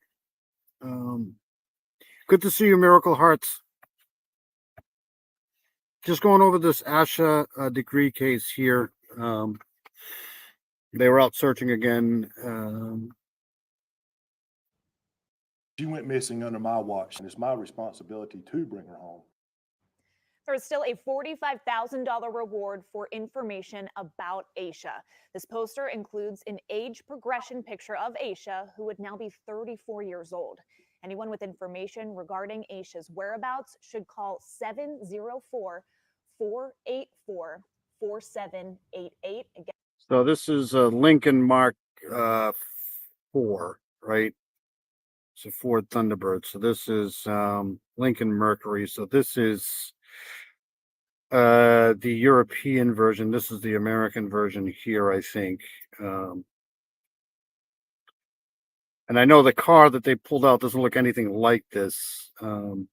Good to see you, Miracle Hearts. Just going over this Asha degree case here. They were out searching again. She went missing under my watch, and it's my responsibility to bring her home. There is still a $45,000 reward for information about Asha. This poster includes an age progression picture of Asha, who would now be 34 years old. Anyone with information regarding Asha's whereabouts should call 704-484-4788. Again. So this is a Lincoln Mark 4, right? It's a Ford Thunderbird. So this is Lincoln Mercury. So this is the European version. This is the American version here, I think. And I know the car that they pulled out doesn't look anything like this,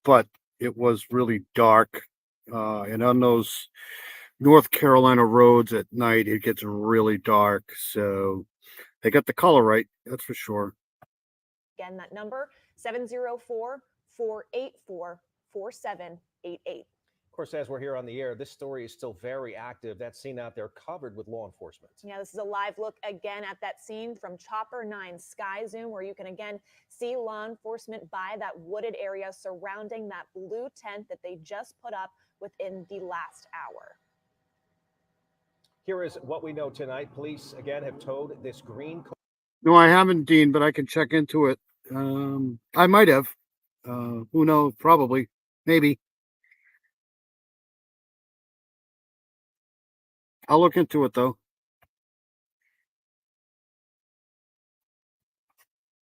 but it was really dark. And on those North Carolina roads at night, it gets really dark. So they got the color right, that's for sure. Again, that number, 704-484-4788. Of course, as we're here on the air, this story is still very active. That scene out there covered with law enforcement. Yeah, this is a live look again at that scene from Chopper 9 Sky Zoom, where you can again see law enforcement by that wooded area surrounding that blue tent that they just put up within the last hour. Here is what we know tonight. Police again have towed this green car. No, I haven't, Dean, but I can check into it. I might have. Who knows? Probably. Maybe. I'll look into it, though.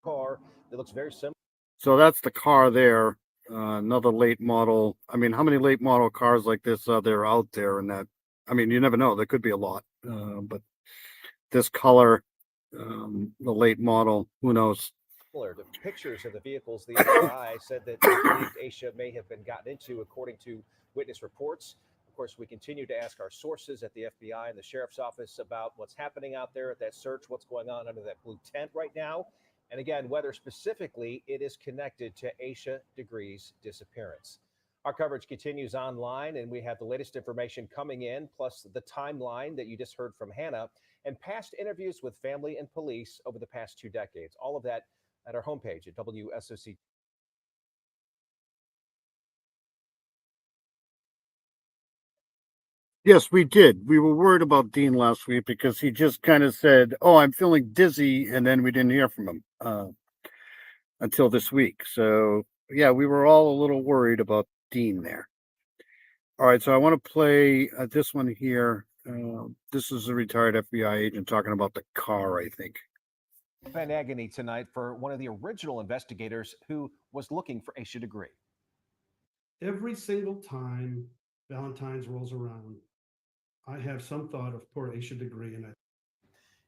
Car that looks very similar. So that's the car there. Another late model. I mean, how many late model cars like this are there out there? And that, I mean, you never know. There could be a lot. But this color, the late model, who knows? Similar to pictures of the vehicles the FBI said that they believed Asha may have been gotten into, according to witness reports. Of course, we continue to ask our sources at the FBI and the sheriff's office about what's happening out there at that search, what's going on under that blue tent right now, and again, whether specifically it is connected to Asha Degree's disappearance. Our coverage continues online, and we have the latest information coming in, plus the timeline that you just heard from Hannah, and past interviews with family and police over the past 2 decades. All of that at our homepage at WSOC. Yes, we did. We were worried about Dean last week because he just kind of said, "Oh, I'm feeling dizzy," and then we didn't hear from him until this week. So, yeah, we were all a little worried about Dean there. All right, so I want to play this one here. This is a retired FBI agent talking about the car, I think. And agony tonight for one of the original investigators who was looking for Asha Degree. Every single time Valentine's rolls around, I have some thought of poor Asha Degree, and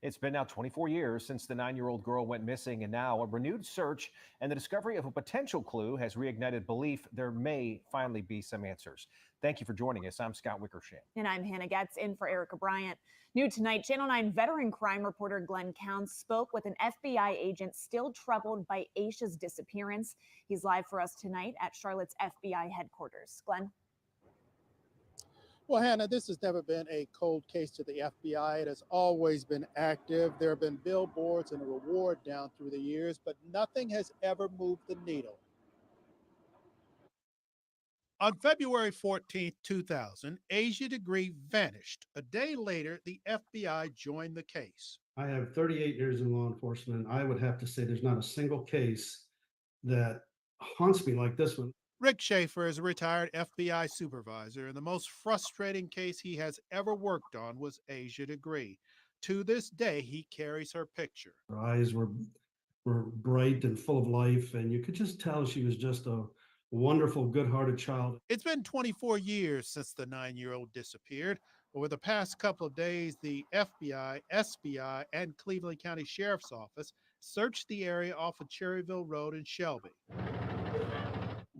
It's been now 24 years since the 9-year-old girl went missing, and now a renewed search and the discovery of a potential clue has reignited belief there may finally be some answers. Thank you for joining us. I'm Scott Wickersham. And I'm Hannah Getz, in for Erica Bryant. New tonight, Channel 9 veteran crime reporter Glenn Counts spoke with an FBI agent still troubled by Asha's disappearance. He's live for us tonight at Charlotte's FBI headquarters. Glenn? Well, Hannah, this has never been a cold case to the FBI. It has always been active. There have been billboards and a reward down through the years, but nothing has ever moved the needle. On February 14, 2000, Asha Degree vanished. A day later, the FBI joined the case. I have 38 years in law enforcement. I would have to say there's not a single case that haunts me like this one. Rick Schaefer is a retired FBI supervisor, and the most frustrating case he has ever worked on was Asha Degree. To this day, he carries her picture. Her eyes were bright and full of life, and you could just tell she was just a wonderful, good-hearted child. It's been 24 years since the 9-year-old disappeared. Over the past couple of days, the FBI, SBI, and Cleveland County Sheriff's Office searched the area off of Cherryville Road in Shelby.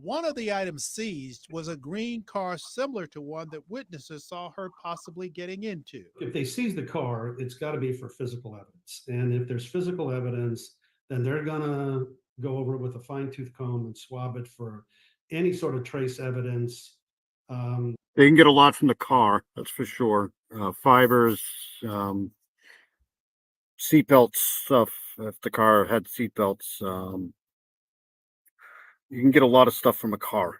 One of the items seized was a green car similar to one that witnesses saw her possibly getting into. If they seize the car, it's got to be for physical evidence. And if there's physical evidence, then they're going to go over it with a fine-tooth comb and swab it for any sort of trace evidence. They can get a lot from the car, that's for sure. Fibers, seatbelt stuff, if the car had seatbelts. You can get a lot of stuff from a car.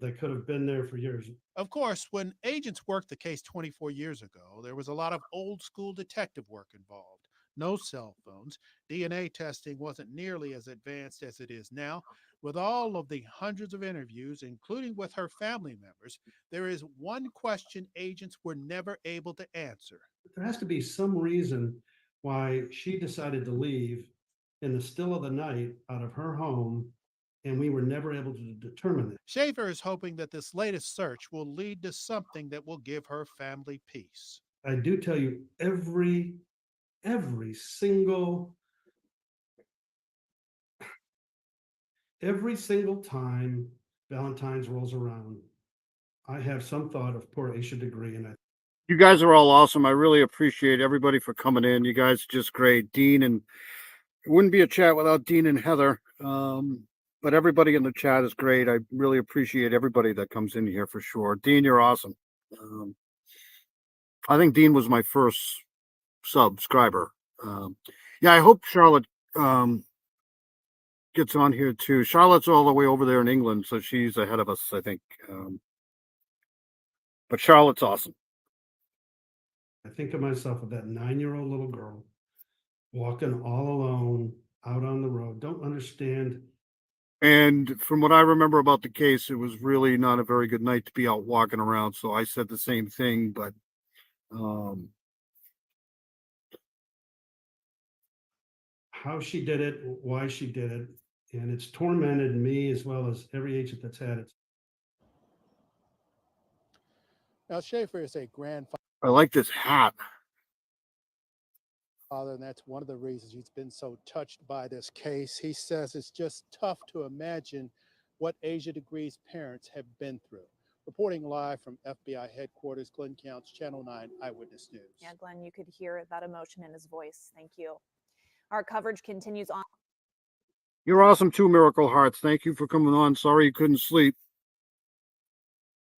That could have been there for years. Of course, when agents worked the case 24 years ago, there was a lot of old school detective work involved. No cell phones. DNA testing wasn't nearly as advanced as it is now. With all of the hundreds of interviews, including with her family members, there is one question agents were never able to answer. There has to be some reason why she decided to leave in the still of the night out of her home, and we were never able to determine that. Schaefer is hoping that this latest search will lead to something that will give her family peace. I do tell you, every single time Valentine's rolls around, I have some thought of poor Asha Degree, and You guys are all awesome. I really appreciate everybody for coming in. You guys are just great. Dean, and it wouldn't be a chat without Dean and Heather. But everybody in the chat is great. I really appreciate everybody that comes in here for sure. Dean, you're awesome. I think Dean was my first subscriber. Yeah, I hope Charlotte gets on here too. Charlotte's all the way over there in England, so she's ahead of us, I think. But Charlotte's awesome. I think of myself with that 9-year-old little girl walking all alone out on the road. Don't understand. And from what I remember about the case, it was really not a very good night to be out walking around. So I said the same thing, but how she did it, why she did it, and it's tormented me as well as every agent that's had it. Now, Schaefer is a grandfather. I like this hat. And that's one of the reasons he's been so touched by this case. He says it's just tough to imagine what Asha Degree's parents have been through. Reporting live from FBI headquarters, Glenn Counts, Channel 9 Eyewitness News. Yeah, Glenn, you could hear that emotion in his voice. Thank you. Our coverage continues on. You're awesome too, Miracle Hearts. Thank you for coming on. Sorry you couldn't sleep.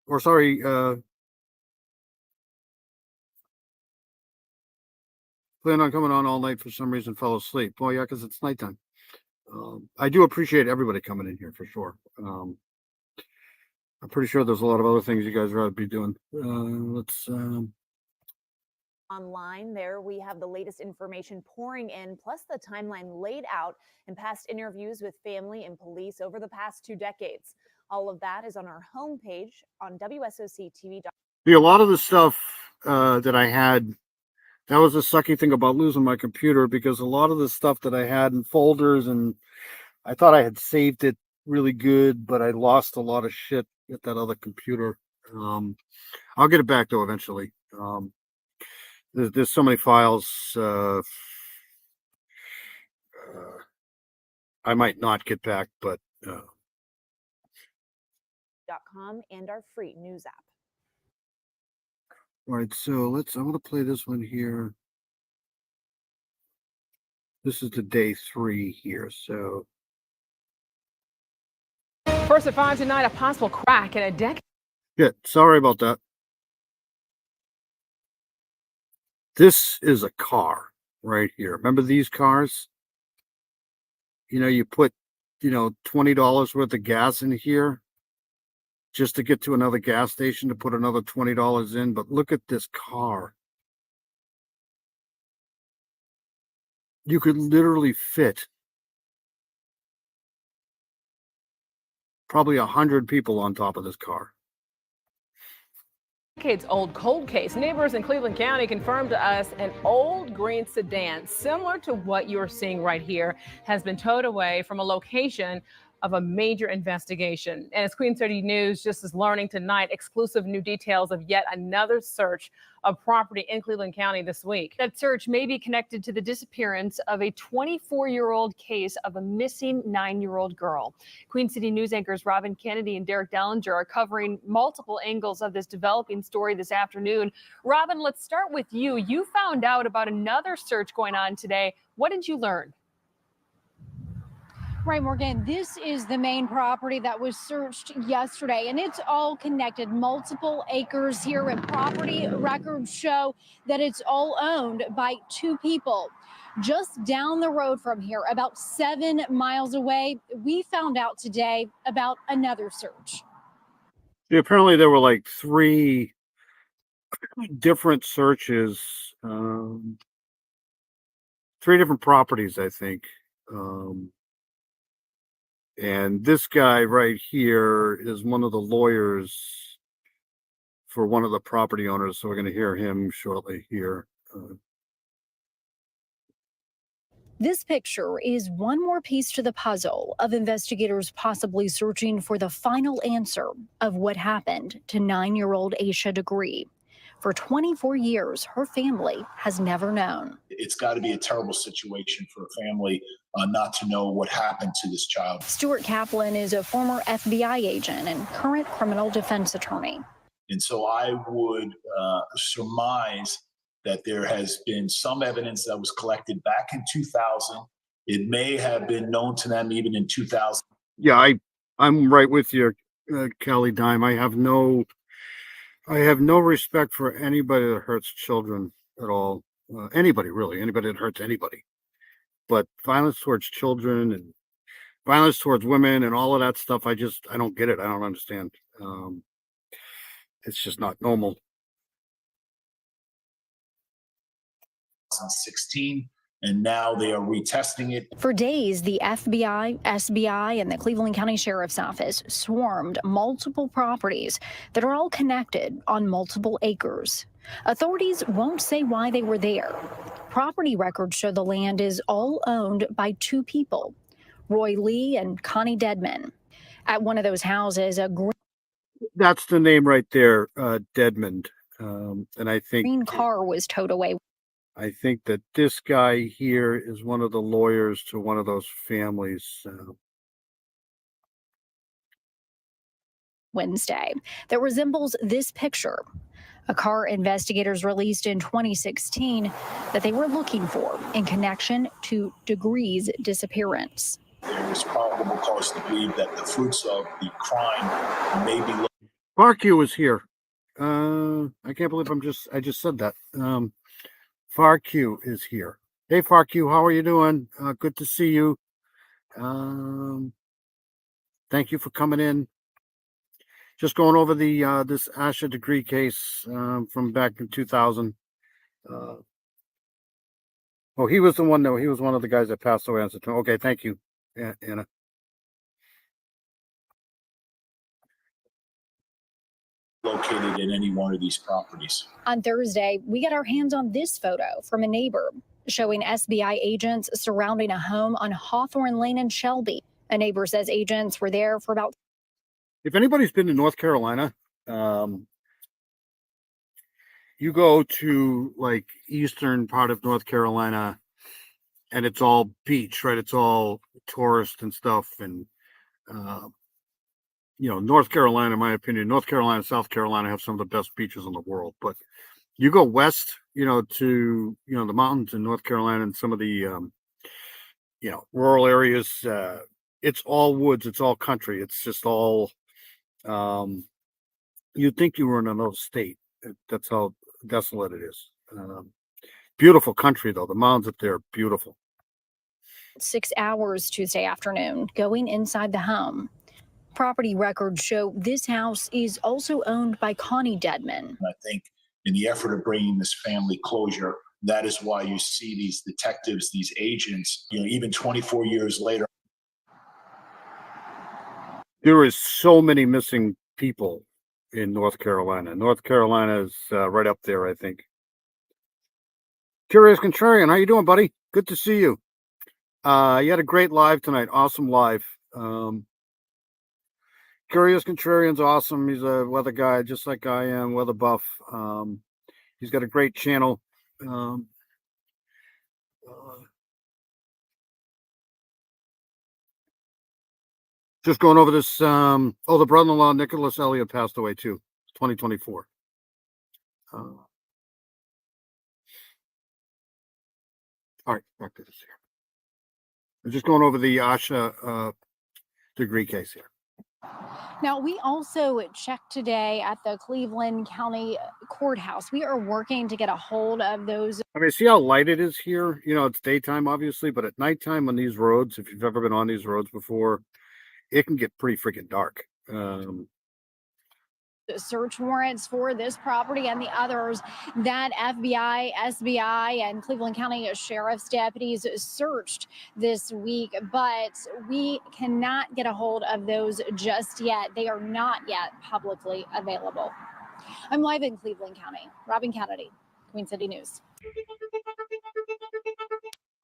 Or sorry, plan on coming on all night for some reason, fell asleep. Oh yeah, because it's nighttime. I do appreciate everybody coming in here for sure. I'm pretty sure there's a lot of other things you guys would be doing. Online there, we have the latest information pouring in, plus the timeline laid out in past interviews with family and police over the past 2 decades. All of that is on our homepage on WSOCTV. See, a lot of the stuff that I had, that was the sucky thing about losing my computer, because a lot of the stuff that I had in folders, and I thought I had saved it really good, but I lost a lot of shit at that other computer. I'll get it back though eventually. There's so many files. I might not get back, but .com and our free news app. All right, so I'm going to play this one here. This is the day 3 here, so. First at 5 tonight, a possible crack in a deck. Yeah, sorry about that. This is a car right here. Remember these cars? You put, $20 worth of gas in here just to get to another gas station to put another $20 in. But look at this car. You could literally fit probably 100 people on top of this car. Decades-old cold case. Neighbors in Cleveland County confirmed to us an old green sedan, similar to what you're seeing right here, has been towed away from a location of a major investigation. And as Queen City News just is learning tonight, exclusive new details of yet another search of property in Cleveland County this week. That search may be connected to the disappearance of a 24-year-old case of a missing 9-year-old girl. Queen City News anchors Robin Kennedy and Derek Dellinger are covering multiple angles of this developing story this afternoon. Robin, let's start with you. You found out about another search going on today. What did you learn? Right, Morgan, this is the main property that was searched yesterday, and it's all connected, multiple acres here, and property records show that it's all owned by two people. Just down the road from here, about 7 miles away, we found out today about another search. Yeah, apparently there were like 3 different searches, 3 different properties, I think. And this guy right here is one of the lawyers for one of the property owners, so we're going to hear him shortly here. This picture is one more piece to the puzzle of investigators possibly searching for the final answer of what happened to 9-year-old Asha Degree. For 24 years, her family has never known. It's got to be a terrible situation for a family not to know what happened to this child. Stuart Kaplan is a former FBI agent and current criminal defense attorney. And so I would surmise that there has been some evidence that was collected back in 2000. It may have been known to them even in 2000. Yeah, I'm right with you, Kelly Dime. I have no respect for anybody that hurts children at all. Anybody that hurts anybody. But violence towards children and violence towards women and all of that stuff, I don't get it. I don't understand. It's just not normal. 2016, and now they are retesting it. For days, the FBI, SBI, and the Cleveland County Sheriff's Office swarmed multiple properties that are all connected on multiple acres. Authorities won't say why they were there. Property records show the land is all owned by two people, Roy Lee and Connie Dedman. At one of those houses, That's the name right there, Dedmond. And I think green car was towed away. I think that this guy here is one of the lawyers to one of those families. Wednesday that resembles this picture, a car investigators released in 2016 that they were looking for in connection to Degree's disappearance. There is probable cause to believe that the fruits of the crime may be. Farq is here. I can't believe I just said that. Farq is here. Hey, Farq, how are you doing? Good to see you. Thank you for coming in. Just going over the this Asha Degree case from back in 2000. Oh, he was the one. No, he was one of the guys that passed away on September. Okay, thank you, Anna. Located in any one of these properties. On Thursday, we got our hands on this photo from a neighbor showing SBI agents surrounding a home on Hawthorne Lane in Shelby. A neighbor says agents were there for about. If anybody's been to North Carolina, you go to like eastern part of North Carolina and it's all beach, right? It's all tourist and stuff. And, North Carolina, in my opinion, North Carolina, South Carolina have some of the best beaches in the world. But you go west, to, the mountains in North Carolina and some of the, rural areas, it's all woods. It's all country. It's just all, you'd think you were in another state. That's how desolate it is. Beautiful country, though. The mountains up there are beautiful. 6 hours Tuesday afternoon, going inside the home. Property records show this house is also owned by Connie Dedman. I think in the effort of bringing this family closure, that is why you see these detectives, these agents, even 24 years later. There is so many missing people in North Carolina. North Carolina is right up there, I think. Curious Contrarian, how you doing, buddy? Good to see you. You had a great live tonight. Awesome live. Curious Contrarian's awesome. He's a weather guy, just like I am, weather buff. He's got a great channel. Just going over this. The brother-in-law, Nicholas Elliott, passed away too, 2024. All right, back to this here. I'm just going over the Asha degree case here. Now, we also checked today at the Cleveland County Courthouse. We are working to get a hold of those. I mean, see how light it is here? You know, it's daytime, obviously, but at nighttime on these roads, if you've ever been on these roads before, it can get pretty freaking dark. Search warrants for this property and the others that FBI, SBI, and Cleveland County Sheriff's deputies searched this week, but we cannot get a hold of those just yet. They are not yet publicly available. I'm live in Cleveland County. Robin Kennedy, Queen City News.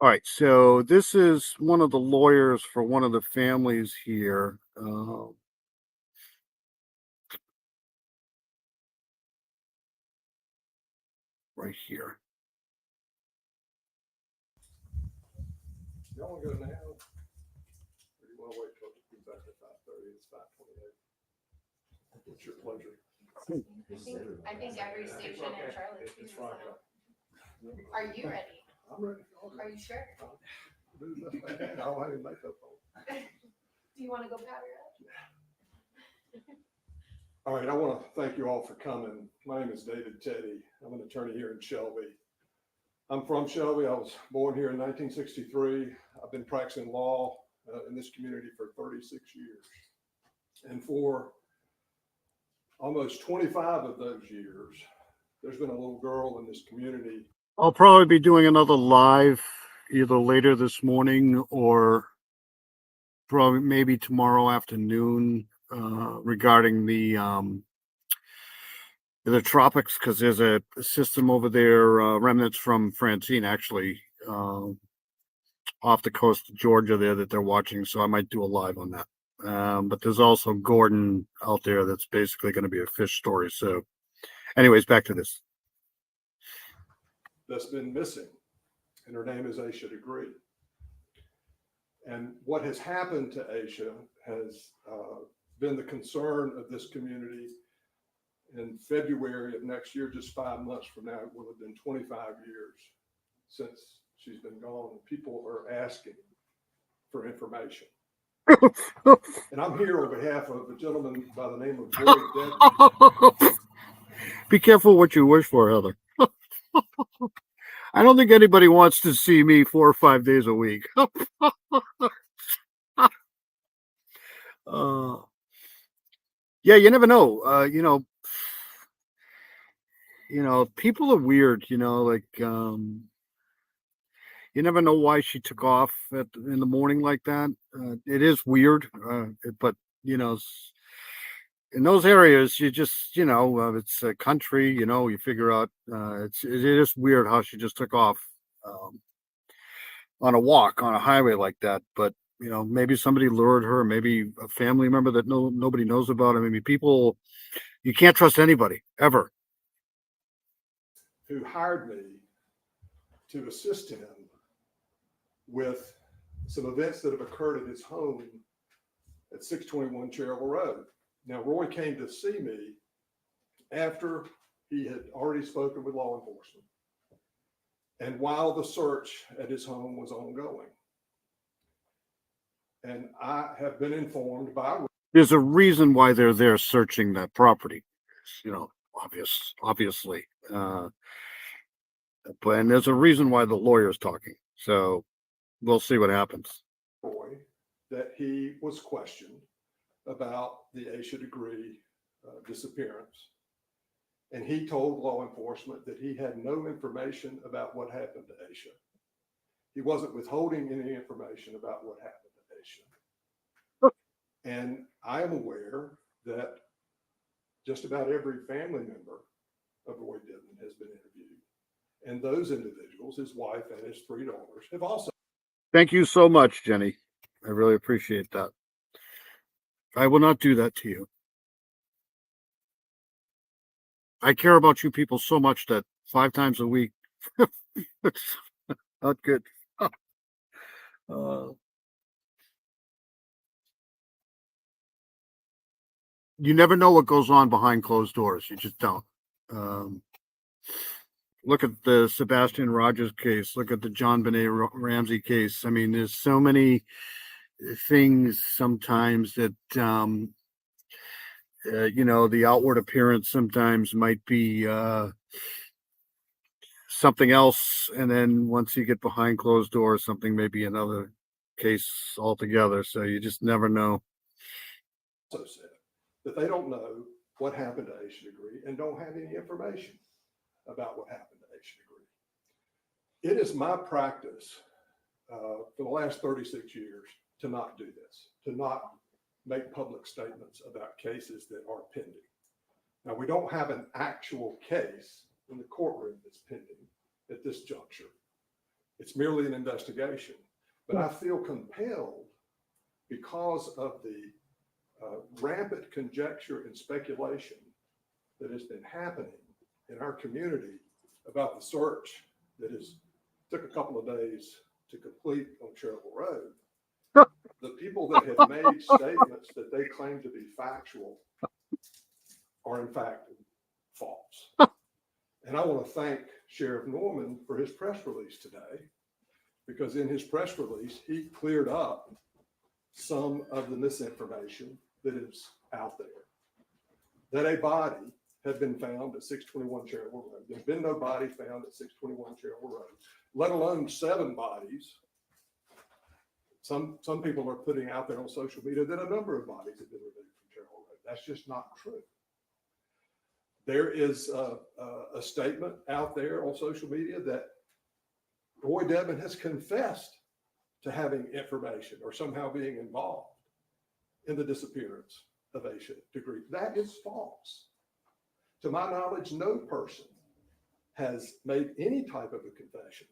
All right, so this is one of the lawyers for one of the families here. Right here. Y'all want to go now? Or do you want to wait till exactly 5:30? It's 5:28. What's your pleasure? I think every station in Charlotte. Are you ready? I'm ready. Are you sure? I'll have your makeup on. Do you want to go powder up? All right, I want to thank you all for coming. My name is David Teddy. I'm an attorney here in Shelby. I'm from Shelby. I was born here in 1963. I've been practicing law in this community for 36 years. And for almost 25 of those years, there's been a little girl in this community. I'll probably be doing another live either later this morning or probably maybe tomorrow afternoon regarding the tropics, because there's a system over there, remnants from Francine actually, off the coast of Georgia there that they're watching. So I might do a live on that. But there's also Gordon out there that's basically going to be a fish story. So anyways, back to this. That's been missing, and her name is Asha Degree. And what has happened to Asha has been the concern of this community. In February of next year, just 5 months from now, it will have been 25 years since she's been gone. People are asking for information. And I'm here on behalf of a gentleman by the name of Roy Devlin. Be careful what you wish for, Heather. I don't think anybody wants to see me 4 or 5 days a week. Yeah, you never know. People are weird, like you never know why she took off in the morning like that. It is weird, but in those areas, you just, it's a country, you figure out, it is weird how she just took off on a walk on a highway like that. But, maybe somebody lured her, maybe a family member that nobody knows about. I mean, people, you can't trust anybody ever. Who hired me to assist him with some events that have occurred at his home at 621 Cherryville Road. Now, Roy came to see me after he had already spoken with law enforcement and while the search at his home was ongoing. And I have been informed by... There's a reason why they're there searching that property, obviously. And there's a reason why the lawyer's talking. So we'll see what happens. Roy, that he was questioned about the Asha Degree disappearance. And he told law enforcement that he had no information about what happened to Asha. He wasn't withholding any information about what happened to Asha. And I am aware that just about every family member of Roy Devlin has been interviewed. And those individuals, his wife and his 3 daughters, have also... Thank you so much, Jenny. I really appreciate that. I will not do that to you. I care about you people so much that 5 times a week, it's not good. You never know what goes on behind closed doors. You just don't. Look at the Sebastian Rogers case. Look at the John Benet Ramsey case. I mean, there's so many things sometimes that, the outward appearance sometimes might be something else. And then once you get behind closed doors, something may be another case altogether. So you just never know. Also said that they don't know what happened to Aisha Degree and don't have any information about what happened to Aisha Degree. It is my practice for the last 36 years to not do this, to not make public statements about cases that are pending. Now, we don't have an actual case in the courtroom that's pending at this juncture. It's merely an investigation. But I feel compelled, because of the rampant conjecture and speculation that has been happening in our community about the search that took a couple of days to complete on Cherville Road. The people that have made statements that they claim to be factual are in fact false. And I want to thank Sheriff Norman for his press release today, because in his press release, he cleared up some of the misinformation that is out there. That a body had been found at 621 Cherville Road. There's been no body found at 621 Cherville Road, let alone 7 bodies. Some people are putting out there on social media that a number of bodies have been removed from Cherville Road. That's just not true. There is a statement out there on social media that Roy Devon has confessed to having information or somehow being involved in the disappearance of Aisha Degree. That is false. To my knowledge, no person has made any type of a confession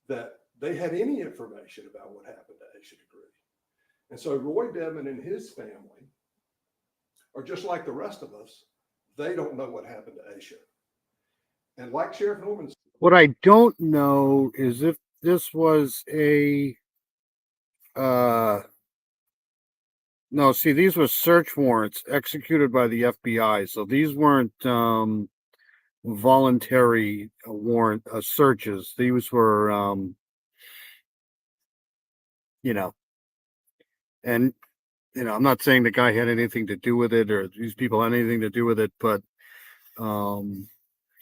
that they had any information about what happened to Aisha Degree. And so Roy Devon and his family are just like the rest of us. They don't know what happened to Aisha. And like Sheriff Norman said, What I don't know is if this was no, see, these were search warrants executed by the FBI. So these weren't voluntary warrant searches. These were, and I'm not saying the guy had anything to do with it or these people had anything to do with it, but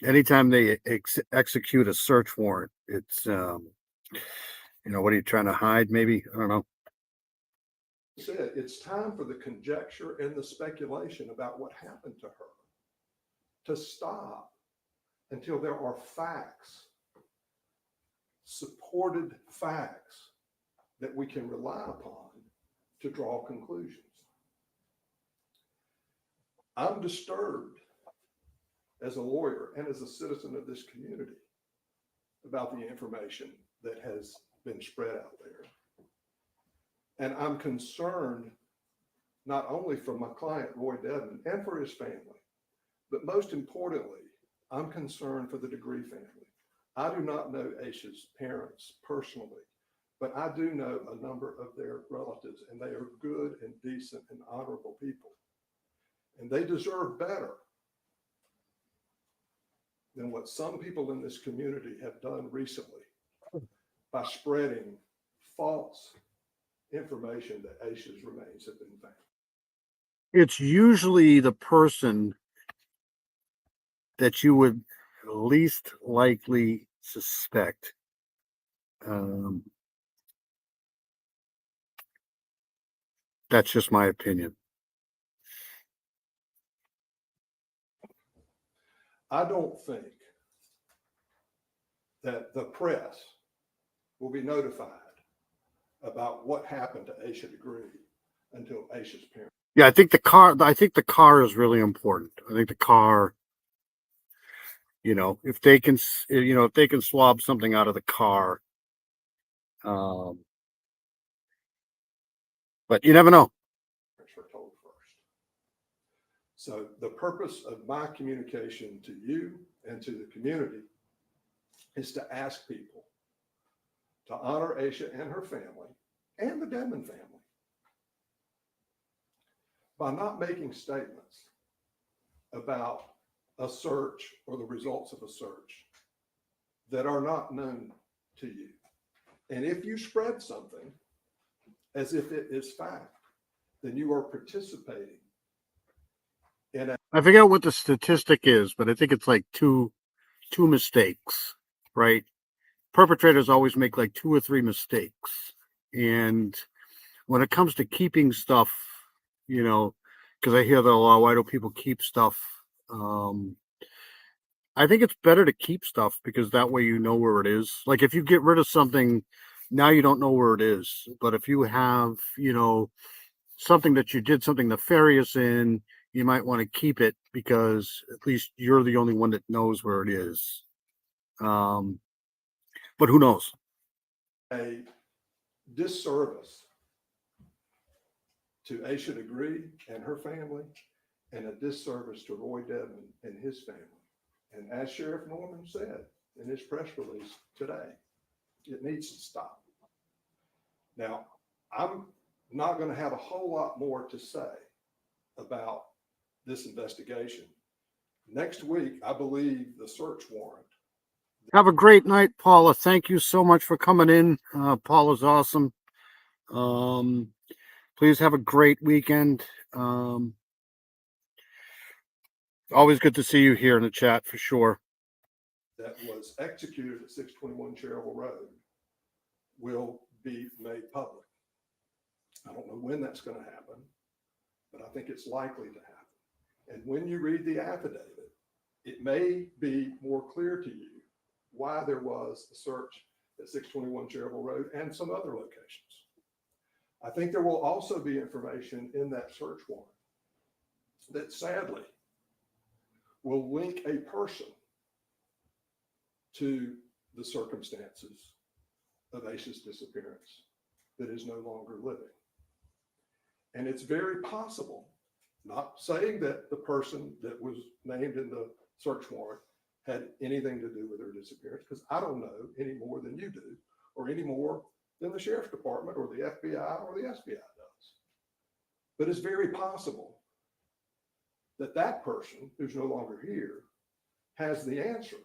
anytime they execute a search warrant, it's what are you trying to hide? Maybe, I don't know. Said it's time for the conjecture and the speculation about what happened to her to stop until there are facts, supported facts that we can rely upon to draw conclusions. I'm disturbed as a lawyer and as a citizen of this community about the information that has been spread out there. And I'm concerned not only for my client, Roy Devon, and for his family, but most importantly, I'm concerned for the Degree family. I do not know Aisha's parents personally, but I do know a number of their relatives, and they are good and decent and honorable people. And they deserve better than what some people in this community have done recently by spreading false information that Aisha's remains have been found. It's usually the person that you would least likely suspect. That's just my opinion. I don't think that the press will be notified about what happened to Aisha Degree until Aisha's parents. Yeah, I think the car is really important. I think the car, if they can swab something out of the car, but you never know. So the purpose of my communication to you and to the community is to ask people to honor Asha and her family and the Dedman family by not making statements about a search or the results of a search that are not known to you. And if you spread something as if it is fact, then you are participating in a. I forget what the statistic is, but I think it's like two mistakes, right? Perpetrators always make like 2 or 3 mistakes. And when it comes to keeping stuff, you know, because I hear that a lot, why do people keep stuff? I think it's better to keep stuff because that way you know where it is. Like if you get rid of something, now you don't know where it is. But if you have, you know, something that you did something nefarious in, you might want to keep it because at least you're the only one that knows where it is. But who knows? A disservice to Asha Degree and her family, and a disservice to Roy Dedman and his family. And as Sheriff Norman said in his press release today, it needs to stop. Now, I'm not going to have a whole lot more to say about this investigation. Next week, I believe the search warrant. Have a great night, Paula. Thank you so much for coming in. Paula's awesome. Please have a great weekend. Always good to see you here in the chat for sure. That was executed at 621 Cherryville Road will be made public. I don't know when that's going to happen, but I think it's likely to happen. And when you read the affidavit, it may be more clear to you why there was a search at 621 Cherryville Road and some other locations. I think there will also be information in that search warrant that sadly will link a person to the circumstances of Asha's disappearance that is no longer living. And it's very possible, not saying that the person that was named in the search warrant had anything to do with her disappearance, because I don't know any more than you do, or any more than the sheriff's department or the FBI or the SBI does. But it's very possible that that person who's no longer here has the answer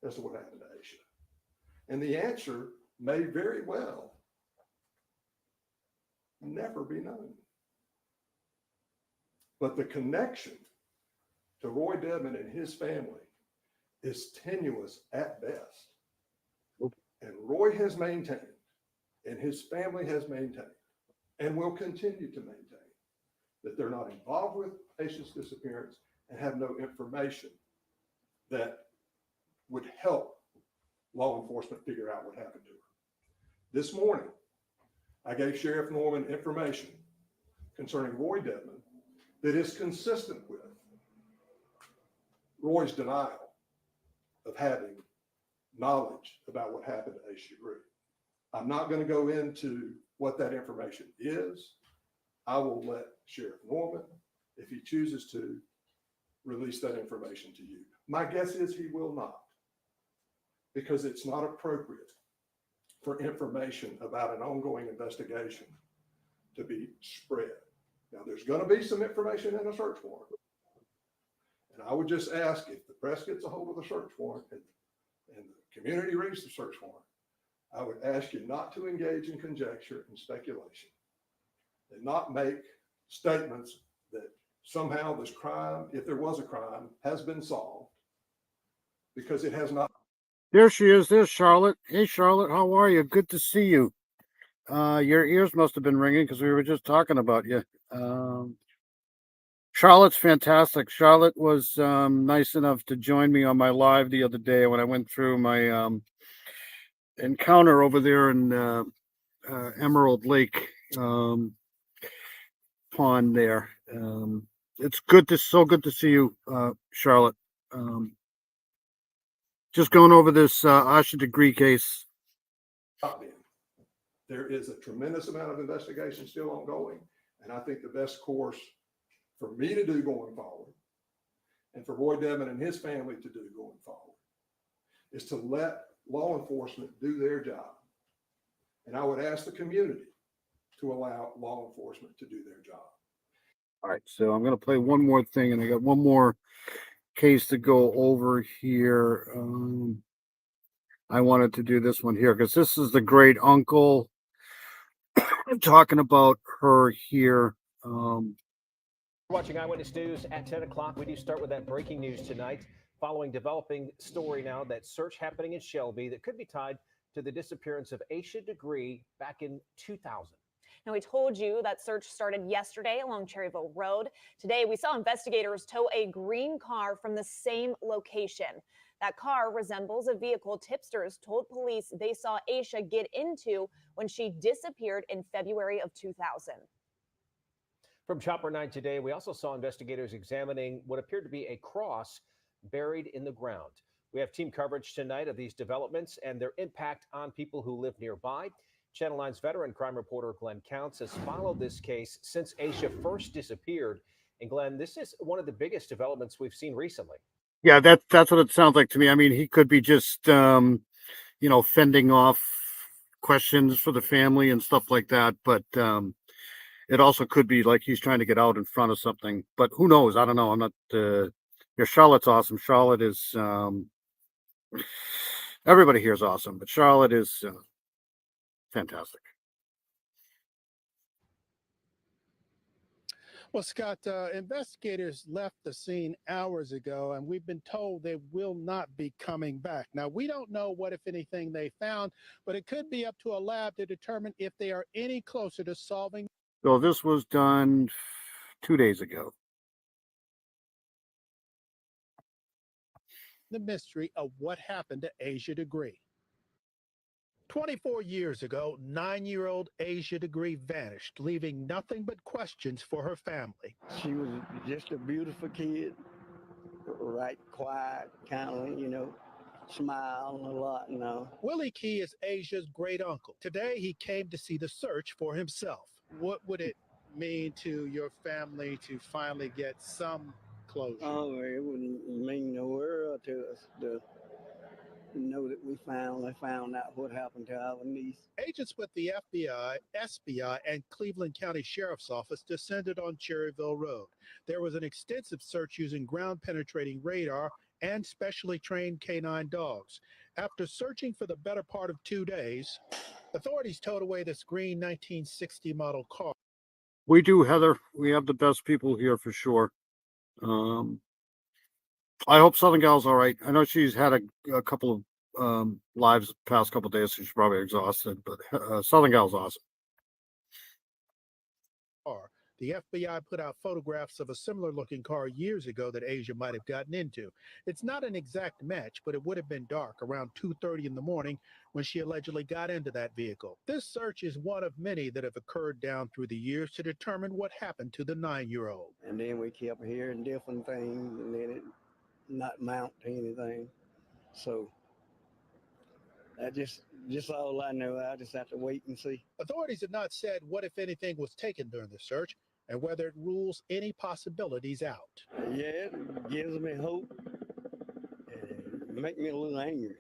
as to what happened to Asha. And the answer may very well never be known. But the connection to Roy Dedman and his family is tenuous at best. And Roy has maintained, and his family has maintained, and will continue to maintain, that they're not involved with Asha's disappearance and have no information that would help law enforcement figure out what happened to her. This morning, I gave Sheriff Norman information concerning Roy Dedman that is consistent with Roy's denial of having knowledge about what happened to Asha Degree. I'm not going to go into what that information is. I will let Sheriff Norman, if he chooses to, release that information to you. My guess is he will not, because it's not appropriate for information about an ongoing investigation to be spread. Now, there's going to be some information in a search warrant. And I would just ask, if the press gets a hold of the search warrant and the community reads the search warrant, I would ask you not to engage in conjecture and speculation, and not make statements that somehow this crime, if there was a crime, has been solved, because it has not. There she is. There's Charlotte. Hey, Charlotte, how are you? Good to see you. Your ears must have been ringing because we were just talking about you. Charlotte's fantastic. Charlotte was nice enough to join me on my live the other day when I went through my encounter over there in Emerald Lake pond there. It's so good to see you, Charlotte. Just going over this Asha Degree case. There is a tremendous amount of investigation still ongoing, and I think the best course for me to do going forward, and for Roy Devon and his family to do going forward, is to let law enforcement do their job. And I would ask the community to allow law enforcement to do their job. All right, so I'm going to play one more thing, and I got one more case to go over here. I wanted to do this one here because this is the great uncle. I'm talking about her here. Watching Eyewitness News at 10 o'clock. We do start with that breaking news tonight, following developing story now, that search happening in Shelby that could be tied to the disappearance of Asha Degree back in 2000. Now, we told you that search started yesterday along Cherryville Road. Today, we saw investigators tow a green car from the same location. That car resembles a vehicle tipsters told police they saw Asha get into when she disappeared in February of 2000. From Chopper 9 today, we also saw investigators examining what appeared to be a cross buried in the ground. We have team coverage tonight of these developments and their impact on people who live nearby. Channel 9's veteran crime reporter Glenn Counts has followed this case since Asha first disappeared. And Glenn, this is one of the biggest developments we've seen recently. Yeah, that's what it sounds like to me. I mean, he could be just, fending off questions for the family and stuff like that. But it also could be like he's trying to get out in front of something. But who knows? I don't know. I'm not. Charlotte's awesome. Charlotte is. Everybody here is awesome, but Charlotte is fantastic. Well, Scott, investigators left the scene hours ago, and we've been told they will not be coming back. Now, we don't know what, if anything, they found, but it could be up to a lab to determine if they are any closer to solving. So this was done 2 days ago. The mystery of what happened to Asha Degree. 24 years ago, 9-year-old Asha Degree vanished, leaving nothing but questions for her family. She was just a beautiful kid, right, quiet, kind of, smile a lot, Willie Key is Asha's great uncle. Today, he came to see the search for himself. What would it mean to your family to finally get some closure? Oh, it wouldn't mean the world to us to know that we found out what happened to our niece. Agents with the FBI, SBI, and Cleveland County Sheriff's Office descended on Cherryville Road. There was an extensive search using ground-penetrating radar and specially trained canine dogs. After searching for the better part of 2 days, authorities towed away this green 1960 model car. We do, Heather. We have the best people here for sure. I hope Southern Gal's all right. I know she's had a couple of lives the past couple of days, so she's probably exhausted, but Southern Gal's awesome. The FBI put out photographs of a similar looking car years ago that Asha might have gotten into. It's not an exact match, but it would have been dark around 2:30 in the morning when she allegedly got into that vehicle. This search is one of many that have occurred down through the years to determine what happened to the 9-year-old. And then we kept hearing different things, and then it not mount to anything. So that just all I know. I just have to wait and see. Authorities have not said what, if anything, was taken during the search and whether it rules any possibilities out. Yeah, it gives me hope and make me a little angry.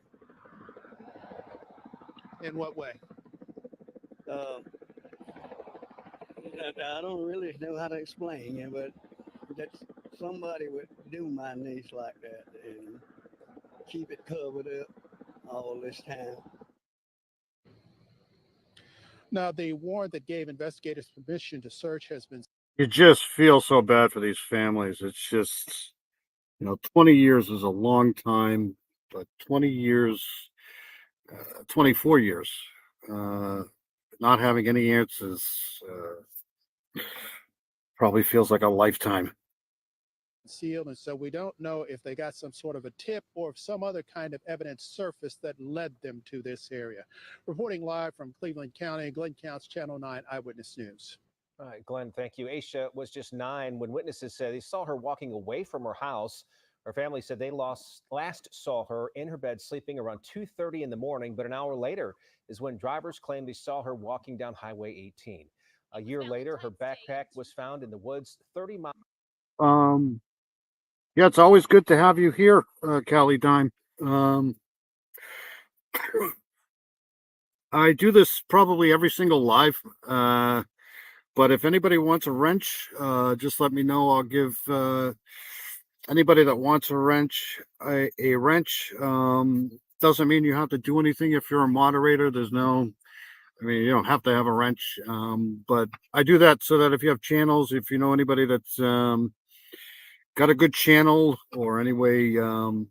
In what way? I don't really know how to explain it, but that somebody would do my niece like that and keep it covered up all this time. Now, the warrant that gave investigators permission to search has been... You just feel so bad for these families. It's just, 20 years is a long time, but 20 years, 24 years, not having any answers probably feels like a lifetime. Sealed, and so we don't know if they got some sort of a tip or if some other kind of evidence surfaced that led them to this area. Reporting live from Cleveland County, Glenn Counts, Channel 9 Eyewitness News. All right, Glenn, thank you. Asha was just 9 when witnesses said they saw her walking away from her house. Her family said they last saw her in her bed sleeping around 2:30 in the morning, but an hour later is when drivers claimed they saw her walking down Highway 18. A year later, her backpack was found in the woods 30 miles. Yeah, it's always good to have you here, Callie Dime. I do this probably every single live, but if anybody wants a wrench, just let me know. I'll give anybody that wants a wrench a wrench. Doesn't mean you have to do anything if you're a moderator. I mean, you don't have to have a wrench, but I do that so that if you have channels, if you know anybody that's got a good channel or any way, you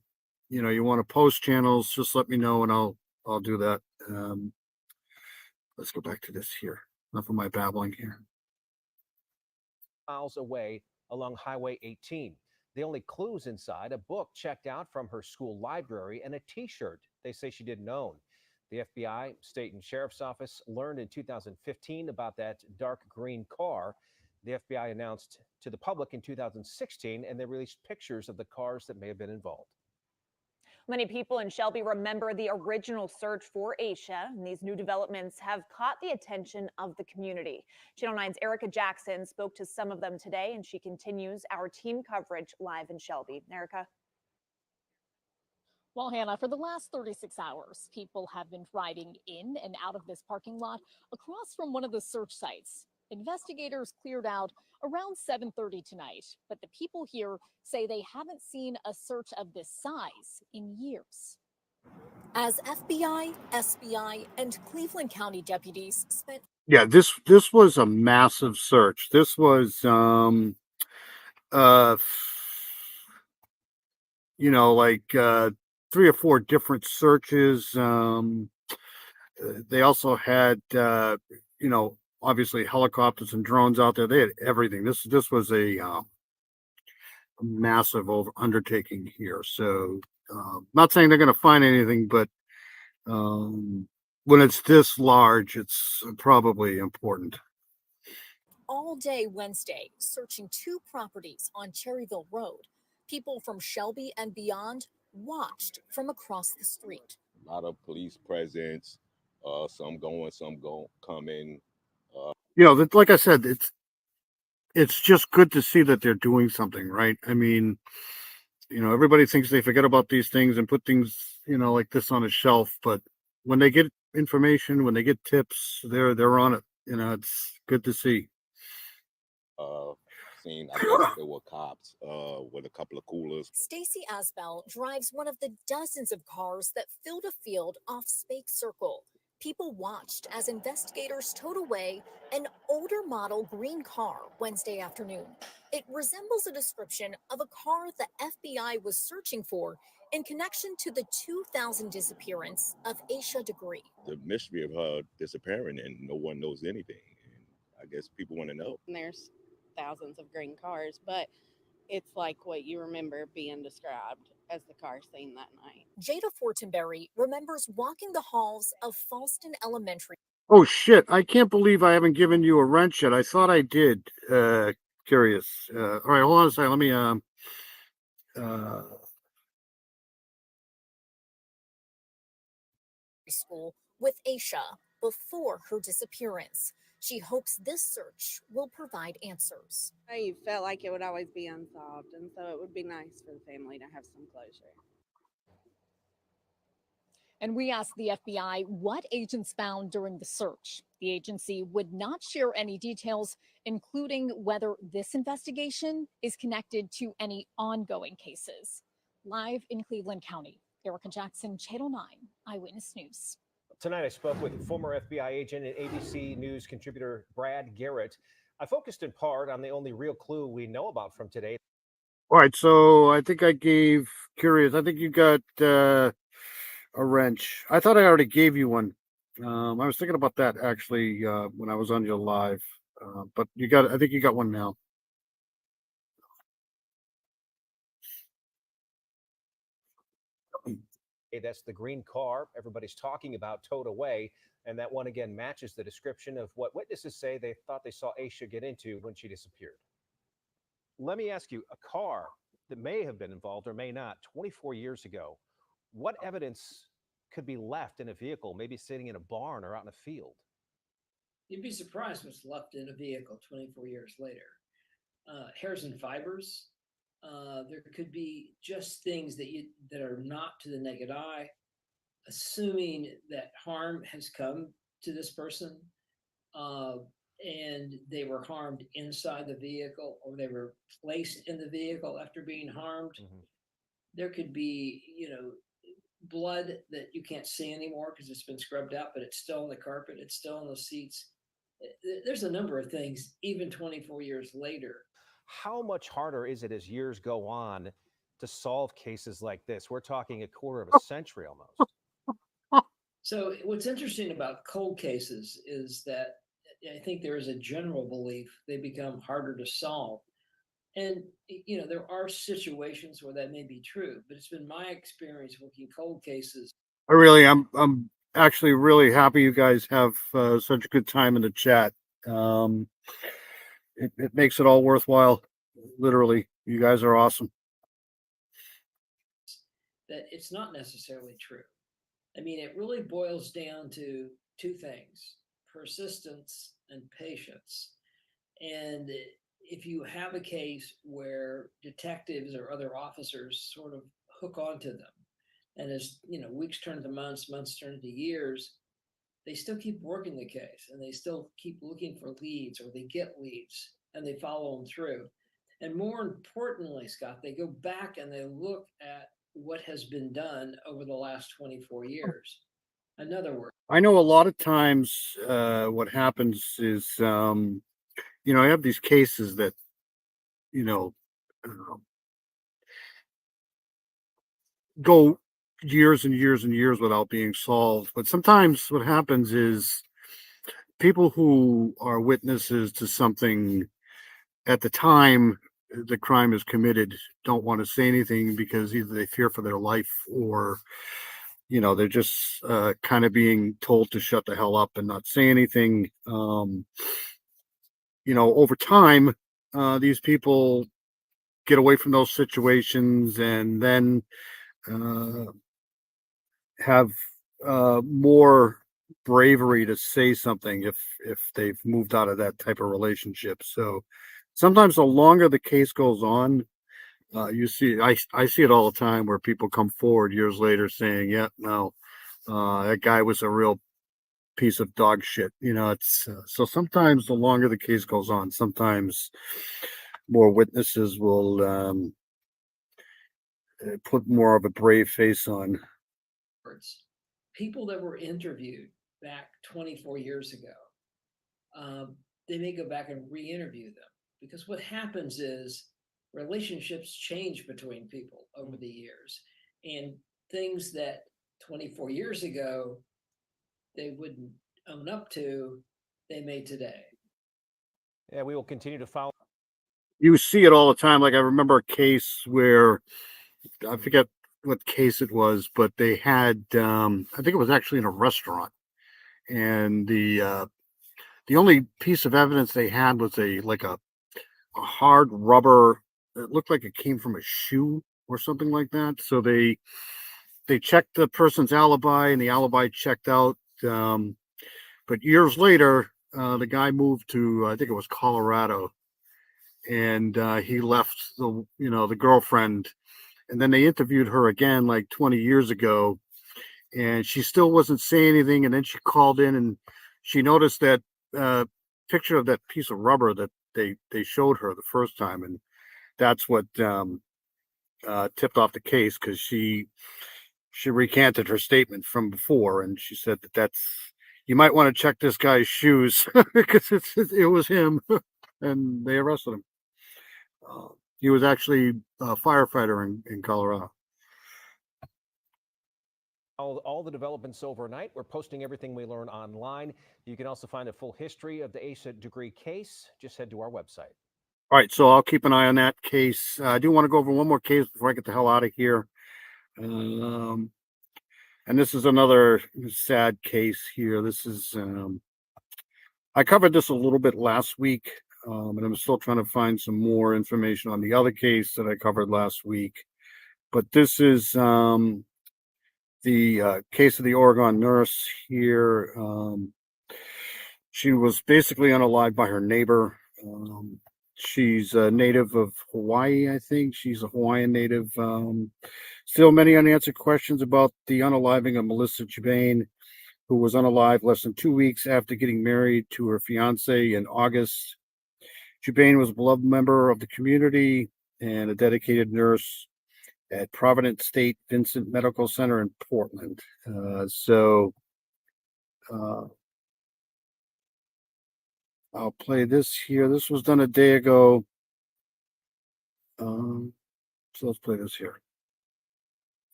want to post channels, just let me know and I'll do that. Let's go back to this here. Enough of my babbling here. Miles away along Highway 18. The only clues inside, a book checked out from her school library and a T-shirt they say she didn't own. The FBI, state and sheriff's office learned in 2015 about that dark green car. The FBI announced to the public in 2016, and they released pictures of the cars that may have been involved. Many people in Shelby remember the original search for Asha, and these new developments have caught the attention of the community. Channel 9's Erica Jackson spoke to some of them today, and she continues our team coverage live in Shelby. Erica? Well, Hannah, for the last 36 hours, people have been driving in and out of this parking lot across from one of the search sites. Investigators cleared out around 7:30 tonight, but the people here say they haven't seen a search of this size in years. As FBI, SBI, and Cleveland County deputies spent. Yeah, this was a massive search. This was like 3 or 4 different searches. They also had obviously helicopters and drones out there. They had everything. This was a massive undertaking here. So not saying they're going to find anything, but when it's this large, it's probably important. All day Wednesday, searching 2 properties on Cherryville Road. People from Shelby and beyond watched from across the street. A lot of police presence, some going, some coming. Like I said, it's just good to see that they're doing something, right? I mean, everybody thinks they forget about these things and put things, like this on a shelf, but when they get information, when they get tips, they're on it. It's good to see. Seen, I guess there were cops with a couple of coolers. Stacy Asbell drives one of the dozens of cars that filled a field off Spake Circle. People watched as investigators towed away an older model green car Wednesday afternoon. It resembles a description of a car the FBI was searching for in connection to the 2000 disappearance of Asha Degree. The mystery of her disappearing and no one knows anything. And I guess people want to know. And there's thousands of green cars, but it's like what you remember being described as the car seen that night. Jada Fortenberry remembers walking the halls of Falston Elementary. Oh shit, I can't believe I haven't given you a wrench yet. I thought I did. Curious. All right, hold on a second. Let me school with Asha before her disappearance. She hopes this search will provide answers. I felt like it would always be unsolved, and so it would be nice for the family to have some closure. And we asked the FBI what agents found during the search. The agency would not share any details, including whether this investigation is connected to any ongoing cases. Live in Cleveland County, Erica Jackson, Channel 9 Eyewitness News. Tonight, I spoke with former FBI agent and ABC News contributor Brad Garrett. I focused in part on the only real clue we know about from today. All right, so I think I gave Curious. I think you got a wrench. I thought I already gave you one. I was thinking about that actually when I was on your live, but I think you got one now. That's the green car everybody's talking about towed away. And that one again matches the description of what witnesses say they thought they saw Asha get into when she disappeared. Let me ask you, a car that may have been involved or may not 24 years ago, what evidence could be left in a vehicle, maybe sitting in a barn or out in a field? You'd be surprised what's left in a vehicle 24 years later. hairs and fibers. There could be just things that are not to the naked eye, assuming that harm has come to this person, and they were harmed inside the vehicle, or they were placed in the vehicle after being harmed. There could be, blood that you can't see anymore because it's been scrubbed out, but it's still on the carpet, it's still on the seats. There's a number of things, even 24 years later. How much harder is it as years go on to solve cases like this? We're talking a quarter of a century almost. So what's interesting about cold cases is that I think there is a general belief they become harder to solve. And there are situations where that may be true, but it's been my experience working cold cases. I'm actually really happy you guys have such a good time in the chat. It makes it all worthwhile. Literally, you guys are awesome. That it's not necessarily true. I mean, it really boils down to two things: persistence and patience. And if you have a case where detectives or other officers sort of hook onto them, and as weeks turn to months, months turn to years, they still keep working the case, and they still keep looking for leads, or they get leads and they follow them through. And more importantly, Scott, they go back and they look at what has been done over the last 24 years. In other words, I know a lot of times what happens is, I have these cases that, go years and years and years without being solved. But sometimes what happens is people who are witnesses to something at the time the crime is committed don't want to say anything because either they fear for their life, or they're just kind of being told to shut the hell up and not say anything. Over time, these people get away from those situations, and then have more bravery to say something if they've moved out of that type of relationship. So sometimes the longer the case goes on, I see it all the time where people come forward years later saying, yeah, no, that guy was a real piece of dog shit. It's so sometimes the longer the case goes on, sometimes more witnesses will put more of a brave face on. people that were interviewed back 24 years ago, they may go back and re-interview them, because what happens is relationships change between people over the years, and things that 24 years ago they wouldn't own up to, they may today. Yeah, we will continue to follow. You see it all the time. Like, I remember a case where I forget what case it was, but they had I think it was actually in a restaurant, and the only piece of evidence they had was a hard rubber. It looked like it came from a shoe or something like that. So they checked the person's alibi, and the alibi checked out. But years later, the guy moved to, I think it was Colorado, and he left the girlfriend, and then they interviewed her again like 20 years ago, and she still wasn't saying anything. And then she called in, and she noticed that picture of that piece of rubber that they showed her the first time, and that's what tipped off the case, because she recanted her statement from before, and she said that's, you might want to check this guy's shoes because it was him, and they arrested him. He was actually a firefighter in Colorado. All the developments overnight. We're posting everything we learn online. You can also find a full history of the Asha degree case. Just head to our website. All right, so I'll keep an eye on that case. I do want to go over one more case before I get the hell out of here. And this is another sad case here. This is, I covered this a little bit last week, and I'm still trying to find some more information on the other case that I covered last week. But this is the case of the Oregon nurse here. She was basically unalived by her neighbor. She's a native of Hawaii, I think. She's a Hawaiian native. Still many unanswered questions about the unaliving of Melissa Jubane, who was unalive less than 2 weeks after getting married to her fiance in August. Jubane was a beloved member of the community and a dedicated nurse at Providence State Vincent Medical Center in Portland. I'll play this here. This was done a day ago. So let's play this here.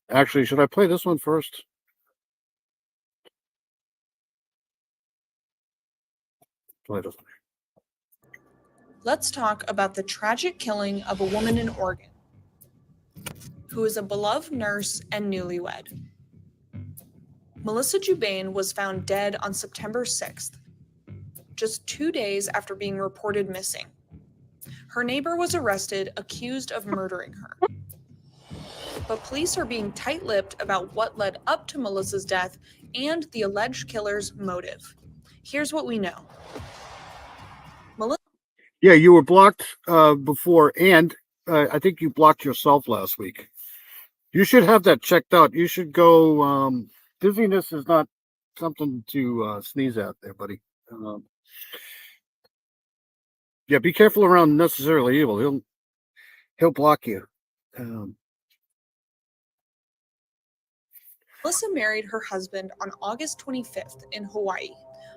Actually, should I play this one first? Play this one. Let's talk about the tragic killing of a woman in Oregon who is a beloved nurse and newlywed. Melissa Jubane was found dead on September 6th, just 2 days after being reported missing. Her neighbor was arrested, accused of murdering her. But police are being tight-lipped about what led up to Melissa's death and the alleged killer's motive. Here's what we know. Yeah, you were blocked before, and I think you blocked yourself last week. You should have that checked out. You should go. Dizziness is not something to sneeze at there, buddy. Yeah, be careful around necessarily evil. He'll block you. Melissa married her husband on August 25th in Hawaii.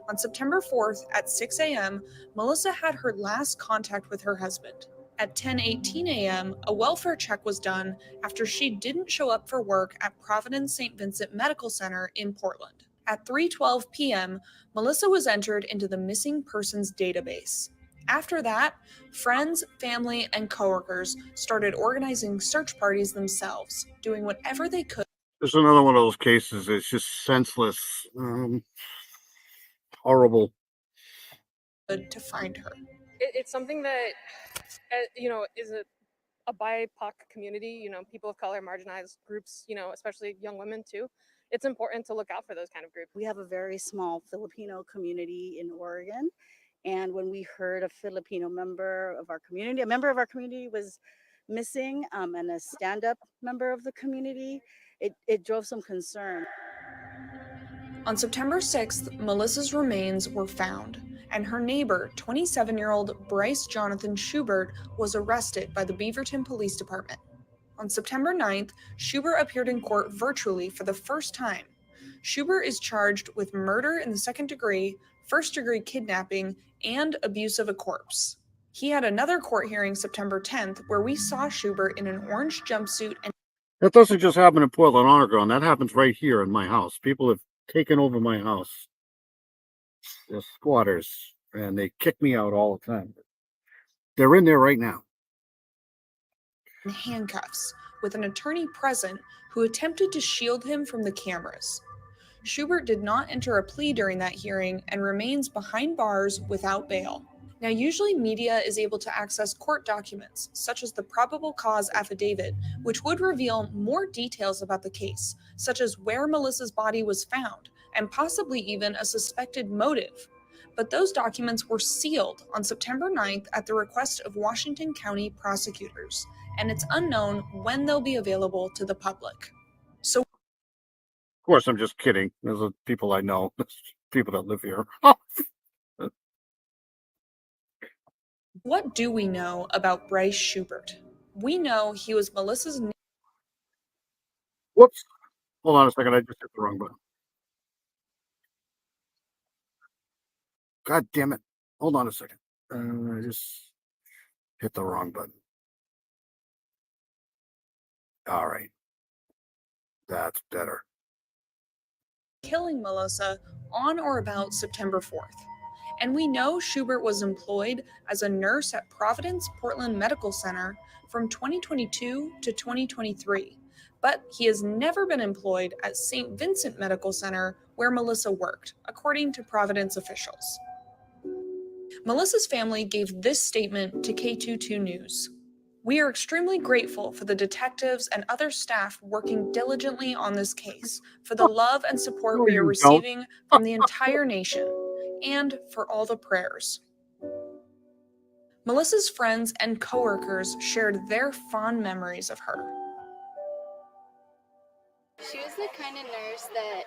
On September 4th at 6 a.m., Melissa had her last contact with her husband. At 10:18 a.m., a welfare check was done after she didn't show up for work at Providence St. Vincent Medical Center in Portland. At 3:12 p.m., Melissa was entered into the missing persons database. After that, friends, family, and coworkers started organizing search parties themselves, doing whatever they could. This is another one of those cases. It's just senseless, horrible. To find her. It's something that, is a BIPOC community, people of color, marginalized groups, especially young women too. It's important to look out for those kind of groups. We have a very small Filipino community in Oregon. And when we heard a Filipino member of our community was missing, and a stand-up member of the community, it drove some concern. On September 6th, Melissa's remains were found, and her neighbor, 27-year-old Bryce Jonathan Schubert, was arrested by the Beaverton Police Department. On September 9th, Schubert appeared in court virtually for the first time. Schubert is charged with murder in the second degree, first-degree kidnapping, and abuse of a corpse. He had another court hearing September 10th where we saw Schubert in an orange jumpsuit and That doesn't just happen in Portland, Oregon. That happens right here in my house. People have taken over my house. They're squatters, and they kick me out all the time. They're in there right now. handcuffs, with an attorney present who attempted to shield him from the cameras. Schubert did not enter a plea during that hearing and remains behind bars without bail. Now, usually media is able to access court documents, such as the probable cause affidavit, which would reveal more details about the case, such as where Melissa's body was found, and possibly even a suspected motive. But those documents were sealed on September 9th at the request of Washington County prosecutors, and it's unknown when they'll be available to the public. So, of course, I'm just kidding. Those are people I know, people that live here. What do we know about Bryce Schubert? We know he was Melissa's. Whoops. Hold on a second. I just hit the wrong button. God damn it. Hold on a second. I just hit the wrong button. All right. That's better. Killing Melissa on or about September 4th. And we know Schubert was employed as a nurse at Providence Portland Medical Center from 2022 to 2023, but he has never been employed at St. Vincent Medical Center where Melissa worked, according to Providence officials. Melissa's family gave this statement to K22 News. We are extremely grateful for the detectives and other staff working diligently on this case, for the love and support we are receiving from the entire nation, and for all the prayers. Melissa's friends and coworkers shared their fond memories of her. She was the kind of nurse that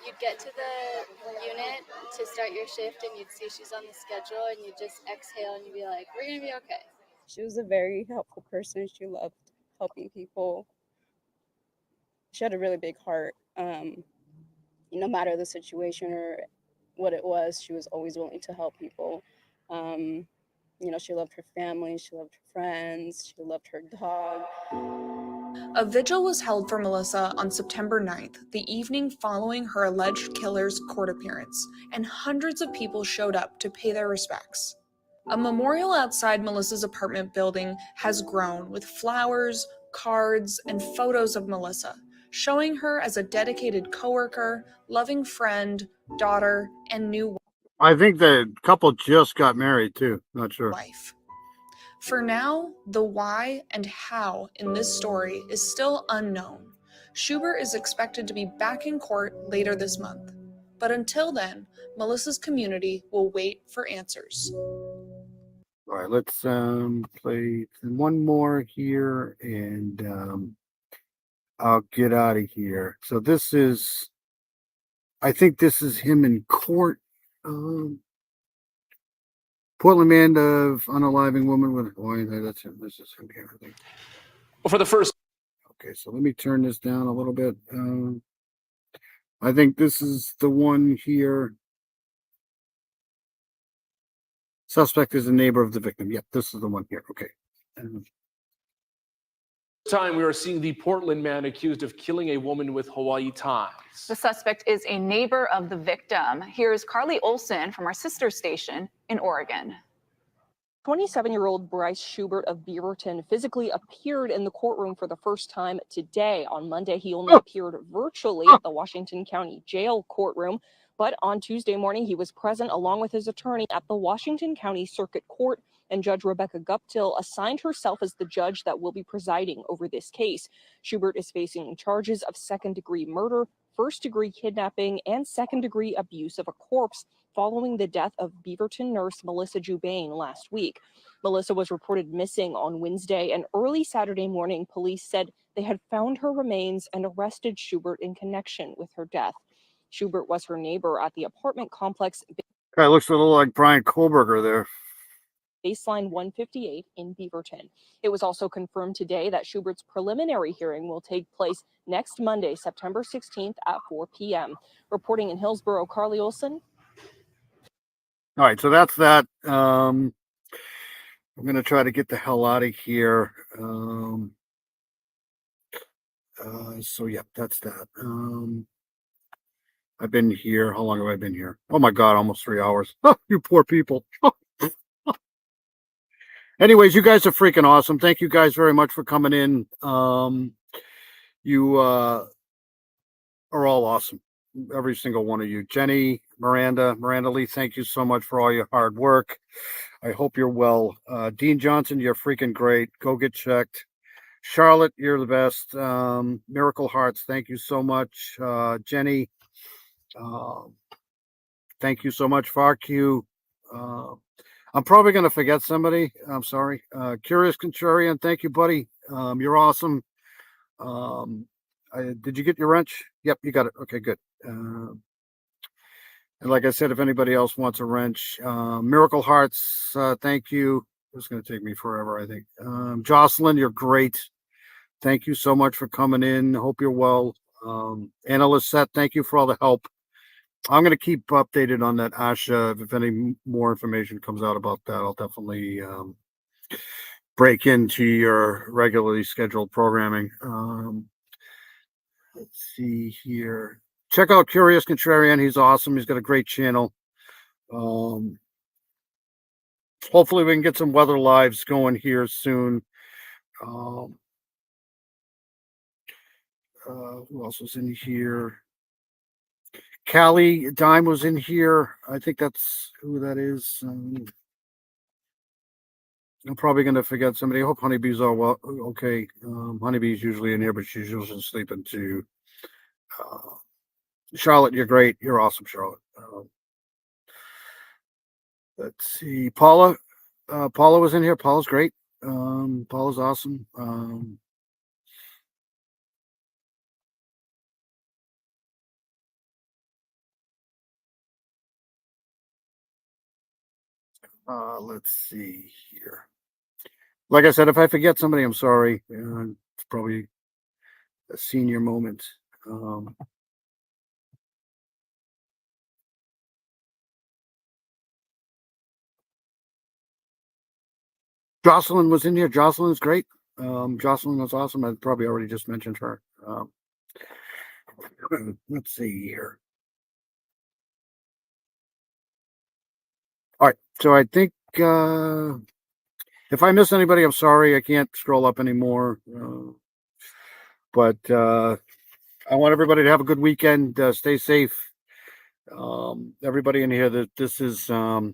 you'd get to the unit to start your shift and you'd see she's on the schedule and you'd just exhale and you'd be like, we're going to be okay. She was a very helpful person. She loved helping people. She had a really big heart. No matter the situation or what it was, she was always willing to help people. She loved her family, she loved her friends, she loved her dog. A vigil was held for Melissa on September 9th, the evening following her alleged killer's court appearance, and hundreds of people showed up to pay their respects. A memorial outside Melissa's apartment building has grown with flowers, cards, and photos of Melissa, showing her as a dedicated coworker, loving friend, daughter, and new I think the couple just got married too. Not sure. wife. For now, the why and how in this story is still unknown. Schubert is expected to be back in court later this month. But until then, Melissa's community will wait for answers. All right, let's play one more here, and I'll get out of here. So this is, I think this is him in court. Portland man of unaliving woman with that's him. This is him here, I think. Well, for the first. Okay, so let me turn this down a little bit. I think this is the one here. Suspect is a neighbor of the victim. Yep, this is the one here. Okay. Time we are seeing the Portland man accused of killing a woman with Hawaii ties. The suspect is a neighbor of the victim. Here's Carly Olson from our sister station in Oregon. 27-year-old Bryce Schubert of Beaverton physically appeared in the courtroom for the first time today. On Monday, he only appeared virtually at the Washington County Jail courtroom. But on Tuesday morning, he was present along with his attorney at the Washington County Circuit Court, and Judge Rebecca Guptill assigned herself as the judge that will be presiding over this case. Schubert is facing charges of second-degree murder, first-degree kidnapping, and second-degree abuse of a corpse following the death of Beaverton nurse Melissa Jubain last week. Melissa was reported missing on Wednesday, and early Saturday morning, police said they had found her remains and arrested Schubert in connection with her death. Schubert was her neighbor at the apartment complex. Guy looks a little like Brian Kohlberger there. Baseline 158 in Beaverton. It was also confirmed today that Schubert's preliminary hearing will take place next Monday, September 16th at 4 p.m. Reporting in Hillsborough, Carly Olson. All right, so that's that. I'm going to try to get the hell out of here. So, yeah, that's that. I've been here. How long have I been here? Oh, my God, almost 3 hours. Oh, you poor people. Anyways, you guys are freaking awesome. Thank you guys very much for coming in. You are all awesome. Every single one of you. Jenny, Miranda Lee, thank you so much for all your hard work. I hope you're well. Dean Johnson, you're freaking great. Go get checked. Charlotte, you're the best. Miracle Hearts, thank you so much. Jenny, thank you so much. FARQ. I'm probably going to forget somebody. I'm sorry. Curious Contrarian, thank you, buddy. You're awesome. Did you get your wrench? Yep, you got it. Okay, good. And like I said, if anybody else wants a wrench, Miracle Hearts, thank you. It's going to take me forever, I think. Jocelyn, you're great. Thank you so much for coming in. Hope you're well. Anna Lisette, thank you for all the help. I'm going to keep updated on that, Asha. If any more information comes out about that, I'll definitely break into your regularly scheduled programming. Let's see here. Check out Curious Contrarian. He's awesome. He's got a great channel. Hopefully we can get some weather lives going here soon. Who else was in here? Callie Dime was in here. I think that's who that is. I'm probably going to forget somebody. I hope Honeybee's all well. Okay. Honeybee's usually in here, but she's usually sleeping too. Charlotte, you're great. You're awesome, Charlotte. Let's see. Paula, Paula was in here. Paula's great. Paula's awesome. Let's see here. Like I said, if I forget somebody, I'm sorry. It's probably a senior moment. Jocelyn was in here. Jocelyn's great. Jocelyn was awesome. I probably already just mentioned her. Let's see here. All right. So I think if I miss anybody, I'm sorry. I can't scroll up anymore. But I want everybody to have a good weekend. Stay safe. Everybody in here, that this is Miranda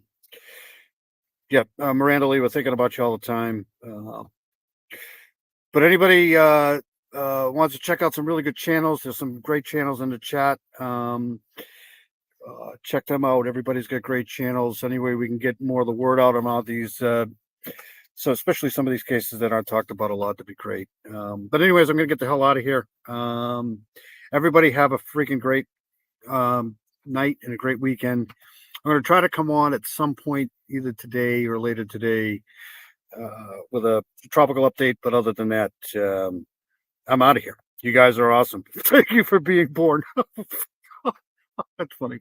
Lee, we're thinking about you all the time. But anybody wants to check out some really good channels, there's some great channels in the chat. Check them out. Everybody's got great channels. Anyway, we can get more of the word out about these. So especially some of these cases that aren't talked about a lot, to be great. But anyways, I'm going to get the hell out of here. Everybody have a freaking great night and a great weekend. I'm going to try to come on at some point, either today or later today, with a tropical update. But other than that, I'm out of here. You guys are awesome. Thank you for being born. That's funny.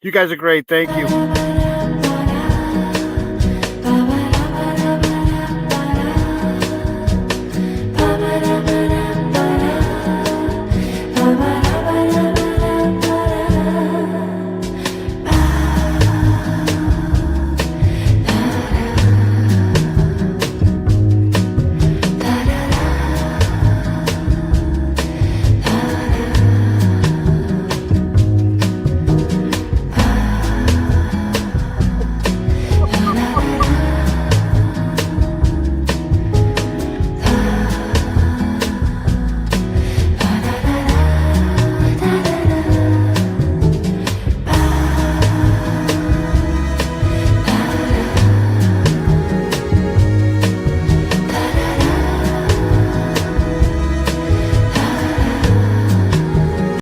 You guys are great. Thank you.